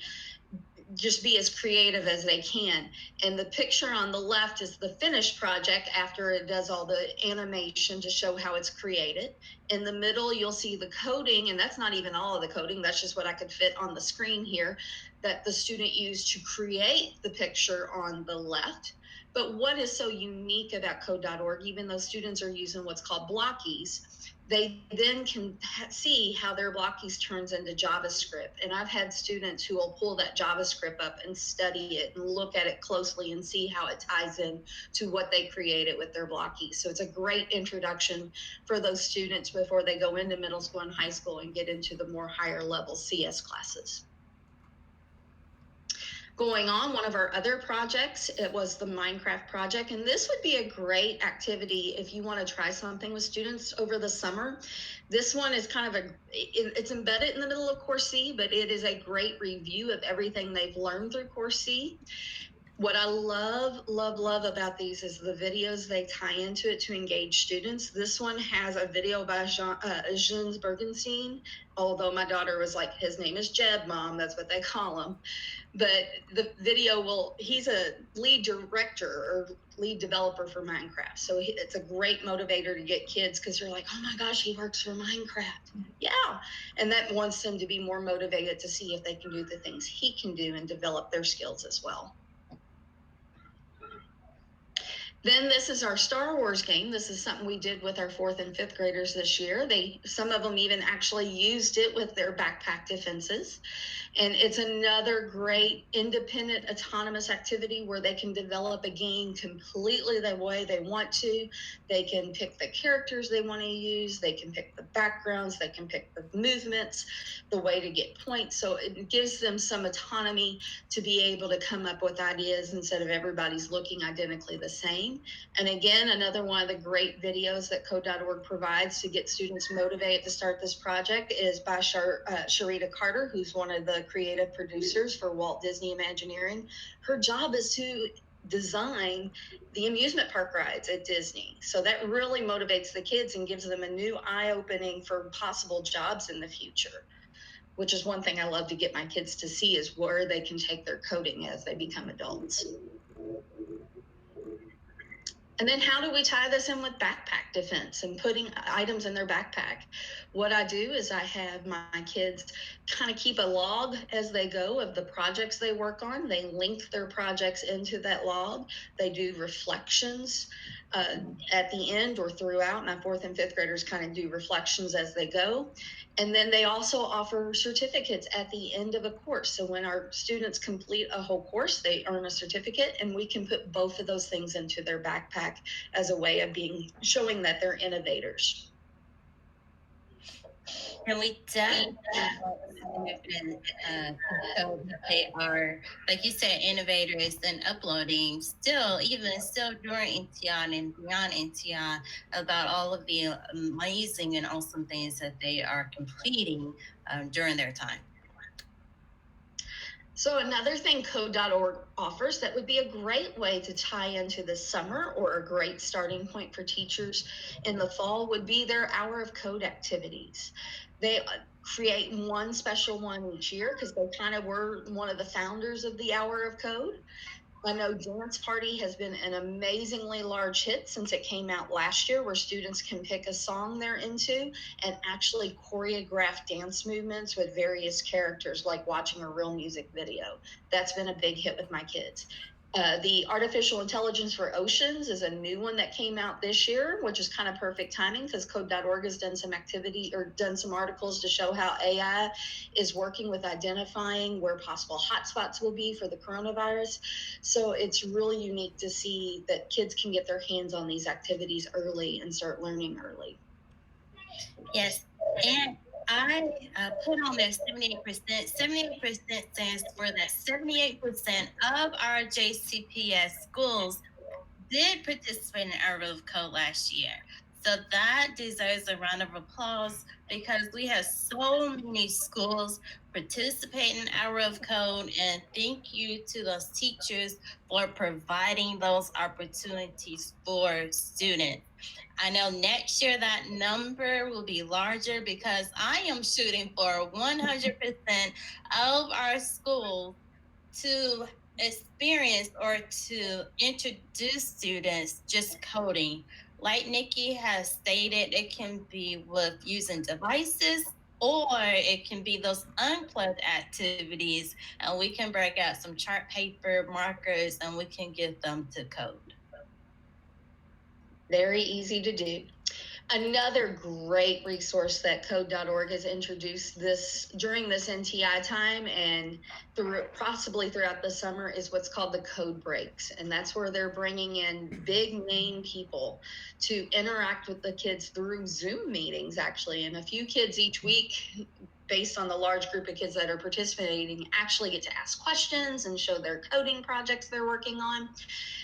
just be as creative as they can. And the picture on the left is the finished project after it does all the animation to show how it's created. In the middle, you'll see the coding, and that's not even all of the coding. That's just what I could fit on the screen here that the student used to create the picture on the left. But what is so unique about code.org, even though students are using what's called blockies, they then can see how their blockies turns into JavaScript. And I've had students who will pull that JavaScript up and study it and look at it closely and see how it ties in to what they created with their blockies. So it's a great introduction for those students before they go into middle school and high school and get into the more higher level CS classes. Going on, one of our other projects, it was the Minecraft project, and this would be a great activity if you want to try something with students over the summer. This one is kind of it's embedded in the middle of Course C, but it is a great review of everything they've learned through Course C. What I love about these is the videos they tie into it to engage students. This one has a video by Jens Bergenstein, although my daughter was like, his name is Jeb, Mom, that's what they call him. But the video he's a lead director or lead developer for Minecraft. So it's a great motivator to get kids because they're like, oh my gosh, he works for Minecraft. Yeah. And that wants them to be more motivated to see if they can do the things he can do and develop their skills as well. Then this is our Star Wars game. This is something we did with our 4th and 5th graders this year. Some of them even actually used it with their backpack defenses. And it's another great independent autonomous activity where they can develop a game completely the way they want to. They can pick the characters they want to use. They can pick the backgrounds. They can pick the movements, the way to get points. So it gives them some autonomy to be able to come up with ideas instead of everybody's looking identically the same. And again, another one of the great videos that code.org provides to get students motivated to start this project is by Sharita Carter, who's one of the creative producers for Walt Disney Imagineering. Her job is to design the amusement park rides at Disney. So that really motivates the kids and gives them a new eye-opening for possible jobs in the future, which is one thing I love to get my kids to see is where they can take their coding as they become adults. And then how do we tie this in with backpack defense and putting items in their backpack? What I do is I have my kids kind of keep a log as they go of the projects they work on. They link their projects into that log. They do reflections. at the end or throughout. My 4th and 5th graders kind of do reflections as they go. And then they also offer certificates at the end of a course. So when our students complete a whole course, they earn a certificate, and we can put both of those things into their backpack as a way of showing that they're innovators. And we definitely so they are, like you said, innovators and uploading still during NTI and beyond NTI about all of the amazing and awesome things that they are completing during their time. So another thing code.org offers that would be a great way to tie into the summer, or a great starting point for teachers in the fall, would be their Hour of Code activities. They create one special one each year because they kind of were one of the founders of the Hour of Code. I know Dance Party has been an amazingly large hit since it came out last year, where students can pick a song they're into and actually choreograph dance movements with various characters, like watching a real music video. That's been a big hit with my kids. The Artificial Intelligence for Oceans is a new one that came out this year, which is kind of perfect timing because code.org has done some activity or done some articles to show how AI is working with identifying where possible hotspots will be for the coronavirus. So it's really unique to see that kids can get their hands on these activities early and start learning early. Yes, and I put on there 78%. 78% stands for that 78% of our JCPS schools did participate in Hour of Code last year. So that deserves a round of applause because we have so many schools participating in Hour of Code, and thank you to those teachers for providing those opportunities for students. I know next year that number will be larger because I am shooting for 100% of our schools to experience or to introduce students just coding. Like Nikki has stated, it can be with using devices, or it can be those unplugged activities, and we can break out some chart paper markers and we can get them to code. Very easy to do. Another great resource that code.org has introduced during this NTI time and possibly throughout the summer is what's called the code breaks. And that's where they're bringing in big name people to interact with the kids through Zoom meetings, actually. And a few kids each week, based on the large group of kids that are participating, actually get to ask questions and show their coding projects they're working on.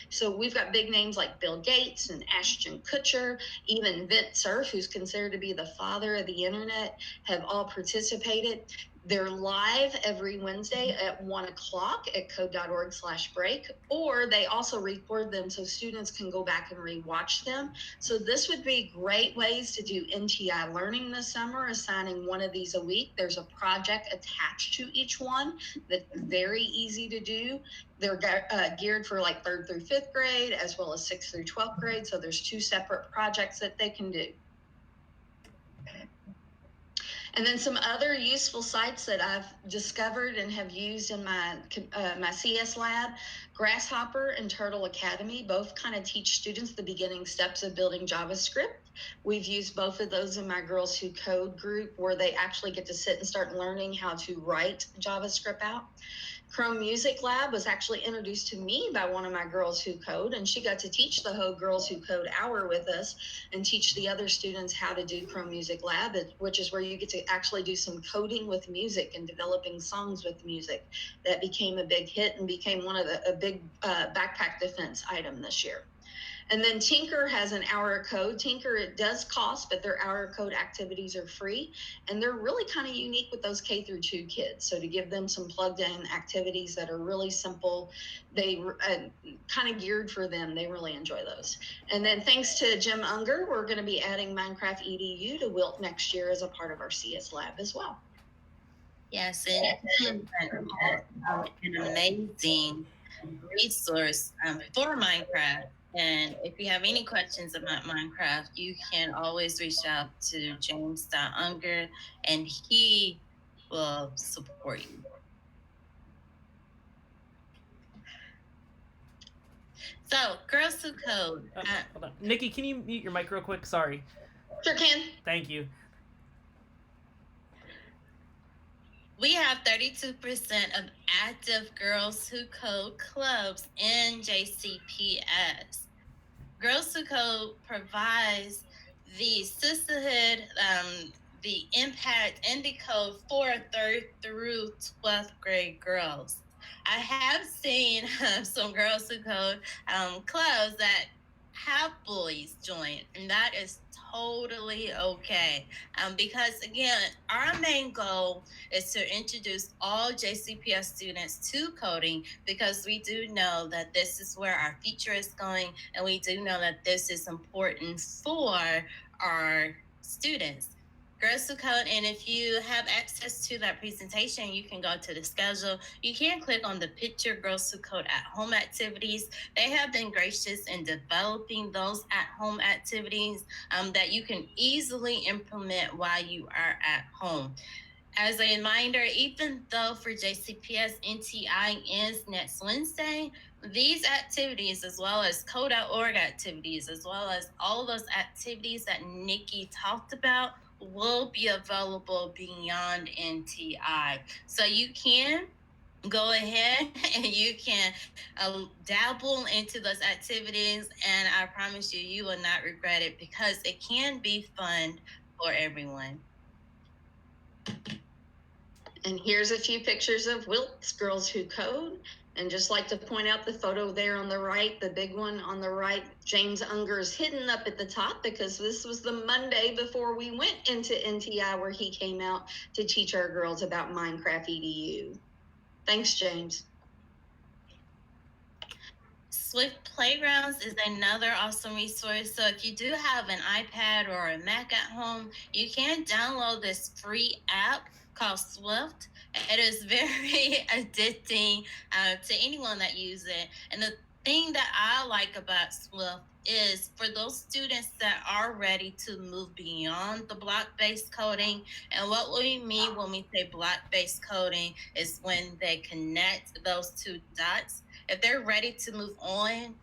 So we've got big names like Bill Gates and Ashton Kutcher, even Vint Cerf, who's considered to be the father of the internet, have all participated. They're live every Wednesday at 1:00 at code.org/break, or they also record them so students can go back and rewatch them. So this would be great ways to do NTI learning this summer, assigning one of these a week. There's a project attached to each one that's very easy to do. They're geared for like 3rd through 5th grade, as well as 6th through 12th grade. So there's 2 separate projects that they can do. And then some other useful sites that I've discovered and have used in my CS lab, Grasshopper and Turtle Academy, both kind of teach students the beginning steps of building JavaScript. We've used both of those in my Girls Who Code group, where they actually get to sit and start learning how to write JavaScript out. Chrome Music Lab was actually introduced to me by one of my Girls Who Code, and she got to teach the whole Girls Who Code hour with us and teach the other students how to do Chrome Music Lab, which is where you get to actually do some coding with music and developing songs with music. That became a big hit and became one of a big backpack defense item this year. And then Tinker has an Hour of Code. Tinker, it does cost, but their Hour of Code activities are free. And they're really kind of unique with those K through 2 kids. So to give them some plugged in activities that are really simple, they kind of geared for them. They really enjoy those. And then thanks to Jim Unger, we're going to be adding Minecraft EDU to Wilt next year as a part of our CS lab as well. Yes, and an amazing resource for Minecraft. And if you have any questions about Minecraft, you can always reach out to James Unger, and he will support you. So, Girls Who Code. Hold on. Nikki, can you mute your mic real quick? Sorry. Sure can. Thank you. We have 32% of active Girls Who Code clubs in JCPS. Girls Who Code provides the sisterhood, the impact, and the code for 3rd through 12th grade girls. I have seen some Girls Who Code clubs that have boys join, and that is totally okay. Because again, our main goal is to introduce all JCPS students to coding, because we do know that this is where our future is going, and we do know that this is important for our students. Girls Who Code, and if you have access to that presentation, you can go to the schedule. You can click on the picture Girls Who Code at home activities. They have been gracious in developing those at home activities that you can easily implement while you are at home. As a reminder, even though for JCPS NTI ends next Wednesday, these activities, as well as code.org activities, as well as all those activities that Nikki talked about, will be available beyond NTI. So you can go ahead and you can dabble into those activities, and I promise you, you will not regret it, because it can be fun for everyone. And here's a few pictures of Wilt's Girls Who Code. And just like to point out the photo there on the right, the big one on the right, James Unger is hidden up at the top, because this was the Monday before we went into NTI, where he came out to teach our girls about Minecraft EDU. Thanks, James. Swift Playgrounds is another awesome resource. So if you do have an iPad or a Mac at home, you can download this free app called Swift. It is very addicting to anyone that uses it. And the thing that I like about Swift is for those students that are ready to move beyond the block-based coding. And what we mean when we say block-based coding is when they connect those two dots. If they're ready to move on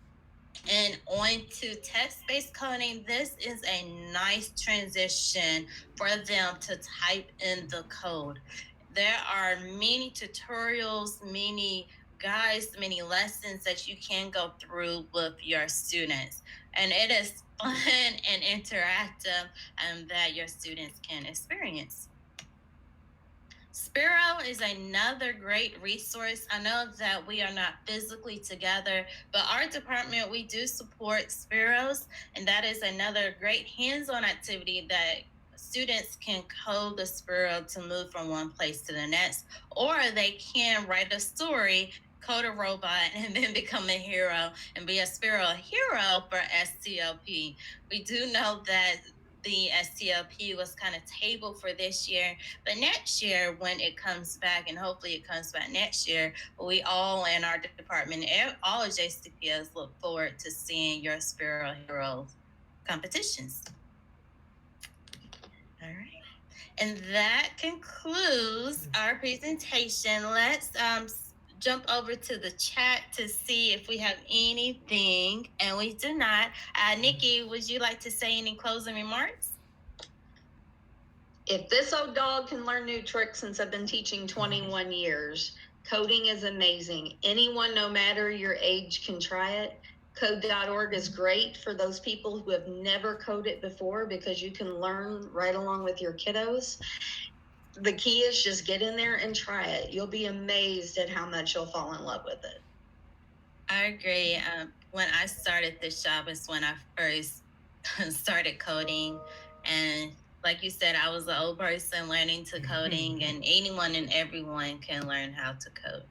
and on to text-based coding, this is a nice transition for them to type in the code. There are many tutorials, many guides, many lessons that you can go through with your students. And it is fun and interactive that your students can experience. Spiro is another great resource. I know that we are not physically together, but our department, we do support Spiros, and that is another great hands-on activity that students can code the Spiro to move from one place to the next, or they can write a story, code a robot, and then become a hero and be a Spiro hero for STLP. We do know that the STLP was kind of tabled for this year, but next year when it comes back, and hopefully it comes back next year, we all in our department, all of JCPS, look forward to seeing your Spiro Heroes competitions. All right, and that concludes our presentation. Let's jump over to the chat to see if we have anything, and we do not. Nikki, would you like to say any closing remarks? If this old dog can learn new tricks since I've been teaching 21 years, coding is amazing. Anyone, no matter your age, can try it. Code.org is great for those people who have never coded before, because you can learn right along with your kiddos. The key is just get in there and try it. You'll be amazed at how much you'll fall in love with it. I agree. When I started this job is when I first started coding. And like you said, I was an old person learning to coding, and anyone and everyone can learn how to code.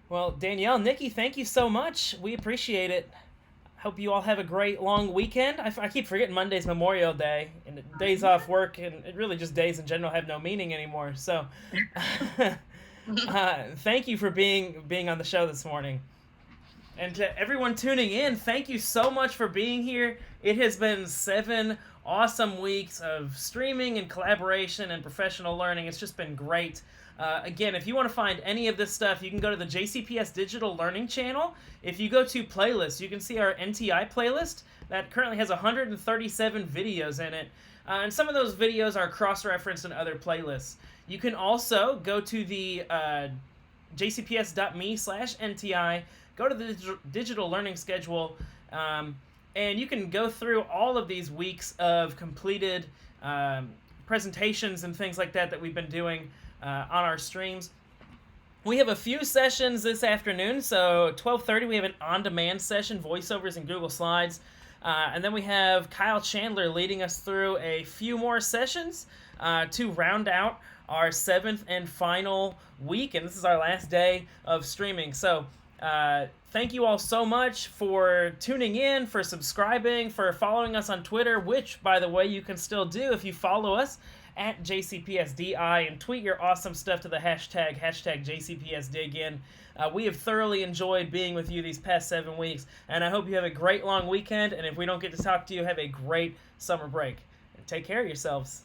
Well, Danielle, Nikki, thank you so much. We appreciate it. Hope you all have a great long weekend. I keep forgetting Monday's Memorial Day, and days off work, and it really just days in general have no meaning anymore. So, thank you for being on the show this morning. And to everyone tuning in, thank you so much for being here. It has been 7 awesome weeks of streaming and collaboration and professional learning. It's just been great. Again, if you want to find any of this stuff, you can go to the JCPS Digital Learning channel. If you go to playlists, you can see our NTI playlist that currently has 137 videos in it. And some of those videos are cross-referenced in other playlists. You can also go to the jcps.me/NTI, go to the digital learning schedule, and you can go through all of these weeks of completed presentations and things like that we've been doing on our streams. We have a few sessions this afternoon, so 12:30 we have an on-demand session, voiceovers and Google Slides. And then we have Kyle Chandler leading us through a few more sessions to round out our 7th and final week, and this is our last day of streaming. So thank you all so much for tuning in, for subscribing, for following us on Twitter, which, by the way, you can still do if you follow us at JCPSDI and tweet your awesome stuff to the hashtag JCPSDigin. We have thoroughly enjoyed being with you these past 7 weeks, and I hope you have a great long weekend, and if we don't get to talk to you, have a great summer break. And take care of yourselves.